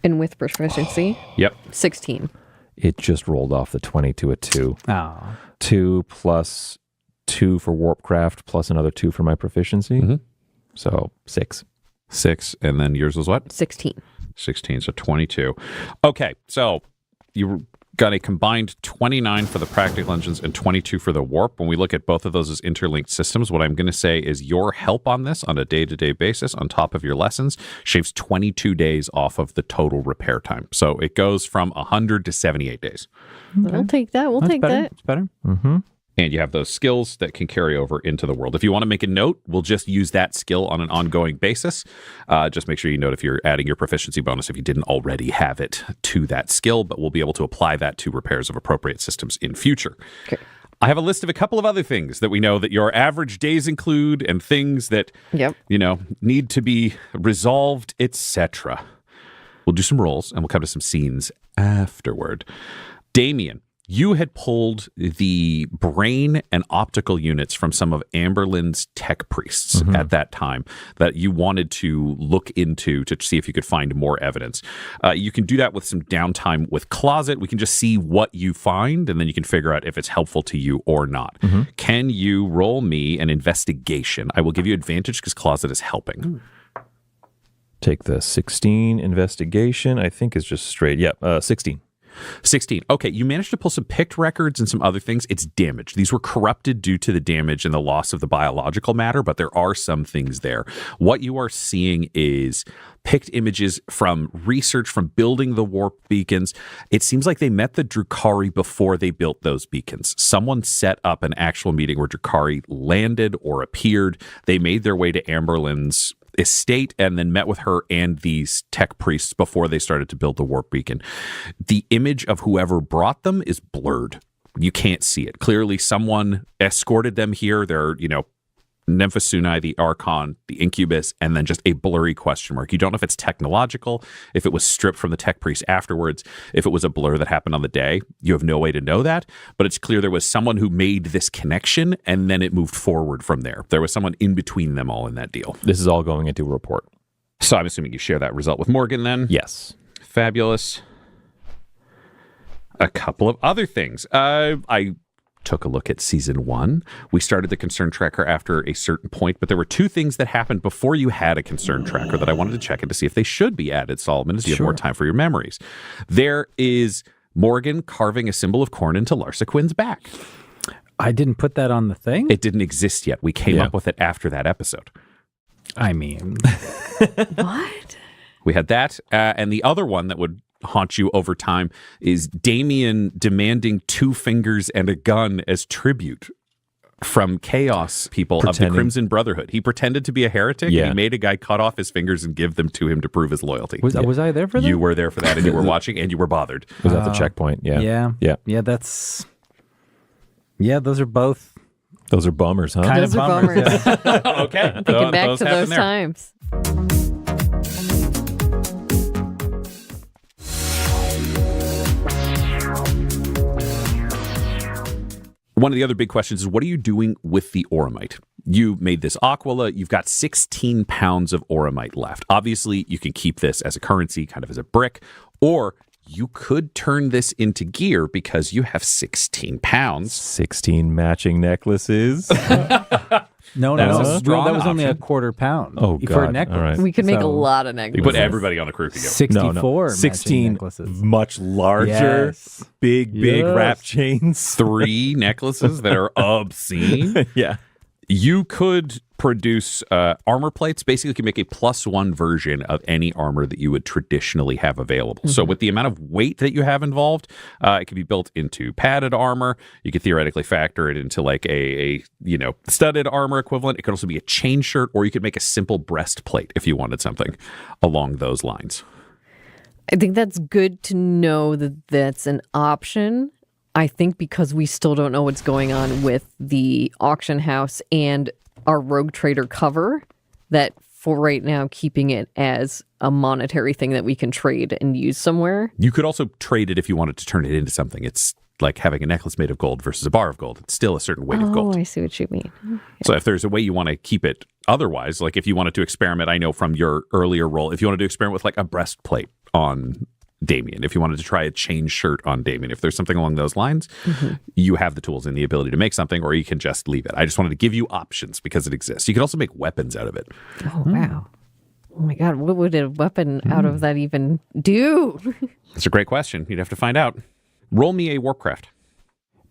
And with proficiency? Yep. 16. It just rolled off the 20 to a 2. Oh. 2 plus 2 for warpcraft plus another 2 for my proficiency. So 6. 6. And then yours was what? 16. 16, so 22. Okay, so you got a combined 29 for the practical engines and 22 for the warp. When we look at both of those as interlinked systems, what I'm going to say is your help on this on a day-to-day basis on top of your lessons shaves 22 days off of the total repair time. So it goes from 100 to 78 days. I'll take that. That's take better. that. It's better. And you have those skills that can carry over into the world. If you want to make a note, we'll just use that skill on an ongoing basis. Just make sure you note if you're adding your proficiency bonus if you didn't already have it to that skill, but we'll be able to apply that to repairs of appropriate systems in future. Okay. I have a list of a couple of other things that we know that your average days include and things that, need to be resolved, etc. We'll do some rolls and we'll come to some scenes afterward. Damien, you had pulled the brain and optical units from some of Amberlin's tech priests at that time that you wanted to look into to see if you could find more evidence. You can do that with some downtime with Closet. We can just see what you find, and then you can figure out if it's helpful to you or not. Can you roll me an investigation? I will give you advantage because Closet is helping. Take the 16 investigation. I think is just straight. 16. 16. Okay, you managed to pull some picked records and some other things. It's damaged. These were corrupted due to the damage and the loss of the biological matter, but there are some things there. What you are seeing is picked images from research from building the warp beacons. It seems like they met the Drukhari before they built those beacons. Someone set up an actual meeting where Drukhari landed or appeared. They made their way to Amberlin's estate and then met with her and these tech priests before they started to build the warp beacon. The image of whoever brought them is blurred. You can't see it. Clearly someone escorted them here. They're, Nymphosuni, the Archon, the Incubus, and then just a blurry question mark. You don't know if it's technological, if it was stripped from the tech priest afterwards, if it was a blur that happened on the day. You have no way to know that, but it's clear there was someone who made this connection and then it moved forward from there. There was someone in between them all in that deal. This is all going into a report. So I'm assuming you share that result with Morgan then? Yes. Fabulous. A couple of other things. I took a look at season 1. We started the concern tracker after a certain point, but there were 2 things that happened before you had a concern tracker that I wanted to check in to see if they should be added, Solomon, as you have more time for your memories. There is Morgan carving a symbol of corn into Larsa back. I didn't put that on the thing? It didn't exist yet. We came up with it after that episode. I mean... What? We had that, and the other one that would haunt you over time is Damien demanding 2 fingers and a gun as tribute from Chaos people of the Crimson Brotherhood. He pretended to be a heretic, and he made a guy cut off his fingers and give them to him to prove his loyalty. Was I there for that? You were there for that, and you were watching, and you were bothered. Was at the checkpoint, Yeah, those are both... Those are bummers, huh? Those are bummers. Okay. Thinking back to those times. One of the other big questions is, what are you doing with the Oromite? You made this Aquila. You've got 16 pounds of Oromite left. Obviously, you can keep this as a currency, kind of as a brick, or you could turn this into gear because you have 16 pounds. 16 matching necklaces. No, that was only a quarter pound. Oh, God. For a necklace. All right. We could make a lot of necklaces. You put everybody on a crew together. 64 16 necklaces. Much larger, big wrap chains. 3 necklaces that are obscene. Yeah. You could produce armor plates. Basically, you can make a +1 version of any armor that you would traditionally have available. So with the amount of weight that you have involved, it can be built into padded armor. You could theoretically factor it into like a studded armor equivalent. It could also be a chain shirt, or you could make a simple breastplate if you wanted something along those lines. I think that's good to know that that's an option. I think because we still don't know what's going on with the auction house and our rogue trader cover, that for right now, keeping it as a monetary thing that we can trade and use somewhere. You could also trade it if you wanted to turn it into something. It's like having a necklace made of gold versus a bar of gold. It's still a certain weight of gold. Oh, I see what you mean. Yeah. So if there's a way you want to keep it otherwise, like if you wanted to experiment, I know from your earlier role, if you wanted to experiment with like a breastplate on Damien, if you wanted to try a chain shirt on Damien, if there's something along those lines, you have the tools and the ability to make something, or you can just leave it. I just wanted to give you options because it exists. You could also make weapons out of it. Oh, wow. Oh my God, what would a weapon out of that even do? That's a great question. You'd have to find out. Roll me a warcraft.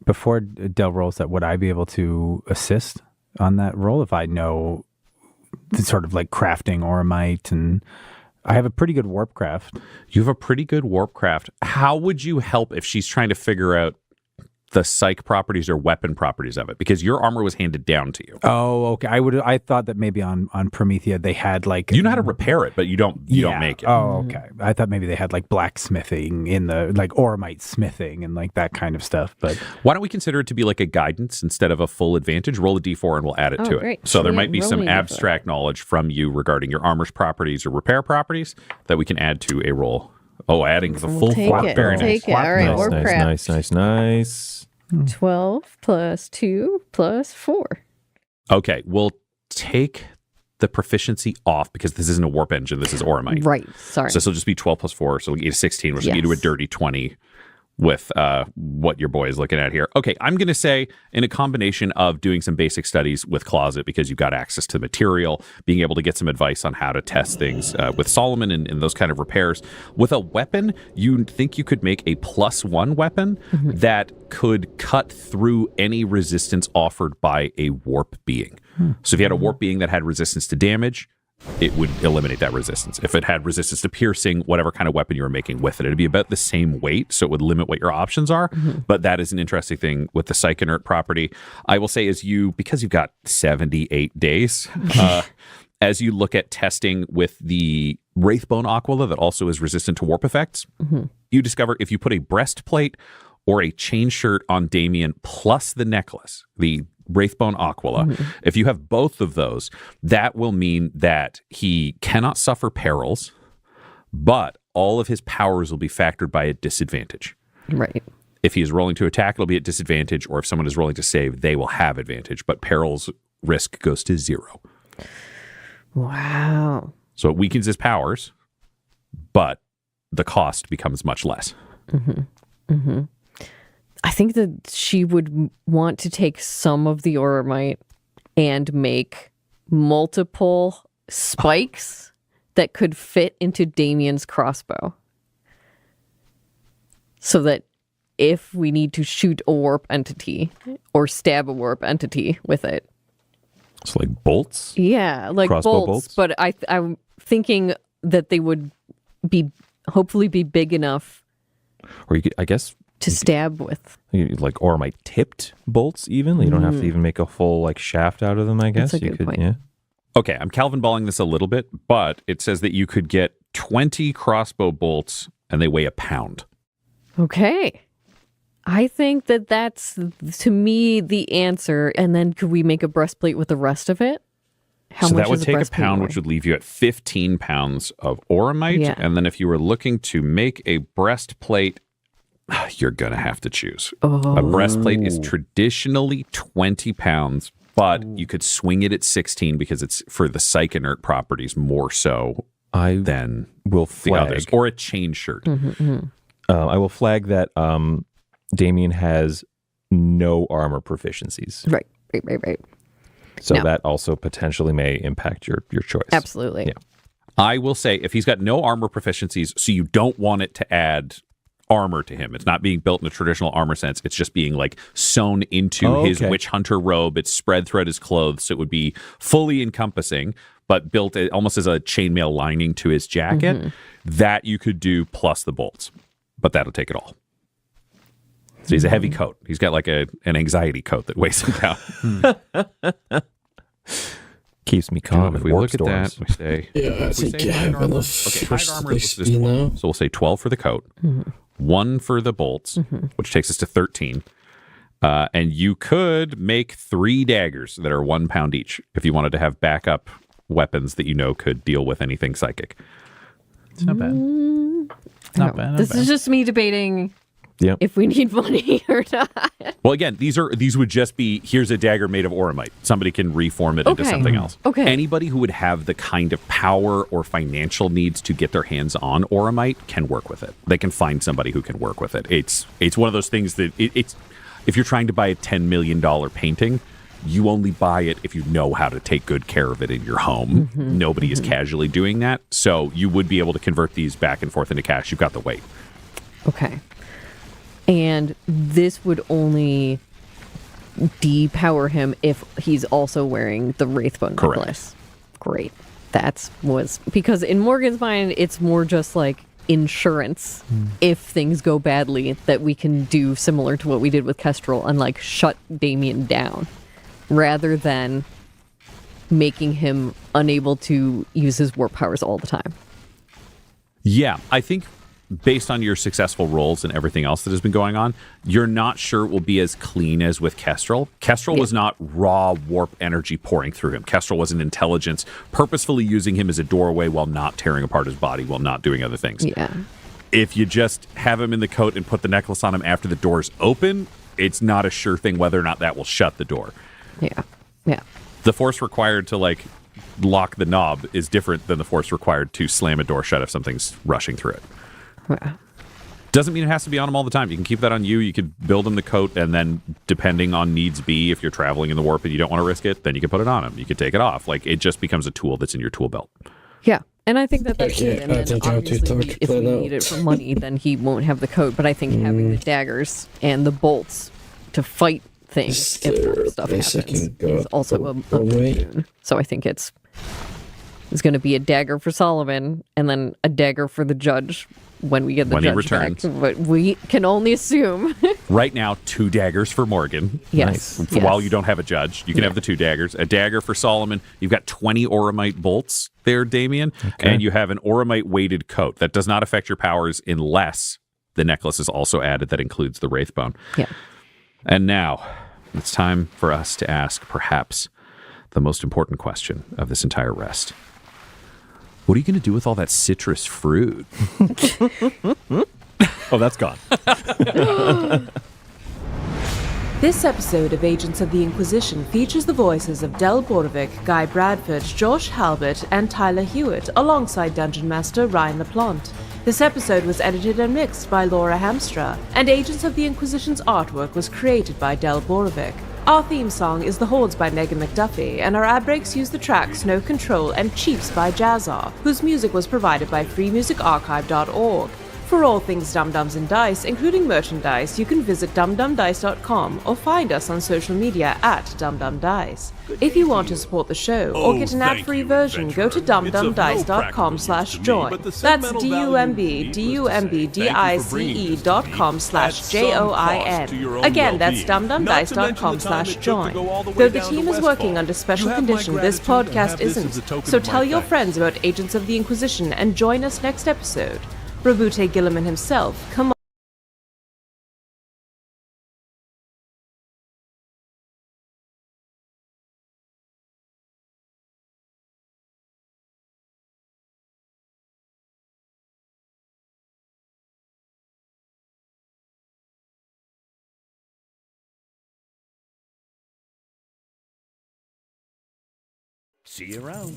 Before Del rolls that, would I be able to assist on that roll if I know the sort of like crafting Oromite? And I have a pretty good warpcraft. You have a pretty good warpcraft. How would you help if she's trying to figure out the psych properties or weapon properties of it? Because your armor was handed down to you. Oh, okay. I thought that maybe on Promethea they had like, you know how to repair it, but you don't make it. Oh, okay. I thought maybe they had like blacksmithing in the like Oromite smithing and like that kind of stuff. But why don't we consider it to be like a guidance instead of a full advantage? Roll a d4 and we'll add it to great. it. So there might be some rolling abstract knowledge from you regarding your armor's properties or repair properties that we can add to a roll. Oh, adding the full take flap. it. Very We'll nice. take it. All right, warcraft. Nice. 12 plus 2 plus 4. Okay, we'll take the proficiency off because this isn't a warp engine. This is Oromite. Right, sorry. So this will just be 12 plus 4. So we'll get a 16, which will get you to a dirty 20 with what your boy is looking at here. Okay, I'm going to say in a combination of doing some basic studies with Closet because you've got access to the material, being able to get some advice on how to test things with Solomon and those kind of repairs. With a weapon, you think you could make a +1 weapon that could cut through any resistance offered by a warp being. So if you had a warp being that had resistance to damage, it would eliminate that resistance. If it had resistance to piercing, whatever kind of weapon you were making with it, it'd be about the same weight, so it would limit what your options are. But that is an interesting thing with the Psych Inert property. I will say because you've got 78 days, as you look at testing with the Wraithbone Aquila that also is resistant to warp effects, you discover if you put a breastplate or a chain shirt on Damien plus the necklace, the Wraithbone Aquila, if you have both of those, that will mean that he cannot suffer perils, but all of his powers will be factored by a disadvantage. Right. If he is rolling to attack, it'll be at disadvantage, or if someone is rolling to save, they will have advantage, but perils risk goes to 0. Wow. So it weakens his powers, but the cost becomes much less. I think that she would want to take some of the Oromite and make multiple spikes that could fit into Damien's crossbow. So that if we need to shoot a warp entity or stab a warp entity with it. It's like bolts? Yeah, like Crossbow bolts. But I'm thinking that they would be hopefully be big enough. Or you could, I guess, to stab with. Like ormite tipped bolts even. You don't have to even make a full like shaft out of them, I guess. That's a good point. Yeah. Okay, I'm Calvin balling this a little bit, but it says that you could get 20 crossbow bolts and they weigh a pound. Okay. I think that's, to me, the answer. And then could we make a breastplate with the rest of it? How so much that would is take a breastplate pound, weigh? which would leave you at 15 pounds of oromite. Yeah. And then if you were looking to make a breastplate, you're going to have to choose. Oh. A breastplate is traditionally 20 pounds, but you could swing it at 16 because it's for the psych inert properties more so than will the others. flag. Or a chain shirt. I will flag that Damien has no armor proficiencies. Right. So No. that also potentially may impact your choice. Absolutely. Yeah. I will say if he's got no armor proficiencies, so you don't want it to add armor to him. It's not being built in a traditional armor sense. It's just being like sewn into his witch hunter robe. It's spread throughout his clothes. So it would be fully encompassing, but built almost as a chainmail lining to his jacket. That you could do plus the bolts, but that'll take it all. So he's a heavy coat. He's got like an anxiety coat that weighs him down. Keeps me calm. If we look at that, we say, Yeah, I think you have enough. Okay, for hide armor is this this now. 12. So we'll say 12 for the coat, 1 for the bolts, which takes us to 13. And you could make 3 daggers that are 1 pound each if you wanted to have backup weapons that you know could deal with anything psychic. It's not bad. Not bad. This is just me debating if we need money or not. Well, again, these would just be, here's a dagger made of oromite. Somebody can reform it into something else. Okay. Anybody who would have the kind of power or financial needs to get their hands on oromite can work with it. They can find somebody who can work with it. It's one of those things that it's if you're trying to buy a $10 million painting, you only buy it if you know how to take good care of it in your home. Nobody is casually doing that. So you would be able to convert these back and forth into cash. You've got the weight. Okay. And this would only depower him if he's also wearing the Wraithbone necklace. Great. Because in Morgan's mind, it's more just like insurance if things go badly that we can do similar to what we did with Kestrel and like shut Damien down rather than making him unable to use his warp powers all the time. Yeah, I think based on your successful rolls and everything else that has been going on, you're not sure it will be as clean as with Kestrel. Kestrel was not raw warp energy pouring through him. Kestrel was an intelligence purposefully using him as a doorway while not tearing apart his body, while not doing other things. Yeah. If you just have him in the coat and put the necklace on him after the door's open, it's not a sure thing whether or not that will shut the door. Yeah. The force required to like lock the knob is different than the force required to slam a door shut if something's rushing through it. Doesn't mean it has to be on him all the time. You can keep that on you. You could build him the coat, and then depending on needs be, if you're traveling in the warp and you don't want to risk it, then you can put it on him. You could take it off. Like, it just becomes a tool that's in your tool belt. Yeah. And I think that's Okay, good. And I then think I have to obviously talk if we that out. need it for money, then he won't have the coat. But I think having the daggers and the bolts to fight things if warp stuff happens is also a boon. So I think it's going to be a dagger for Solomon and then a dagger for the judge when we get the When he judge returns. back. But we can only assume. Right now, 2 daggers for Morgan. Yes. Nice. While you don't have a judge, you can have the 2 daggers. A dagger for Solomon. You've got 20 oromite bolts there, Damien. Okay. And you have an oromite weighted coat. That does not affect your powers unless the necklace is also added. That includes the Wraithbone. Yeah. And now, it's time for us to ask perhaps the most important question of this entire rest. What are you going to do with all that citrus fruit? Oh, that's gone. This episode of Agents of the Inquisition features the voices of Del Borovic, Guy Bradford, Josh Halbert, and Tyler Hewitt, alongside Dungeon Master Ryan LaPlante. This episode was edited and mixed by Laura Hamstra, and Agents of the Inquisition's artwork was created by Del Borovic. Our theme song is The Hordes by Megan McDuffie, and our ad breaks use the tracks No Control and Chiefs by Jazzar, whose music was provided by freemusicarchive.org. For all things Dum-Dums and Dice, including merchandise, you can visit dumdumdice.com or find us on social media at dumdumdice. If you want to support the show or get an ad-free version, go to dumdumdice.com/join. That's dumdumdice.com/join. Again, that's dumdumdice.com/join. Though the team is working under special condition, this podcast isn't. So tell your friends about Agents of the Inquisition and join us next episode. Rabute Gilliman himself, come on. See you around.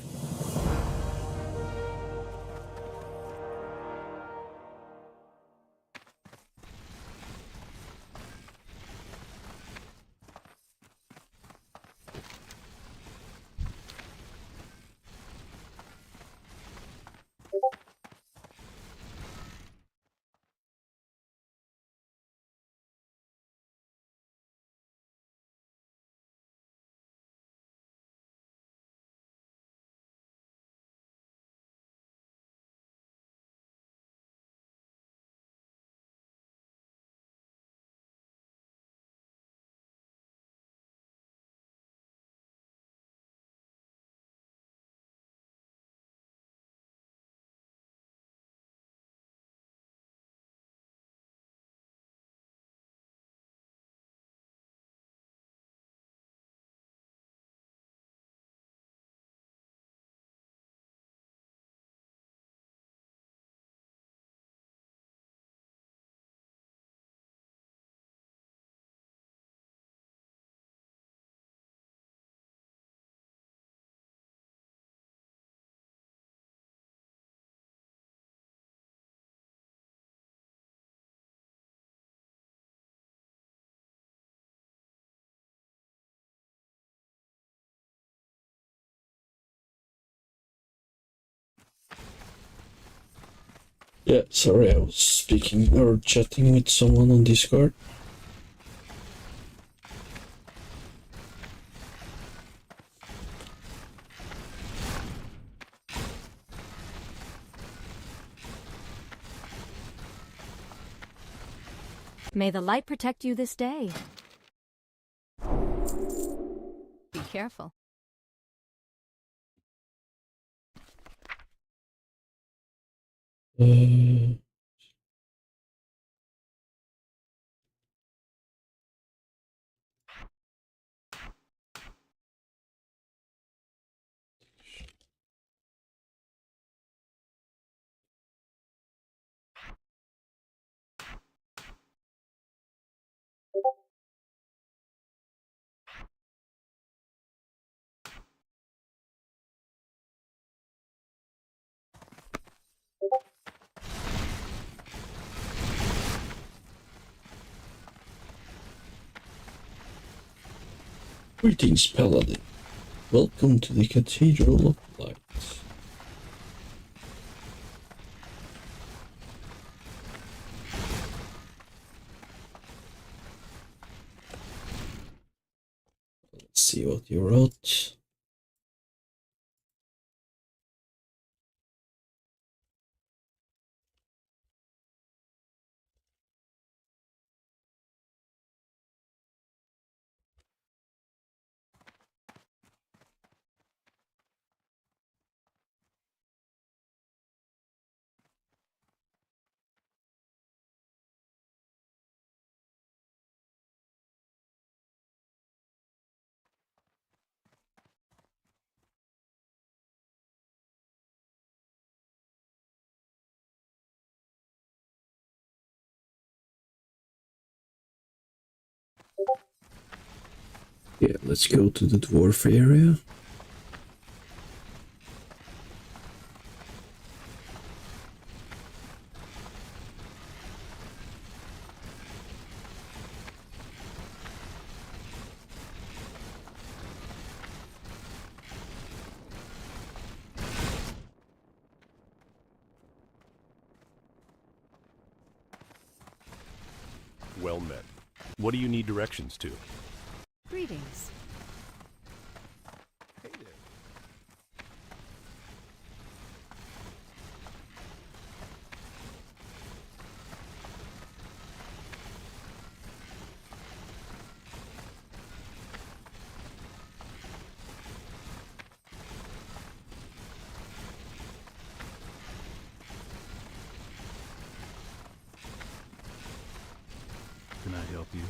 Yeah, sorry, I was speaking or chatting with someone on Discord. May the light protect you this day. Be careful. Greetings, Paladin. Welcome to the Cathedral of Light. Let's see what you wrote. Yeah, let's go to the dwarf area. well met. What do you need directions to? Greetings. Can I help you?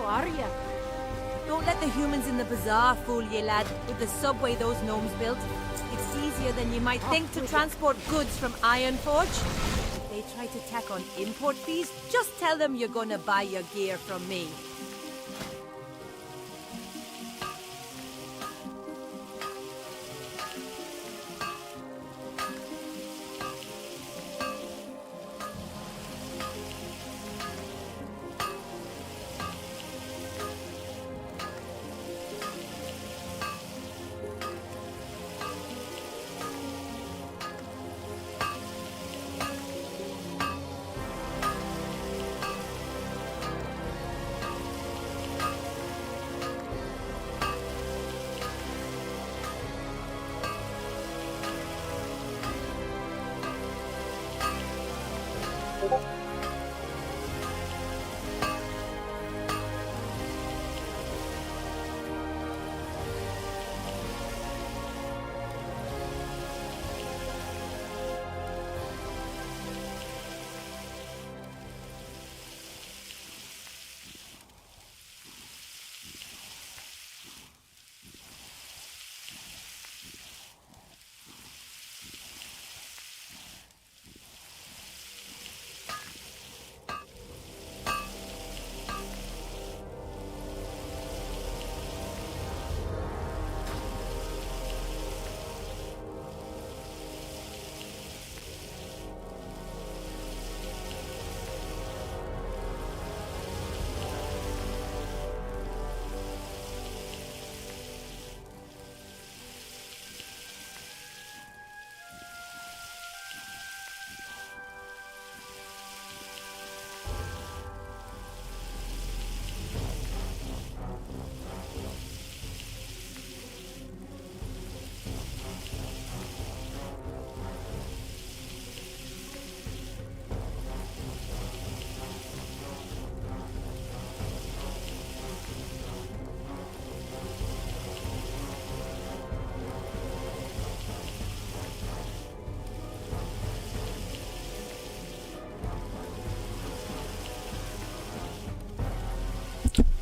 Are ya? Don't let the humans in the bazaar fool you, lad, with the subway those gnomes built. It's easier than you might think to transport goods from Ironforge. If they try to tack on import fees, just tell them you're gonna buy your gear from me.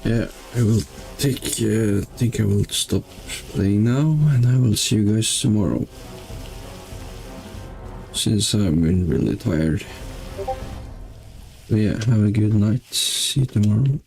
Yeah, I will think I will stop playing now, and I will see you guys tomorrow. Since I've been really tired. But yeah, have a good night. See you tomorrow.